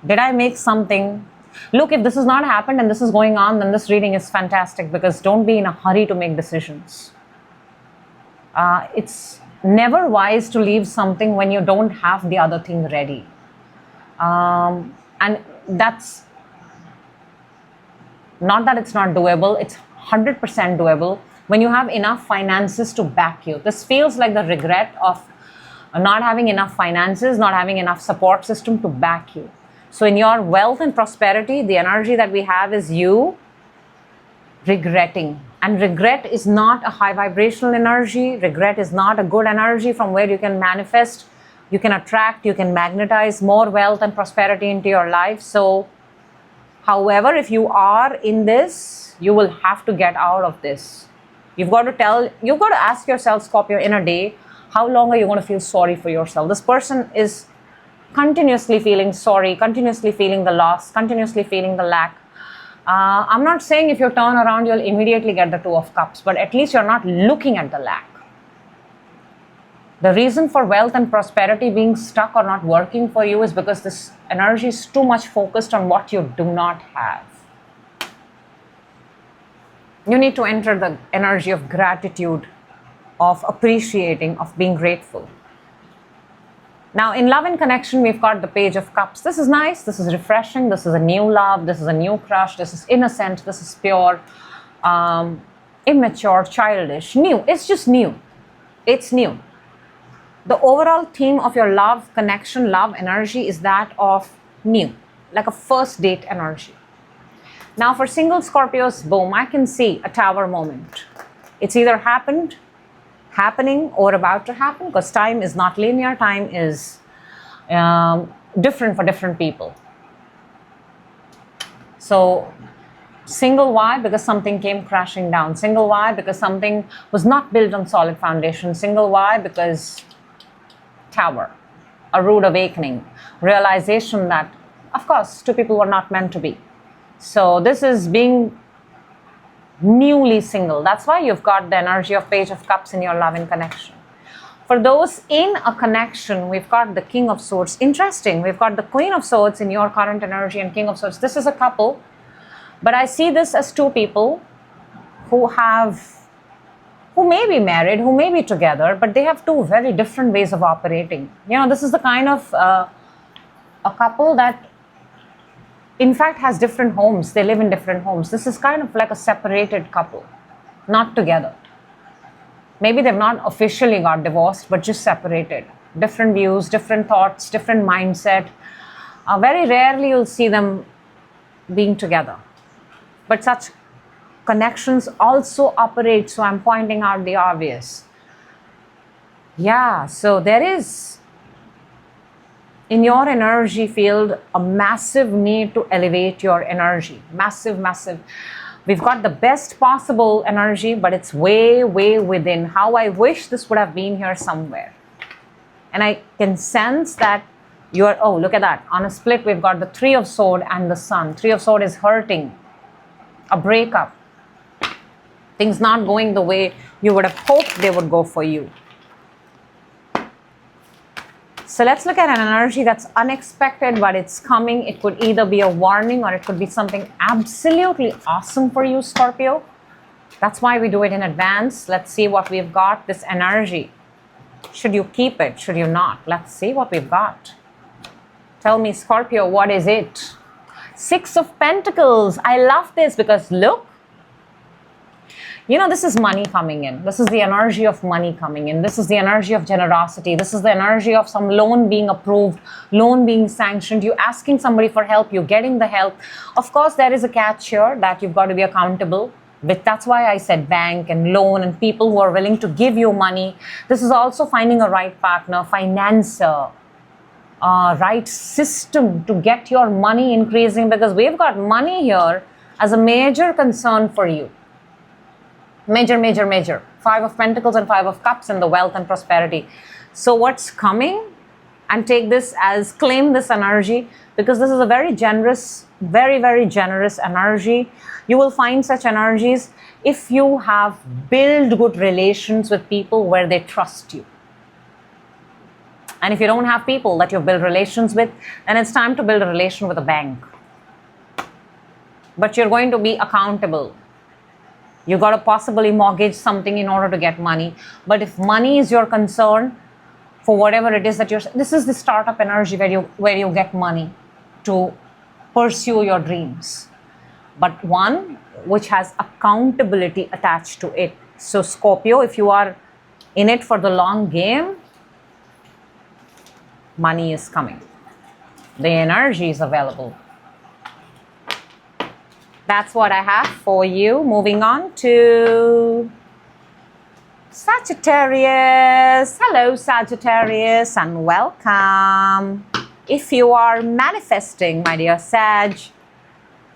did I make something? Look, if this has not happened and this is going on, then this reading is fantastic because don't be in a hurry to make decisions. It's never wise to leave something when you don't have the other thing ready. And that's not that it's not doable, it's 100% doable when you have enough finances to back you. This feels like the regret of not having enough finances, not having enough support system to back you. So in your wealth and prosperity, the energy that we have is you regretting. And regret is not a high vibrational energy. Regret is not a good energy from where you can manifest, you can attract, you can magnetize more wealth and prosperity into your life. So, however, if you are in this, you will have to get out of this. You've got to ask yourself, Scorpio, in a day, how long are you going to feel sorry for yourself? This person is continuously feeling sorry, continuously feeling the loss, continuously feeling the lack. I'm not saying if you turn around, you'll immediately get the 2 of Cups, but at least you're not looking at the lack. The reason for wealth and prosperity being stuck or not working for you is because this energy is too much focused on what you do not have. You need to enter the energy of gratitude, of appreciating, of being grateful. Now, in love and connection, we've got the Page of Cups. This is nice, this is refreshing, this is a new love, this is a new crush, this is innocent, this is pure, immature, childish, new. It's just new. It's new. The overall theme of your love connection, love energy is that of new, like a first date energy. Now for single Scorpios, boom, I can see a Tower moment. It's either happened, happening, or about to happen, because time is not linear, time is different for different people. So single, why? Because something came crashing down. Single, why? Because something was not built on solid foundation. Single, why? Because Tower, a rude awakening, realization that, of course, 2 people were not meant to be. So this is being newly single. That's why you've got the energy of Page of Cups in your love and connection. For those in a connection, we've got the King of Swords. Interesting, we've got the Queen of Swords in your current energy and King of Swords. This is a couple, but I see this as 2 people who may be married, who may be together, but they have 2 very different ways of operating. You know, this is the kind of a couple that in fact has different homes. They live in different homes. This is kind of like a separated couple, not together. Maybe they've not officially got divorced, but just separated. Different views, different thoughts, different mindset. Very rarely you'll see them being together. But such connections also operate, so I'm pointing out the obvious. Yeah, so there is in your energy field, a massive need to elevate your energy. Massive, massive. We've got the best possible energy, but it's way, way within. How I wish this would have been here somewhere. And I can sense that you're, oh, look at that. On a split, we've got the Three of Swords and the Sun. Three of Swords is hurting. A breakup. Things not going the way you would have hoped they would go for you. So let's look at an energy that's unexpected, but it's coming. It could either be a warning or it could be something absolutely awesome for you, Scorpio. That's why we do it in advance. Let's see what we've got, this energy. Should you keep it? Should you not? Let's see what we've got. Tell me, Scorpio, what is it? Six of Pentacles. I love this because look. You know, this is money coming in. This is the energy of money coming in. This is the energy of generosity. This is the energy of some loan being approved, loan being sanctioned. You asking somebody for help, you getting the help. Of course, there is a catch here that you've got to be accountable. But that's why I said bank and loan and people who are willing to give you money. This is also finding a right partner, financer, right system to get your money increasing, because we've got money here as a major concern for you. Major, major, major. Five of Pentacles and Five of Cups and the wealth and prosperity. So what's coming? And take this as, claim this energy, because this is a very generous, very, very generous energy. You will find such energies if you have built good relations with people where they trust you. And if you don't have people that you've built relations with, then it's time to build a relation with a bank. But you're going to be accountable. You got to possibly mortgage something in order to get money. But if money is your concern, for whatever it is that you're, this is the startup energy where you get money to pursue your dreams. But one which has accountability attached to it. So Scorpio, if you are in it for the long game, money is coming. The energy is available. That's what I have for you. Moving on to Sagittarius. Hello, Sagittarius, and welcome. If you are manifesting, my dear Sag,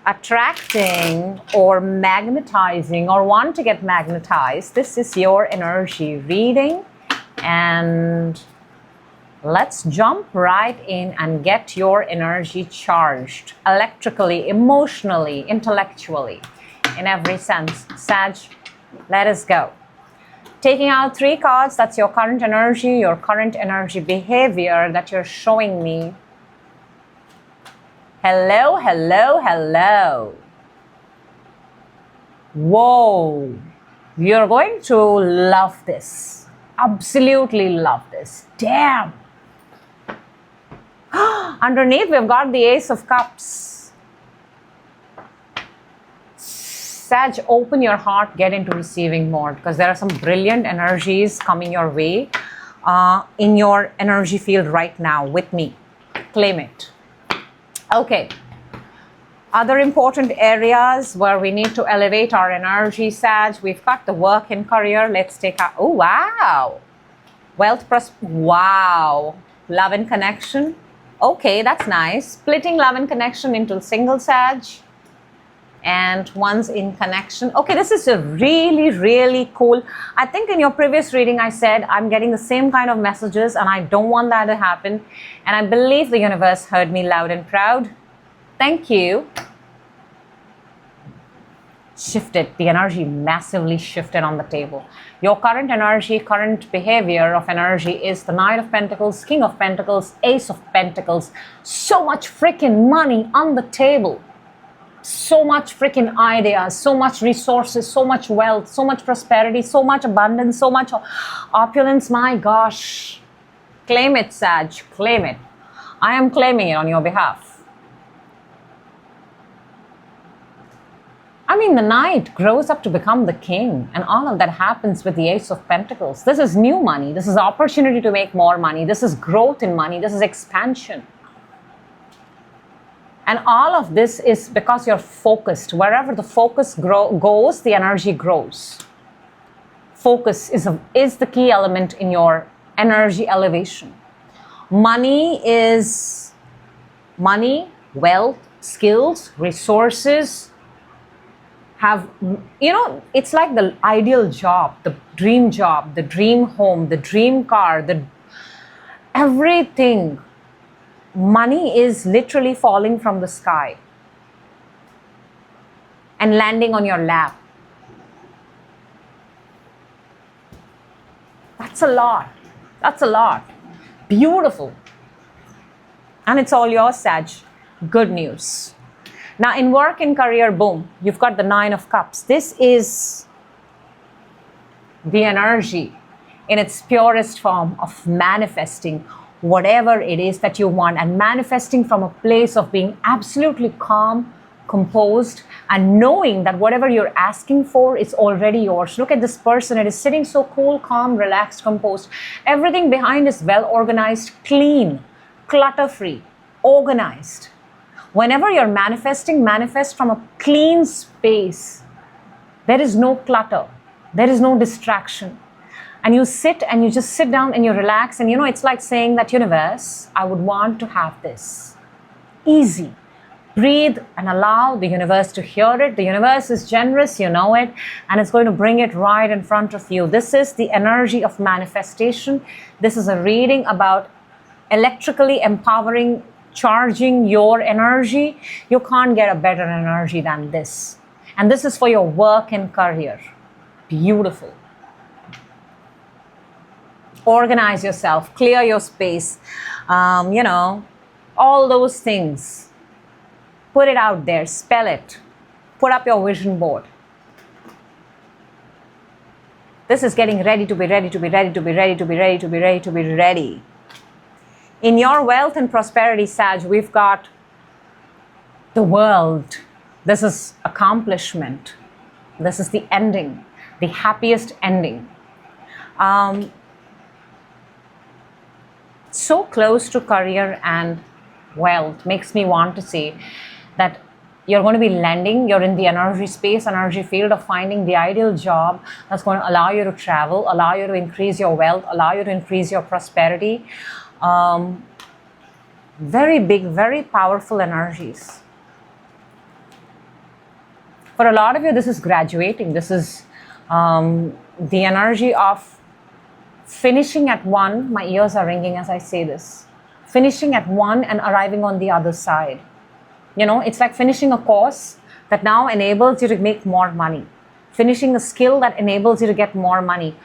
attracting or magnetizing or want to get magnetized, this is your energy reading. And let's jump right in and get your energy charged electrically, emotionally, intellectually, in every sense. Sag, let us go. Taking out 3 cards, that's your current energy behavior that you're showing me. Hello, hello, hello. Whoa. You're going to love this. Absolutely love this. Damn. Underneath, we've got the Ace of Cups. Sag, open your heart, get into receiving mode, because there are some brilliant energies coming your way in your energy field right now with me. Claim it. Okay. Other important areas where we need to elevate our energy, Sag, we've got the work and career. Let's take out, oh, wow. Wealth, wow. Love and connection. Okay, that's nice. Splitting love and connection into single, Sag, and one's in connection. Okay, this is a really, really cool. I think in your previous reading, I said I'm getting the same kind of messages and I don't want that to happen. And I believe the universe heard me loud and proud. Thank you. Shifted. The energy massively shifted on the table. Your current energy, current behavior of energy is the Knight of Pentacles, King of Pentacles, Ace of Pentacles. So much freaking money on the table. So much freaking ideas, so much resources, so much wealth, so much prosperity, so much abundance, so much opulence. My gosh. Claim it, Sag. Claim it. I am claiming it on your behalf. I mean, the Knight grows up to become the King, and all of that happens with the Ace of Pentacles. This is new money. This is opportunity to make more money. This is growth in money. This is expansion. And all of this is because you're focused. Wherever the focus goes, the energy grows. Focus is the key element in your energy elevation. Money is money, wealth, skills, resources have, it's like the ideal job, the dream home, the dream car, everything. Money is literally falling from the sky and landing on your lap. That's a lot. That's a lot. Beautiful. And it's all yours, Sag. Good news. Now, in work and career, boom, you've got the 9 of Cups. This is the energy in its purest form of manifesting whatever it is that you want, and manifesting from a place of being absolutely calm, composed, and knowing that whatever you're asking for is already yours. Look at this person. It is sitting so cool, calm, relaxed, composed. Everything behind is well organized, clean, clutter-free, organized. Whenever you're manifesting, manifest from a clean space. There is no clutter. There is no distraction. And you sit and you just sit down and you relax. And it's like saying that, universe, I would want to have this. Easy. Breathe and allow the universe to hear it. The universe is generous, you know it, and it's going to bring it right in front of you. This is the energy of manifestation. This is a reading about electrically empowering, charging your energy. You can't get a better energy than this. And this is for your work and career. Beautiful. Organize yourself, clear your space, all those things. Put it out there, spell it, put up your vision board. This is getting ready to be ready, to be ready, to be ready, to be ready, to be ready, to be ready. In your wealth and prosperity, Sag, we've got the world. This is accomplishment. This is the ending, the happiest ending. So close to career and wealth makes me want to say that you're going to be landing, you're in the energy space, energy field of finding the ideal job that's going to allow you to travel, allow you to increase your wealth, allow you to increase your prosperity. Very big, very powerful energies. For a lot of you, this is graduating. This is the energy of finishing at one. My ears are ringing as I say this. Finishing at one and arriving on the other side. It's like finishing a course that now enables you to make more money. Finishing a skill that enables you to get more money.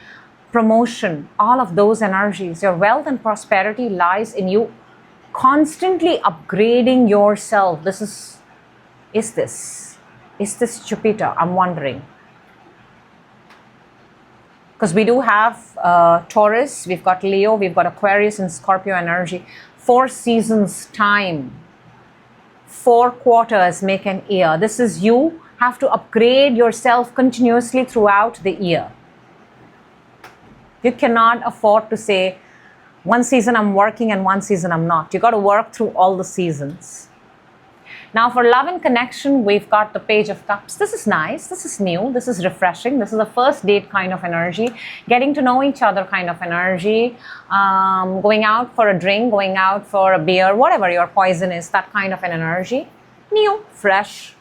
Promotion, all of those energies. Your wealth and prosperity lies in you constantly upgrading yourself. Is this Jupiter? I'm wondering. Because we do have Taurus, we've got Leo, we've got Aquarius and Scorpio energy. 4 seasons time. 4 quarters make an year. This is you have to upgrade yourself continuously throughout the year. You cannot afford to say, one season I'm working and one season I'm not. You got to work through all the seasons. Now for love and connection, we've got the Page of Cups. This is nice. This is new. This is refreshing. This is a first date kind of energy. Getting to know each other kind of energy. Going out for a drink, going out for a beer, whatever your poison is, that kind of an energy. New, fresh,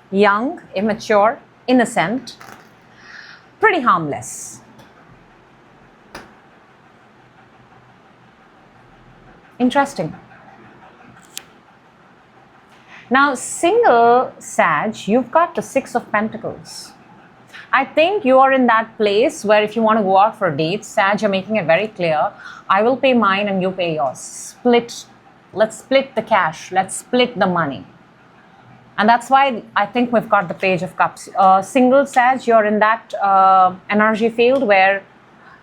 young, immature, innocent, pretty harmless. Interesting. Now, single Sag, you've got the 6 of Pentacles. I think you are in that place where if you want to go out for a date, Sag, you're making it very clear. I will pay mine and you pay yours. Split. Let's split the cash. Let's split the money. And that's why I think we've got the Page of Cups. Single Sag, you're in that energy field where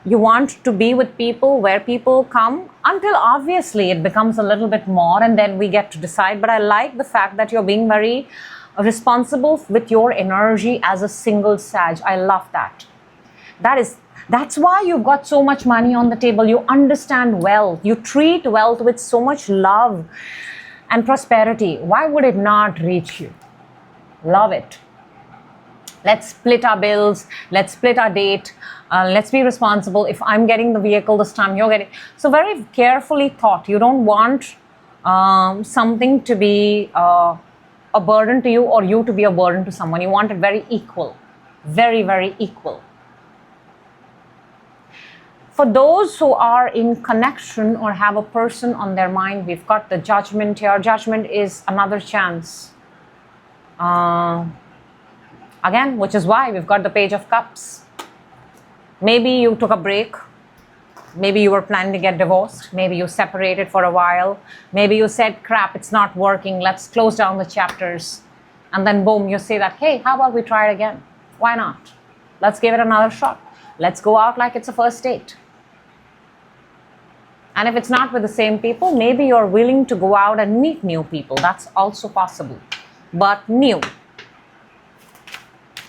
you want to be with people, where people come, until obviously it becomes a little bit more and then we get to decide. But I like the fact that you're being very responsible with your energy as a single Sag. I love that. That's why you've got so much money on the table. You understand wealth. You treat wealth with so much love and prosperity. Why would it not reach you? Love it. Let's split our bills. Let's split our date. Let's be responsible. If I'm getting the vehicle this time, you're getting. So very carefully thought. You don't want something to be a burden to you or you to be a burden to someone. You want it very equal. Very, very equal. For those who are in connection or have a person on their mind, we've got the Judgment here. Judgment is another chance. Again, which is why we've got the Page of Cups. Maybe you took a break. Maybe you were planning to get divorced. Maybe you separated for a while. Maybe you said, crap, it's not working. Let's close down the chapters. And then boom, you say that, hey, how about we try it again? Why not? Let's give it another shot. Let's go out like it's a first date. And if it's not with the same people, maybe you're willing to go out and meet new people. That's also possible. But new.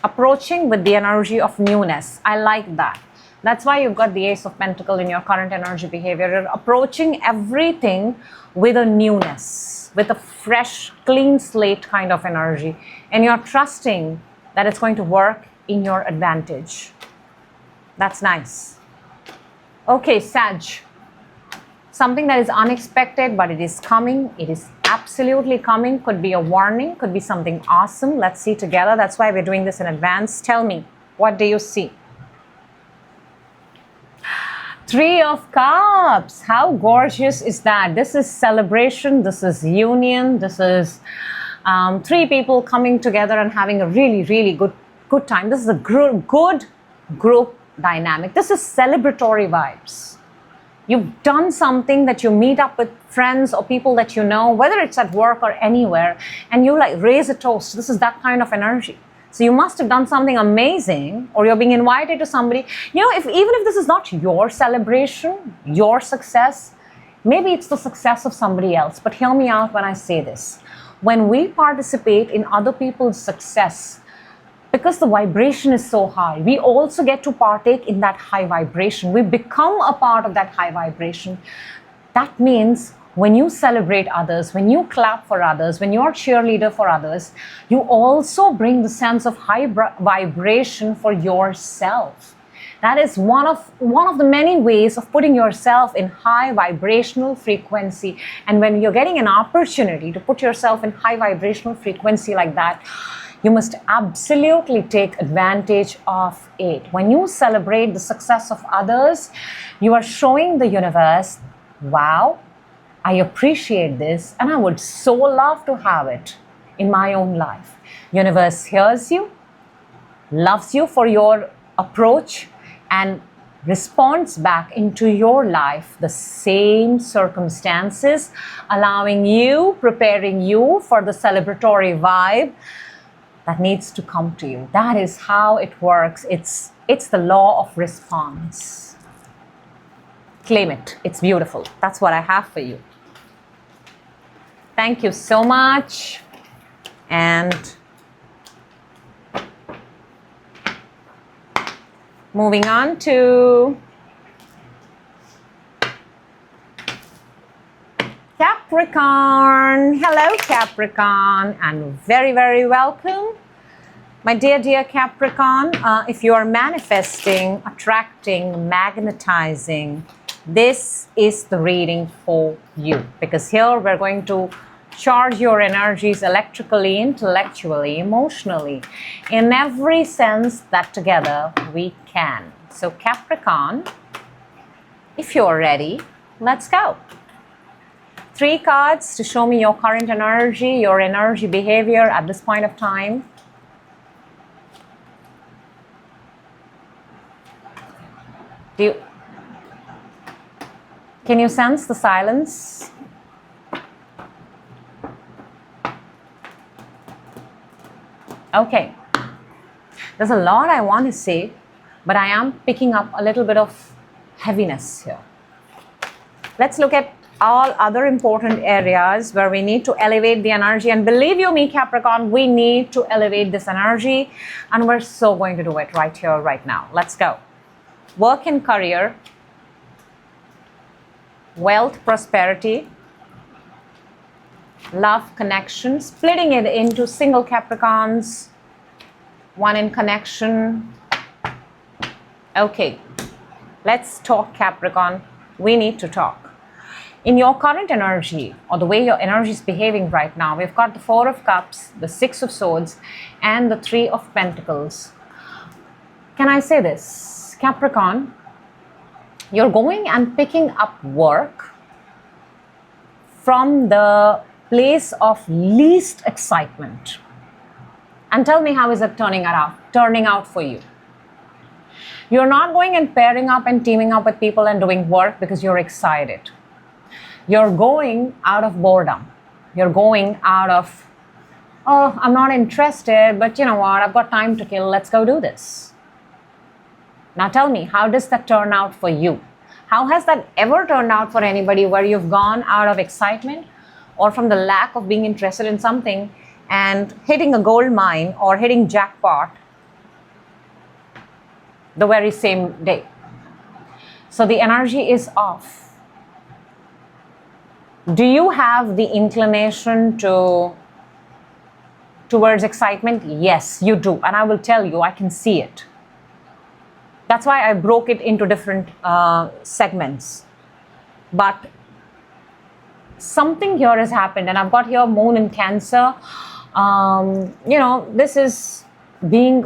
Approaching with the energy of newness. I like that. That's why you've got the Ace of Pentacles in your current energy behavior. You're approaching everything with a newness, with a fresh, clean slate kind of energy. And you're trusting that it's going to work in your advantage. That's nice. Okay, Sag. Something that is unexpected, but it is coming. It is absolutely coming. Could be a warning, could be something awesome. Let's see together. That's why we're doing this in advance. Tell me, what do you see? Three of Cups. How gorgeous is that? This is celebration. This is union. This is three people coming together and having a really, really good time. This is a good group dynamic. This is celebratory vibes. You've done something that you meet up with friends or people that you know, whether it's at work or anywhere, and you like raise a toast. This is that kind of energy. So you must have done something amazing, or you're being invited to somebody. You know, even if this is not your celebration, your success, maybe it's the success of somebody else. But hear me out when I say this. When we participate in other people's success, because the vibration is so high, we also get to partake in that high vibration. We become a part of that high vibration. That means when you celebrate others, when you clap for others, when you're a cheerleader for others, you also bring the sense of high vibration for yourself. That is one of the many ways of putting yourself in high vibrational frequency. And when you're getting an opportunity to put yourself in high vibrational frequency like that, you must absolutely take advantage of it. When you celebrate the success of others, you are showing the universe, wow, I appreciate this and I would so love to have it in my own life. Universe hears you, loves you for your approach, and responds back into your life the same circumstances, allowing you, preparing you for the celebratory vibe that needs to come to you. That is how it works. It's the law of response. Claim it. It's beautiful. That's what I have for you. Thank you so much. And moving on to Capricorn. Hello, Capricorn, and very, very welcome. My dear Capricorn, if you are manifesting, attracting, magnetizing, this is the reading for you. Because here we're going to charge your energies electrically, intellectually, emotionally, in every sense that together we can. So Capricorn, if you're ready, let's go. 3 cards to show me your current energy, your energy behavior at this point of time. Can you sense the silence? Okay. There's a lot I want to say, but I am picking up a little bit of heaviness here. Let's look at all other important areas where we need to elevate the energy. And believe you me, Capricorn, we need to elevate this energy. And we're so going to do it right here, right now. Let's go. Work and career. Wealth, prosperity. Love, connection. Splitting it into single Capricorns. 1 in connection. Okay, let's talk, Capricorn. We need to talk. In your current energy, or the way your energy is behaving right now, we've got the Four of Cups, the Six of Swords, and the Three of Pentacles. Can I say this? Capricorn, you're going and picking up work from the place of least excitement. And tell me, how is it turning out for you? You're not going and pairing up and teaming up with people and doing work because you're excited. You're going out of boredom. You're going out of, oh, I'm not interested, but you know what, I've got time to kill, let's go do this. Now tell me, how does that turn out for you? How has that ever turned out for anybody where you've gone out of excitement or from the lack of being interested in something and hitting a gold mine or hitting jackpot the very same day? So the energy is off. Do you have the inclination towards excitement? Yes, you do. And I will tell you, I can see it. That's why I broke it into different segments. But something here has happened, and I've got here Moon in Cancer. This is being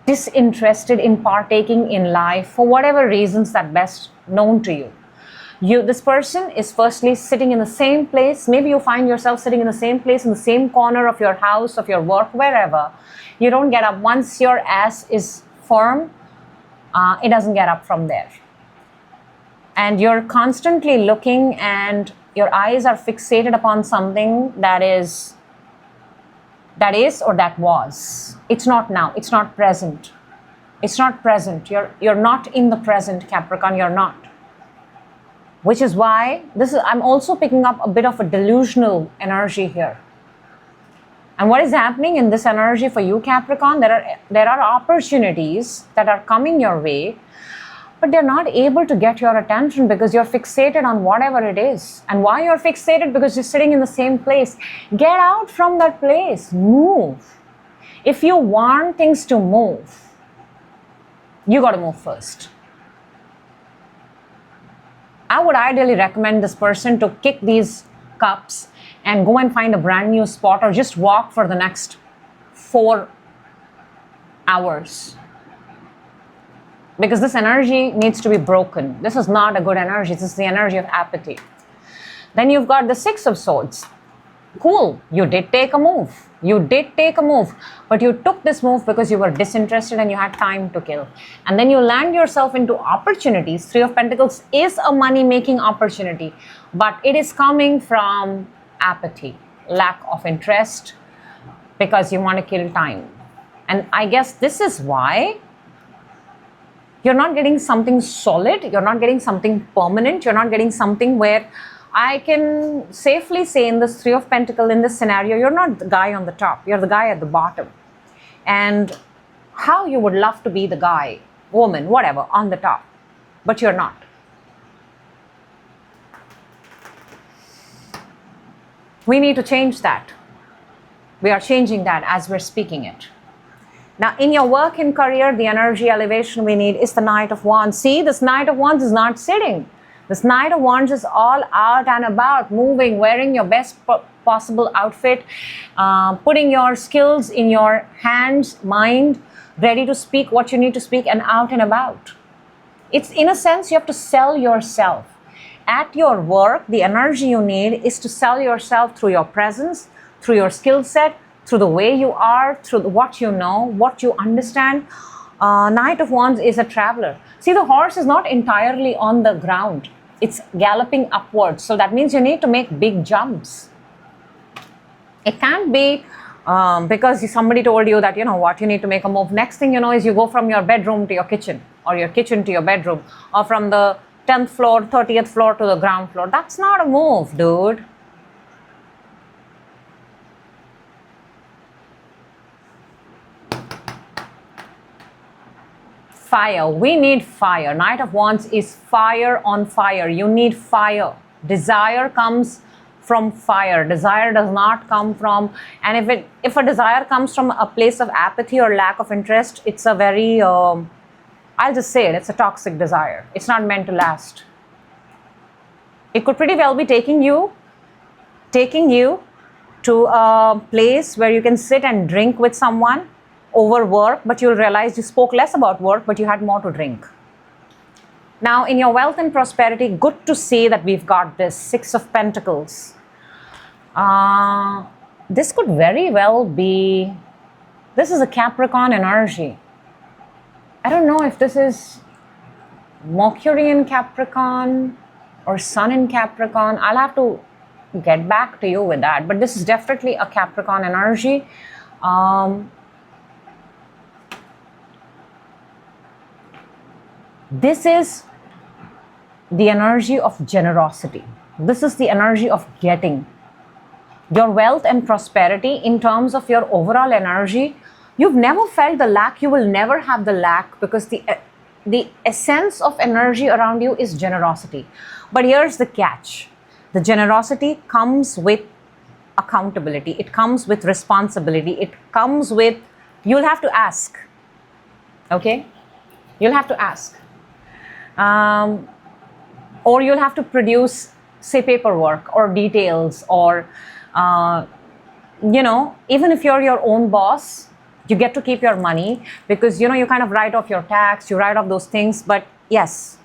disinterested in partaking in life for whatever reasons that best known to you. This person is firstly sitting in the same place. Maybe you find yourself sitting in the same place, in the same corner of your house, of your work, wherever. You don't get up. Once your ass is firm, it doesn't get up from there. And you're constantly looking and your eyes are fixated upon something that is or that was. It's not now. It's not present. It's not present. You're not in the present, Capricorn. You're not. Which is why I'm also picking up a bit of a delusional energy here. And what is happening in this energy for you, Capricorn? There are opportunities that are coming your way, but they're not able to get your attention because you're fixated on whatever it is. And why you're fixated? Because you're sitting in the same place. Get out from that place. Move. If you want things to move, you got to move first. I would ideally recommend this person to kick these cups and go and find a brand new spot or just walk for the next 4 hours. Because this energy needs to be broken. This is not a good energy. This is the energy of apathy. Then you've got the Six of Swords. Cool, you did take a move. But you took this move because you were disinterested and you had time to kill. And then you land yourself into opportunities. Three of Pentacles is a money-making opportunity, but it is coming from apathy, lack of interest, because you want to kill time. And I guess this is why you're not getting something solid, you're not getting something permanent, you're not getting something where I can safely say in this Three of Pentacles, in this scenario, you're not the guy on the top, you're the guy at the bottom. And how you would love to be the guy, woman, whatever, on the top, but you're not. We need to change that. We are changing that as we're speaking it. Now, in your work and career, the energy elevation we need is the Knight of Wands. See, this Knight of Wands is not sitting. This Knight of Wands is all out and about, moving, wearing your best possible outfit, putting your skills in your hands, mind, ready to speak what you need to speak and out and about. It's, in a sense, you have to sell yourself. At your work, the energy you need is to sell yourself through your presence, through your skill set, through the way you are, through what you know, what you understand. Knight of Wands is a traveler. See, the horse is not entirely on the ground. It's galloping upwards. So that means you need to make big jumps. It can't be because somebody told you that, you know what, you need to make a move. Next thing you know is you go from your bedroom to your kitchen, or your kitchen to your bedroom, or from the 10th floor, 30th floor to the ground floor. That's not a move, dude. Fire. We need fire. Knight of Wands is fire on fire. You need fire. Desire comes from fire. Desire does not come from, and if a desire comes from a place of apathy or lack of interest, it's a very I'll just say it, it's a toxic desire. It's not meant to last. It could pretty well be taking you to a place where you can sit and drink with someone over work, but you'll realize you spoke less about work, but you had more to drink. Now, in your wealth and prosperity, good to see that we've got this Six of Pentacles. This could very well be, this is a Capricorn energy. I don't know if this is Mercury in Capricorn or Sun in Capricorn. I'll have to get back to you with that. But this is definitely a Capricorn energy. This is the energy of generosity. This is the energy of getting. Your wealth and prosperity in terms of your overall energy, you've never felt the lack, you will never have the lack, because the essence of energy around you is generosity. But here's the catch. The generosity comes with accountability. It comes with responsibility. It comes with, you'll have to ask. Okay? You'll have to ask. Or you'll have to produce, say, paperwork or details, or even if you're your own boss, you get to keep your money, because you kind of write off your tax, you write off those things. But yes,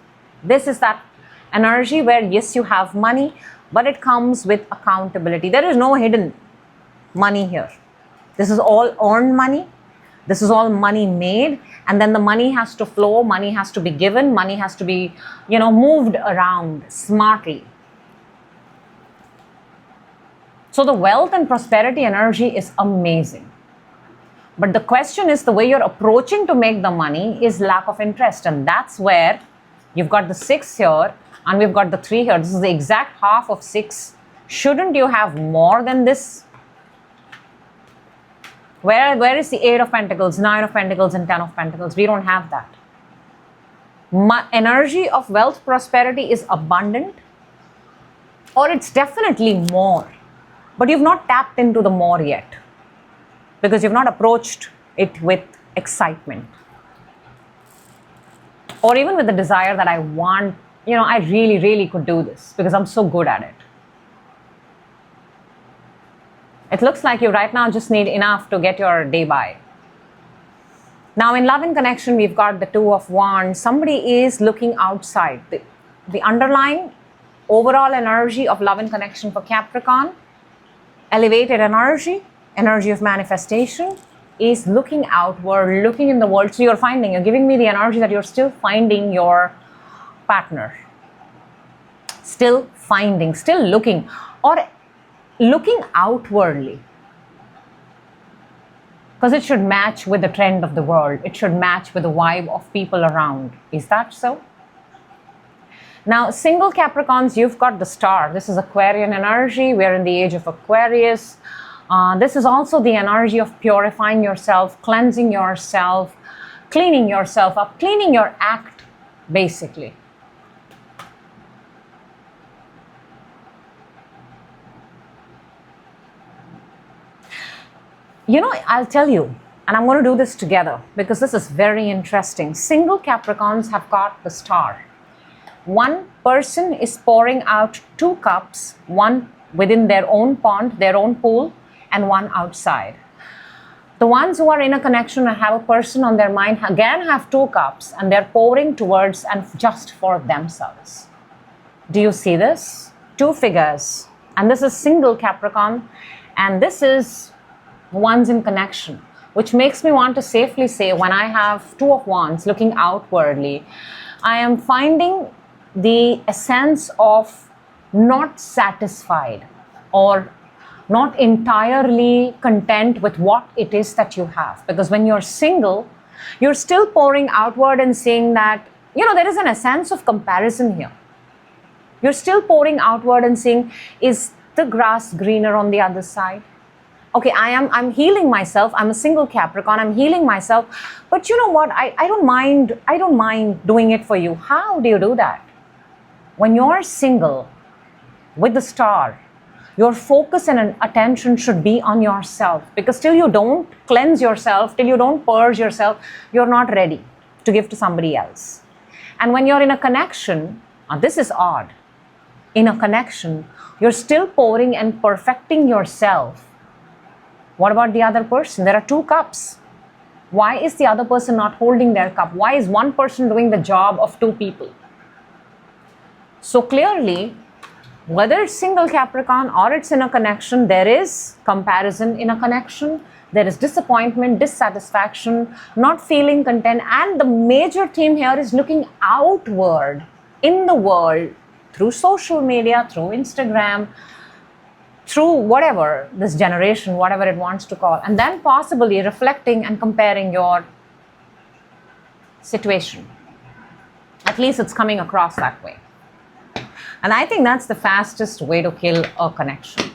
this is that energy where yes, you have money, but it comes with accountability. There is no hidden money here. This is all earned money. This is all money made, and then the money has to flow, money has to be given, money has to be, moved around smartly. So the wealth and prosperity energy is amazing. But the question is, the way you're approaching to make the money is lack of interest. And that's where you've got the 6 here and we've got the 3 here. This is the exact half of 6. Shouldn't you have more than this? Where is the 8 of Pentacles, 9 of Pentacles, and 10 of Pentacles? We don't have that. Energy of wealth, prosperity is abundant, or it's definitely more. But you've not tapped into the more yet, because you've not approached it with excitement. Or even with the desire that I want, I really, really could do this because I'm so good at it. It looks like you right now just need enough to get your day by. Now in love and connection, we've got the 2 of Wands. Somebody is looking outside. The underlying overall energy of love and connection for Capricorn, elevated energy of manifestation, is looking outward, looking in the world. So you're giving me the energy that you're still finding your partner. Still finding, still looking, or looking outwardly. Because it should match with the trend of the world. It should match with the vibe of people around. Is that so? Now, single Capricorns, you've got the Star. This is Aquarian energy. We're in the age of Aquarius. This is also the energy of purifying yourself, cleansing yourself, cleaning yourself up, cleaning your act, basically. I'll tell you, and I'm going to do this together because this is very interesting. Single Capricorns have got the Star. One person is pouring out 2 cups, one within their own pond, their own pool, and one outside. The ones who are in a connection and have a person on their mind again have 2 cups, and they're pouring towards and just for themselves. Do you see this? 2 figures. And this is single Capricorn, and this is ones in connection, which makes me want to safely say, when I have 2 of Wands looking outwardly, I am finding the essence of not satisfied or not entirely content with what it is that you have. Because when you're single, you're still pouring outward and saying that, there is a sense of comparison here. You're still pouring outward and saying, is the grass greener on the other side? Okay, I'm healing myself. I'm a single Capricorn. I'm healing myself. But you know what? I don't mind doing it for you. How do you do that? When you're single with the Star, your focus and attention should be on yourself, because till you don't cleanse yourself, till you don't purge yourself, you're not ready. to give to somebody else. And when you're in a connection, this is odd. In a connection, you're still pouring and perfecting yourself. What about the other person? There are 2 cups. Why is the other person not holding their cup? Why is one person doing the job of 2 people? So clearly, whether it's single Capricorn or it's in a connection, there is comparison in a connection. There is disappointment, dissatisfaction, not feeling content. And the major theme here is looking outward in the world through social media, through Instagram, through whatever this generation, whatever it wants to call, and then possibly reflecting and comparing your situation. At least it's coming across that way. And I think that's the fastest way to kill a connection.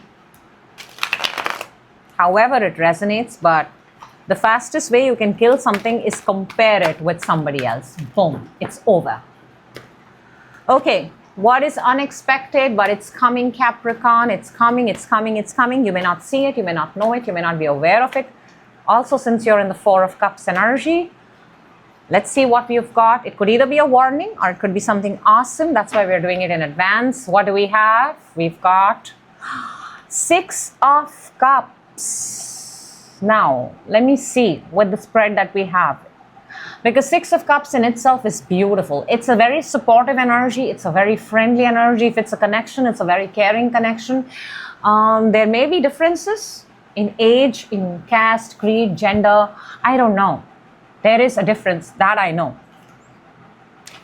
However it resonates, but the fastest way you can kill something is compare it with somebody else. Boom, it's over. Okay. What is unexpected, but it's coming, Capricorn. It's coming, it's coming, it's coming. You may not see it, you may not know it, you may not be aware of it. Also, since you're in the 4 of Cups energy, let's see what we've got. It could either be a warning or it could be something awesome. That's why we're doing it in advance. What do we have? We've got 6 of Cups. Now, let me see with the spread that we have. Because 6 of Cups in itself is beautiful. It's a very supportive energy. It's a very friendly energy. If it's a connection, it's a very caring connection. There may be differences in age, in caste, creed, gender. I don't know. There is a difference, that I know.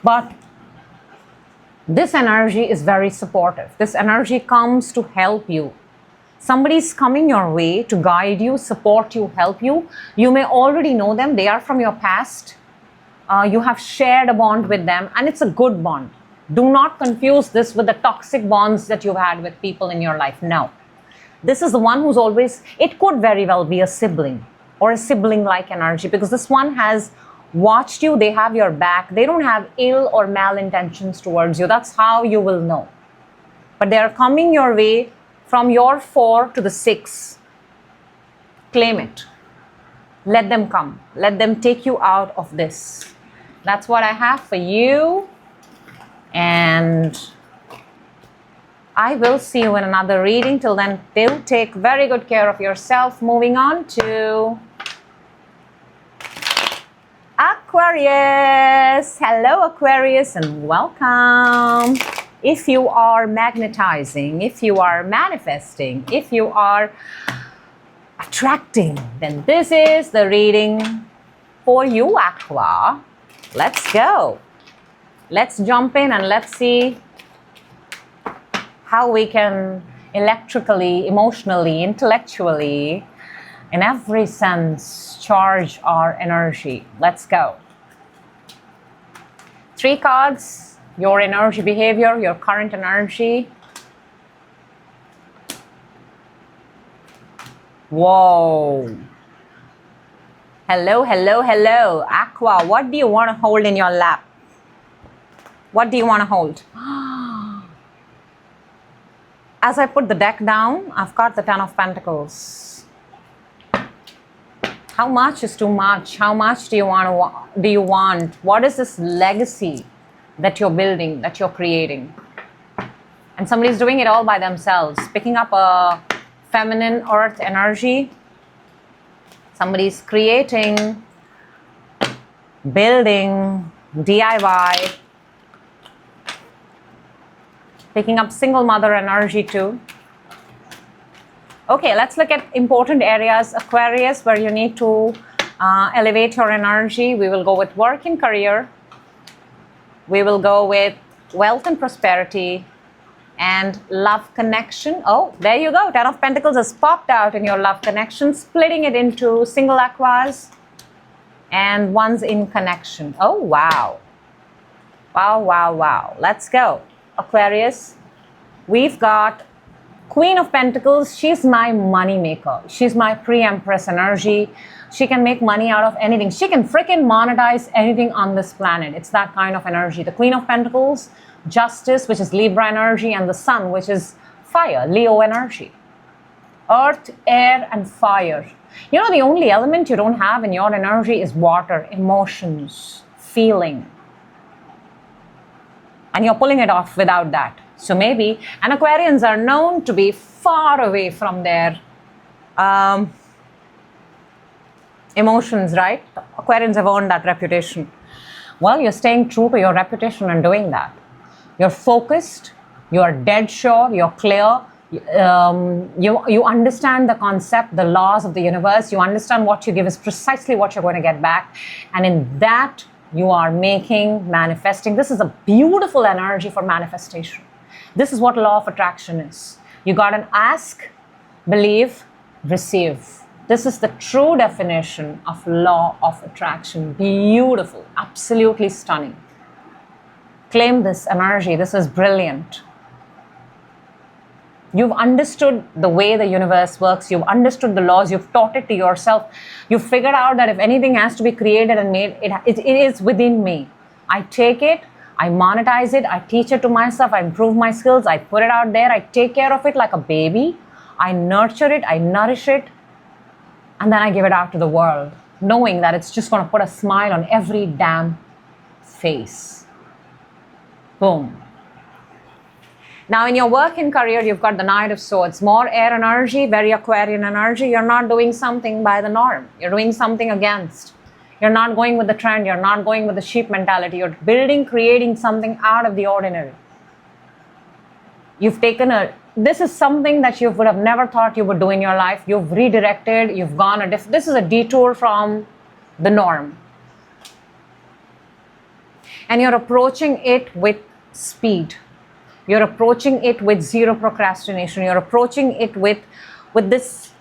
But this energy is very supportive. This energy comes to help you. Somebody's coming your way to guide you, support you, help you. You may already know them. They are from your past. You have shared a bond with them, and it's a good bond. Do not confuse this with the toxic bonds that you've had with people in your life. No. This is the one who's always, it could very well be a sibling or a sibling-like energy, because this one has watched you. They have your back. They don't have ill or malintentions towards you. That's how you will know. But they are coming your way from your 4 to the 6. Claim it. Let them come. Let them take you out of this. That's what I have for you. And I will see you in another reading. Till then, do take very good care of yourself. Moving on to Aquarius. Hello, Aquarius, and welcome. If you are magnetizing, if you are manifesting, if you are attracting, then this is the reading for you, Aqua. Let's go. Let's jump in and let's see how we can electrically, emotionally, intellectually, in every sense, charge our energy. Let's go. 3 cards. Your energy, behavior, your current energy. Whoa. Hello, hello, hello. Aqua, what do you want to hold in your lap? What do you want to hold? As I put the deck down, I've got the 10 of Pentacles. How much is too much? How much do you want? What is this legacy that you're building, that you're creating? And somebody's doing it all by themselves, picking up a feminine earth energy. Somebody's creating, building, DIY, picking up single mother energy too. Okay, let's look at important areas, Aquarius, where you need to elevate your energy. We will go with work and career. We will go with wealth and prosperity and love connection. Oh, there you go. 10 of Pentacles has popped out in your love connection, splitting it into single aquas and ones in connection. Oh, wow. Wow, wow, wow. Let's go. Aquarius, we've got Queen of Pentacles. She's my money maker. She's my pre-empress energy. She can make money out of anything. She can freaking monetize anything on this planet. It's that kind of energy. The Queen of Pentacles, Justice, which is Libra energy, and the Sun, which is fire, Leo energy. Earth, air, and fire. You know, the only element you don't have in your energy is water, emotions, feeling. And you're pulling it off without that. So maybe, and Aquarians are known to be far away from their emotions, right? Aquarians have earned that reputation. Well, you're staying true to your reputation and doing that. You're focused, you're dead sure, you're clear, you understand the concept, the laws of the universe, you understand what you give is precisely what you're going to get back. And in that, you are manifesting. This is a beautiful energy for manifestation. This is what law of attraction is. You got an ask, believe, receive. This is the true definition of law of attraction. Beautiful, absolutely stunning. Claim this energy. This is brilliant. You've understood the way the universe works. You've understood the laws. You've taught it to yourself. You've figured out that if anything has to be created and made, it is within me. I take it, I monetize it, I teach it to myself, I improve my skills, I put it out there, I take care of it like a baby. I nurture it, I nourish it, and then I give it out to the world, knowing that it's just going to put a smile on every damn face. Boom. Now, in your work and career, you've got the Knight of Swords. More air energy, very Aquarian energy. You're not doing something by the norm. You're doing something against. You're not going with the trend. You're not going with the sheep mentality. You're building, creating something out of the ordinary. You've taken this is something that you would have never thought you would do in your life. You've redirected. You've gone this is a detour from the norm. And you're approaching it with speed. You're approaching it with zero procrastination. You're approaching it with this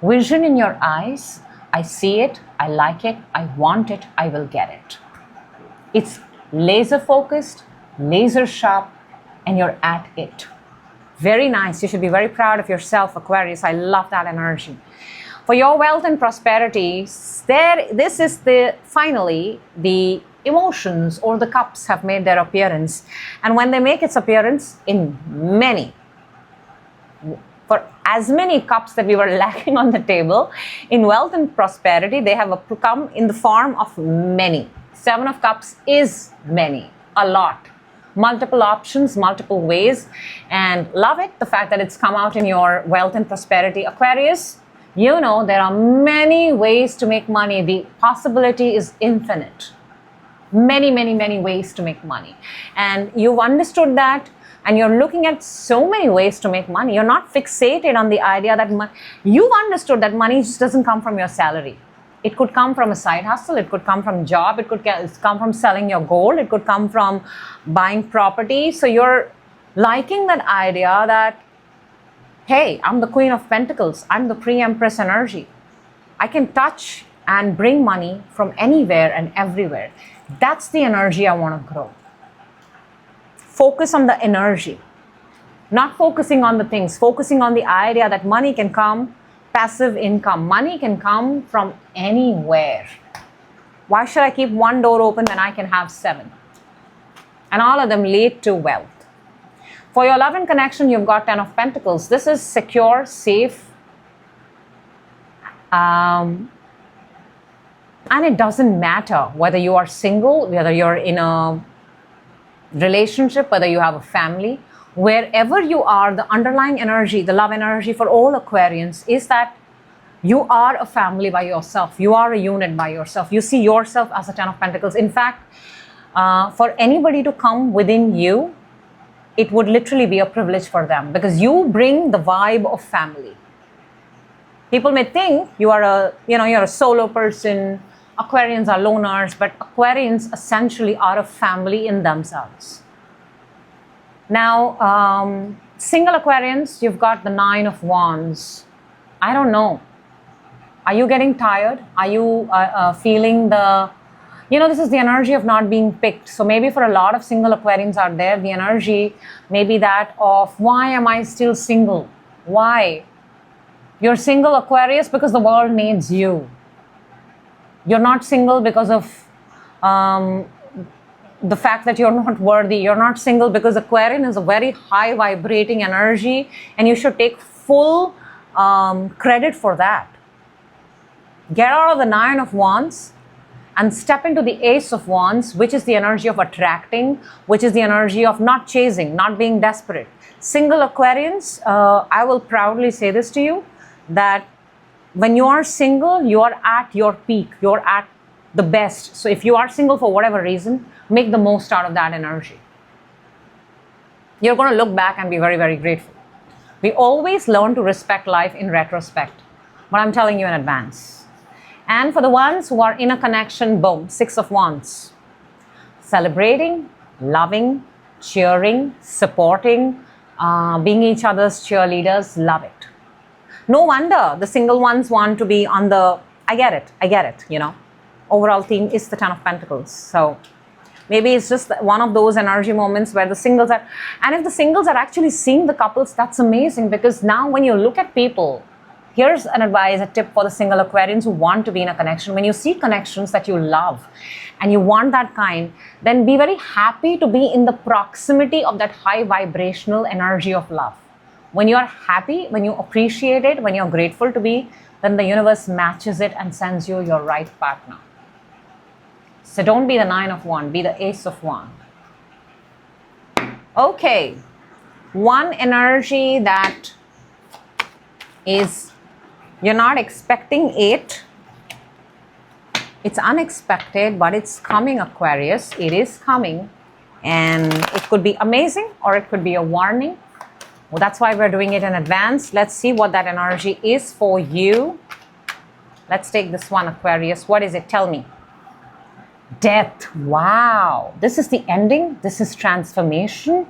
vision in your eyes. I see it, I like it, I want it, I will get it. It's laser focused, laser sharp, and you're at it. Very nice. You should be very proud of yourself, Aquarius. I love that energy. For your wealth and prosperity, this is finally the emotions or the cups have made their appearance. And when they make its appearance for as many cups that we were lacking on the table, in wealth and prosperity, they have come in the form of many. 7 of Cups is many, a lot. Multiple options, multiple ways, and love it, the fact that it's come out in your wealth and prosperity. Aquarius, you know there are many ways to make money. The possibility is infinite. Many, many, many ways to make money. And you've understood that, and you're looking at so many ways to make money. You're not fixated on the idea that you've understood that money just doesn't come from your salary. It could come from a side hustle. It could come from a job. It could come from selling your gold. It could come from buying property. So you're liking that idea that, hey, I'm the Queen of Pentacles. I'm the pre-Empress energy. I can touch and bring money from anywhere and everywhere. That's the energy I want to grow. Focus on the energy, not focusing on the things, focusing on the idea that money can come, passive income. Money can come from anywhere. Why should I keep one door open when I can have 7? And all of them lead to wealth. For your love and connection, you've got 10 of Pentacles. This is secure, safe, and it doesn't matter whether you are single, whether you're in a relationship, whether you have a family. Wherever you are, the underlying energy, the love energy for all Aquarians is that you are a family by yourself. You are a unit by yourself. You see yourself as a 10 of Pentacles. In fact, for anybody to come within you, it would literally be a privilege for them because you bring the vibe of family. People may think you're a solo person. Aquarians are loners, but Aquarians essentially are a family in themselves. Now, single Aquarians, you've got the 9 of Wands. I don't know. Are you getting tired? Are you feeling this is the energy of not being picked. So maybe for a lot of single Aquarians out there, the energy may be that of, why am I still single? Why? You're single, Aquarius, because the world needs you. You're not single because of the fact that you're not worthy. You're not single because Aquarian is a very high vibrating energy, and you should take full credit for that. Get out of the 9 of Wands and step into the Ace of Wands, which is the energy of attracting, which is the energy of not chasing, not being desperate. Single Aquarians, I will proudly say this to you, that when you are single, you are at your peak, you're at the best. So if you are single for whatever reason, make the most out of that energy. You're going to look back and be very, very grateful. We always learn to respect life in retrospect, but I'm telling you in advance. And for the ones who are in a connection, boom, 6 of Wands. Celebrating, loving, cheering, supporting, being each other's cheerleaders, love it. No wonder the single ones want to be on the, I get it, you know. Overall theme is the 10 of Pentacles. So maybe it's just one of those energy moments where the singles are, and if the singles are actually seeing the couples, that's amazing, because now when you look at people, here's an advice, a tip for the single Aquarians who want to be in a connection. When you see connections that you love and you want that kind, then be very happy to be in the proximity of that high vibrational energy of love. When you are happy, when you appreciate it, when you're grateful to be, then the universe matches it and sends you your right partner. So don't be the 9 of Wands, be the Ace of Wands. Okay, one energy that is, you're not expecting it. It's unexpected, but it's coming, Aquarius. It is coming, and it could be amazing or it could be a warning. Well, that's why we're doing it in advance. Let's see what that energy is for you. Let's take this one, Aquarius. What is it? Tell me. Death. Wow. This is the ending. This is transformation.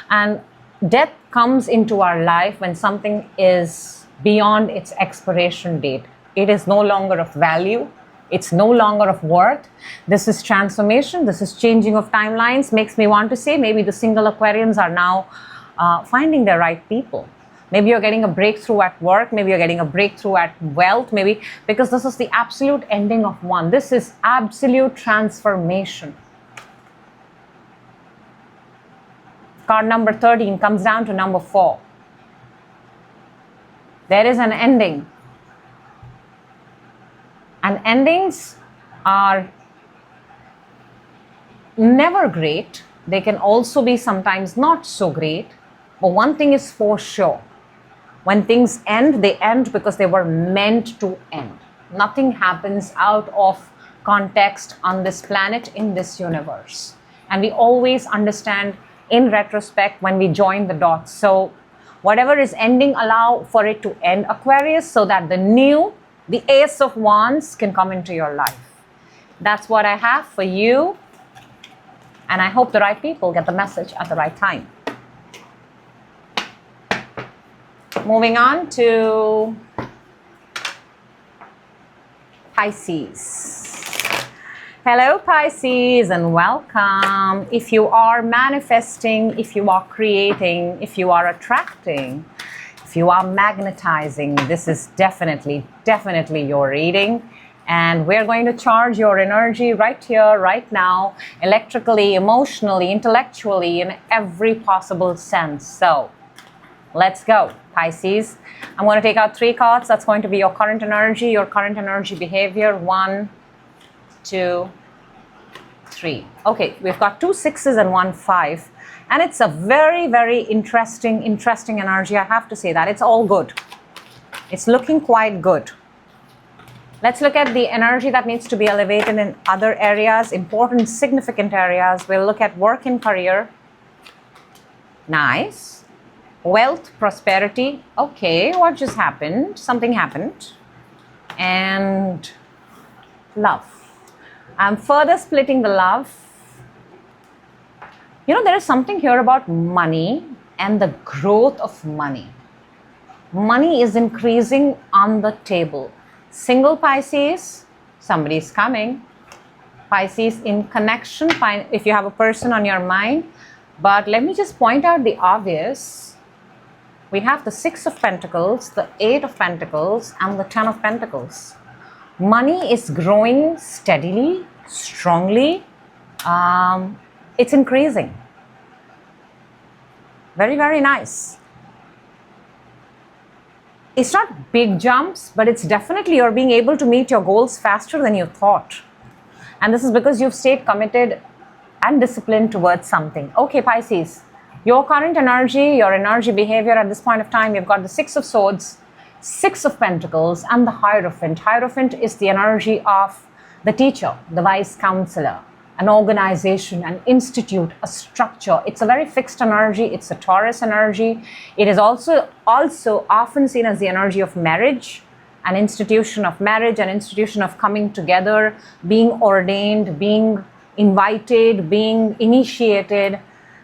And death comes into our life when something is beyond its expiration date. It is no longer of value. It's no longer of worth. This is transformation. This is changing of timelines. Makes me want to say maybe the single Aquarians are now finding the right people. Maybe you're getting a breakthrough at work. Maybe you're getting a breakthrough at wealth. Maybe because this is the absolute ending of one. This is absolute transformation. Card number 13 comes down to number 4. There is an ending. And endings are never great. They can also be sometimes not so great. But one thing is for sure. When things end, they end because they were meant to end. Nothing happens out of context on this planet, in this universe. And we always understand in retrospect when we join the dots. So whatever is ending, allow for it to end, Aquarius, so that the new, the Ace of Wands can come into your life. That's what I have for you. And I hope the right people get the message at the right time. Moving on to Pisces. Hello, Pisces, and welcome. If you are manifesting, if you are creating, if you are attracting, if you are magnetizing, this is definitely your reading. And we're going to charge your energy right here, right now, electrically, emotionally, intellectually, in every possible sense. So let's go, Pisces. I'm going to take out 3 cards. That's going to be your current energy behavior. 1, 2, 3. Okay, we've got 2 6s and 1 5. And it's a very interesting energy. I have to say that. It's all good. It's looking quite good. Let's look at the energy that needs to be elevated in other areas, important, significant areas. We'll look at work and career. Nice. Wealth, prosperity. Okay, what just happened? Something happened. And love. I'm further splitting the love. You know, there is something here about money and the growth of money. Money is increasing on the table. Single Pisces, somebody is coming. Pisces in connection, if you have a person on your mind. But let me just point out the obvious. We have the 6 of Pentacles, the 8 of Pentacles, and the 10 of Pentacles. Money is growing steadily, strongly. It's increasing. Very nice. It's not big jumps, but it's definitely you're being able to meet your goals faster than you thought. And this is because you've stayed committed and disciplined towards something. Okay, Pisces, your current energy, your energy behavior at this point of time, you've got the Six of Swords, Six of Pentacles, and the Hierophant. Hierophant is the energy of the teacher, the wise counselor, an organization, an institute, a structure. It's a very fixed energy. It's a Taurus energy. It is also often seen as the energy of marriage, an institution of marriage, an institution of coming together, being ordained, being invited, being initiated.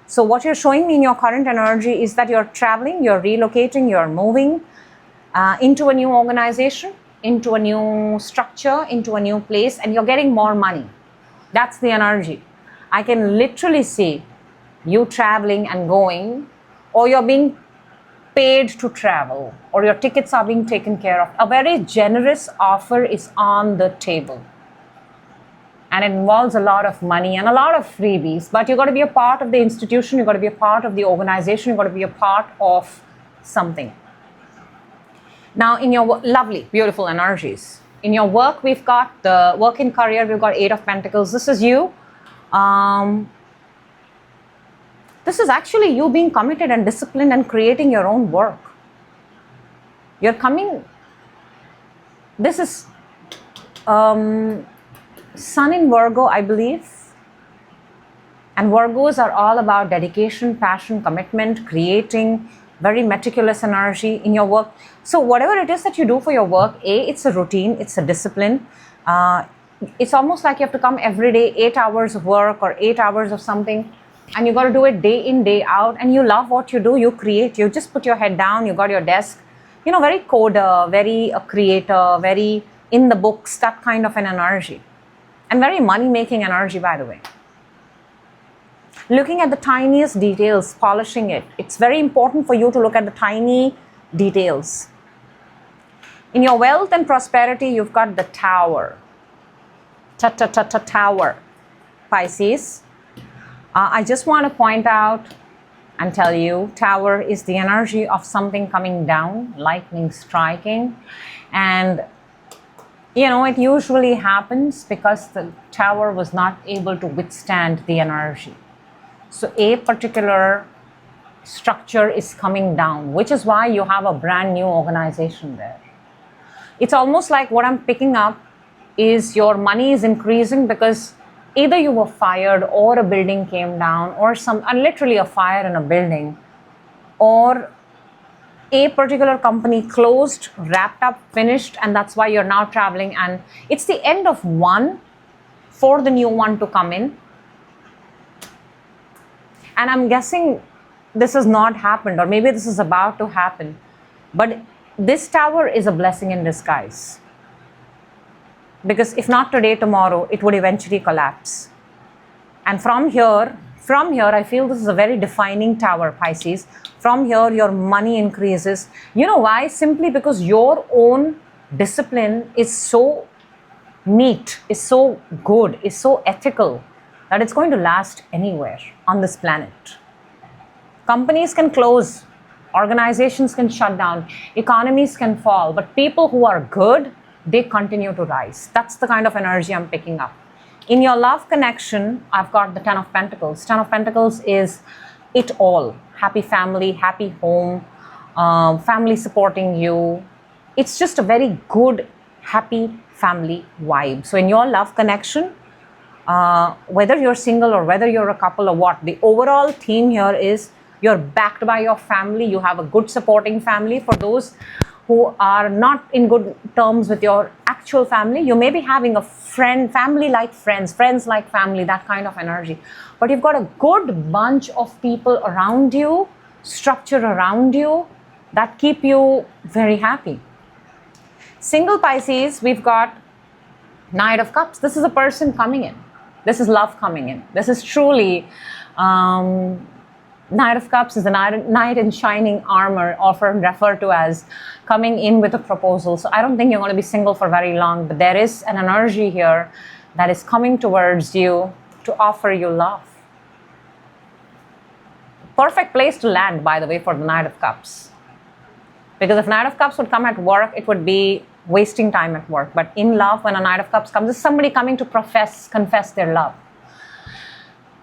So what you're showing me in your current energy is that you're traveling, you're relocating, you're moving into a new organization, into a new structure, into a new place, and you're getting more money. That's the energy. I can literally see you traveling and going, or you're being paid to travel, or your tickets are being taken care of. A very generous offer is on the table. And it involves a lot of money and a lot of freebies, but you've got to be a part of the institution, you've got to be a part of the organization, you've got to be a part of something. Now, in your lovely, beautiful energies, in your work, we've got the work and career, we've got Eight of Pentacles. This is you. This is actually you being committed and disciplined and creating your own work. You're coming, this is Sun in Virgo, I believe. And Virgos are all about dedication, passion, commitment, creating, very meticulous energy in your work. So whatever it is that you do for your work, it's a routine, it's a discipline. It's almost like you have to come every day, 8 hours of work or 8 hours of something, and you got to do it day in, day out, and you love what you do, you create, you just put your head down, you got your desk, you know, very coder, very creator, very in the books, that kind of an energy. And very money-making energy, by the way. Looking at the tiniest details, polishing it. It's very important for you to look at the tiny details. In your wealth and prosperity, you've got the Tower. Tower. Pisces. I just want to point out and tell you, Tower is the energy of something coming down, lightning striking. And you know, it usually happens because the Tower was not able to withstand the energy. So a particular structure is coming down, which is why you have a brand new organization there. It's almost like what I'm picking up is your money is increasing because either you were fired or a building came down or literally a fire in a building, or a particular company closed, wrapped up, finished, and that's why you're now traveling, and it's the end of one for the new one to come in. And I'm guessing this has not happened, or maybe this is about to happen, but this Tower is a blessing in disguise, because if not today, tomorrow it would eventually collapse. And from here I feel this is a very defining Tower, Pisces. From here, your money increases. You know why? Simply because your own discipline is so neat, is so good, is so ethical, that it's going to last anywhere on this planet. Companies can close, organizations can shut down, economies can fall, but people who are good, they continue to rise. That's the kind of energy I'm picking up. In your love connection, I've got the Ten of Pentacles. Ten of Pentacles is it all. Happy family, happy home, family supporting you. It's just a very good, happy family vibe. So in your love connection, whether you're single or whether you're a couple or what, the overall theme here is you're backed by your family. You have a good supporting family. For those who are not in good terms with your actual family, you may be having a friend, family like friends, friends like family, that kind of energy. But you've got a good bunch of people around you, structure around you, that keep you very happy. Single Pisces, we've got Knight of Cups. This is a person coming in. This is love coming in. This is truly, Knight of Cups is a knight in shining armor, often referred to as coming in with a proposal. So I don't think you're going to be single for very long, but there is an energy here that is coming towards you to offer you love. Perfect place to land, by the way, for the Knight of Cups. Because if Knight of Cups would come at work, it would be wasting time at work. But in love, when a Knight of Cups comes, it's somebody coming to confess their love.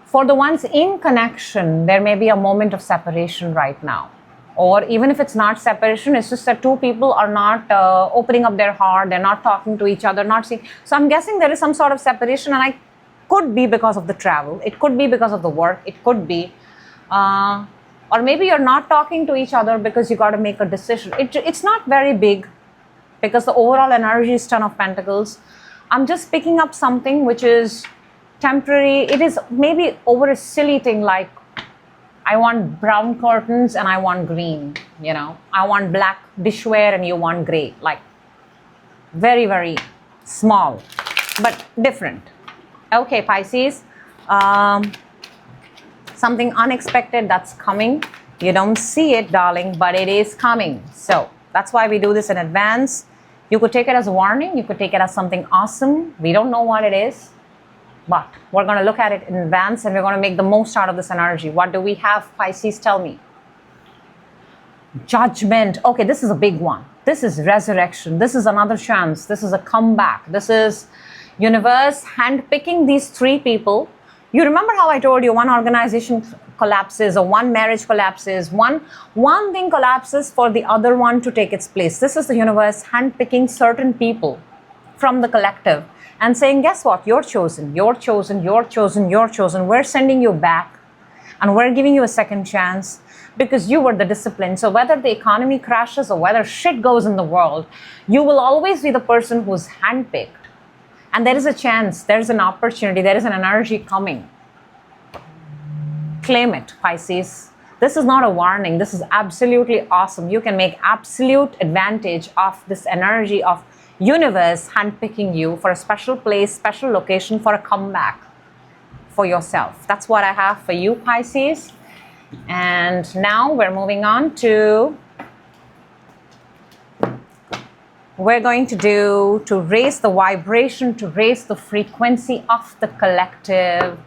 For the ones in connection, there may be a moment of separation right now. Or even if it's not separation, it's just that two people are not opening up their heart, they're not talking to each other, not seeing. So I'm guessing there is some sort of separation, and I could be because of the travel, it could be because of the work, it could be, or maybe you're not talking to each other because you got to make a decision. It's not very big because the overall energy is Ten of Pentacles. I'm just picking up something which is temporary. It is maybe over a silly thing like, I want brown curtains and I want green, you know. I want black dishware and you want gray. Like, very, very small, but different. Okay, Pisces. Something unexpected that's coming. You don't see it, darling, but it is coming. So that's why we do this in advance. You could take it as a warning. You could take it as something awesome. We don't know what it is. But we're going to look at it in advance and we're going to make the most out of this energy. What do we have, Pisces? Tell me. Judgment. Okay, this is a big one. This is resurrection. This is another chance. This is a comeback. This is universe handpicking these three people. You remember how I told you one organization collapses or one marriage collapses, one thing collapses for the other one to take its place. This is the universe handpicking certain people from the collective and saying, guess what? You're chosen, you're chosen, you're chosen, you're chosen. We're sending you back and we're giving you a second chance because you were the discipline. So whether the economy crashes or whether shit goes in the world, you will always be the person who's handpicked. And there is a chance, there is an opportunity, there is an energy coming. Claim it, Pisces. This is not a warning. This is absolutely awesome. You can make absolute advantage of this energy of universe handpicking you for a special place, special location, for a comeback for yourself. That's what I have for you, Pisces. And now we're moving on to, we're going to do, to raise the vibration, to raise the frequency of the collective.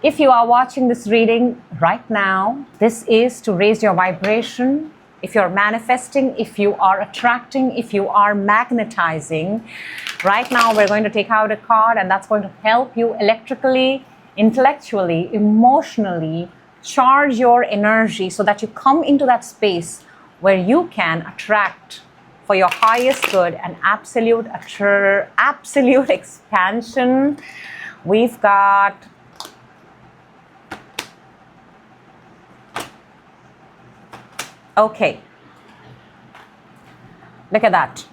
If you are watching this reading right now, this is to raise your vibration. If you're manifesting, if you are attracting, if you are magnetizing, right now we're going to take out a card and that's going to help you electrically, intellectually, emotionally charge your energy so that you come into that space where you can attract for your highest good and absolute expansion. We've got okay, look at that.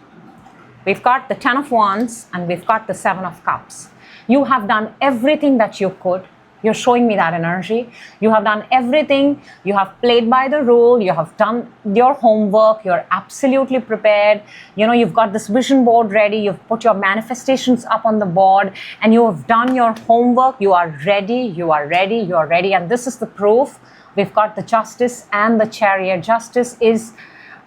We've got the Ten of Wands and we've got the Seven of Cups. You have done everything that you could. You're showing me that energy. You have done everything. You have played by the rule. You have done your homework. You're absolutely prepared. You know, you've got this vision board ready. You've put your manifestations up on the board and you have done your homework. You are ready. You are ready. You are ready. And this is the proof. We've got the Justice and the Chariot. Justice is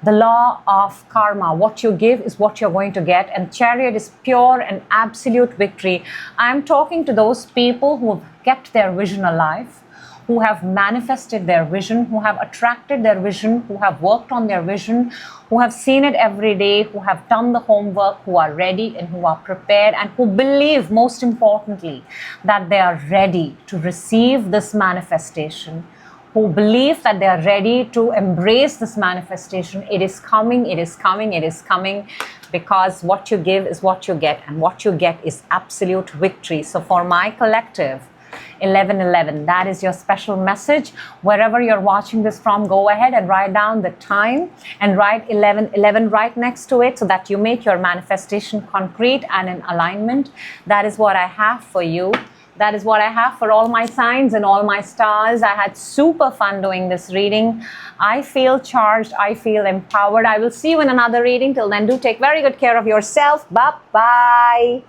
the law of karma. What you give is what you're going to get. And Chariot is pure and absolute victory. I'm talking to those people who have kept their vision alive, who have manifested their vision, who have attracted their vision, who have worked on their vision, who have seen it every day, who have done the homework, who are ready and who are prepared and who believe, most importantly, that they are ready to receive this manifestation, who believe that they are ready to embrace this manifestation. It is coming, it is coming, it is coming, because what you give is what you get, and what you get is absolute victory. So for my collective, 1111, that is your special message. Wherever you're watching this from, go ahead and write down the time and write 1111 right next to it so that you make your manifestation concrete and in alignment. That is what I have for you. That is what I have for all my signs and all my stars. I had super fun doing this reading. I feel charged. I feel empowered. I will see you in another reading. Till then, do take very good care of yourself. Bye-bye.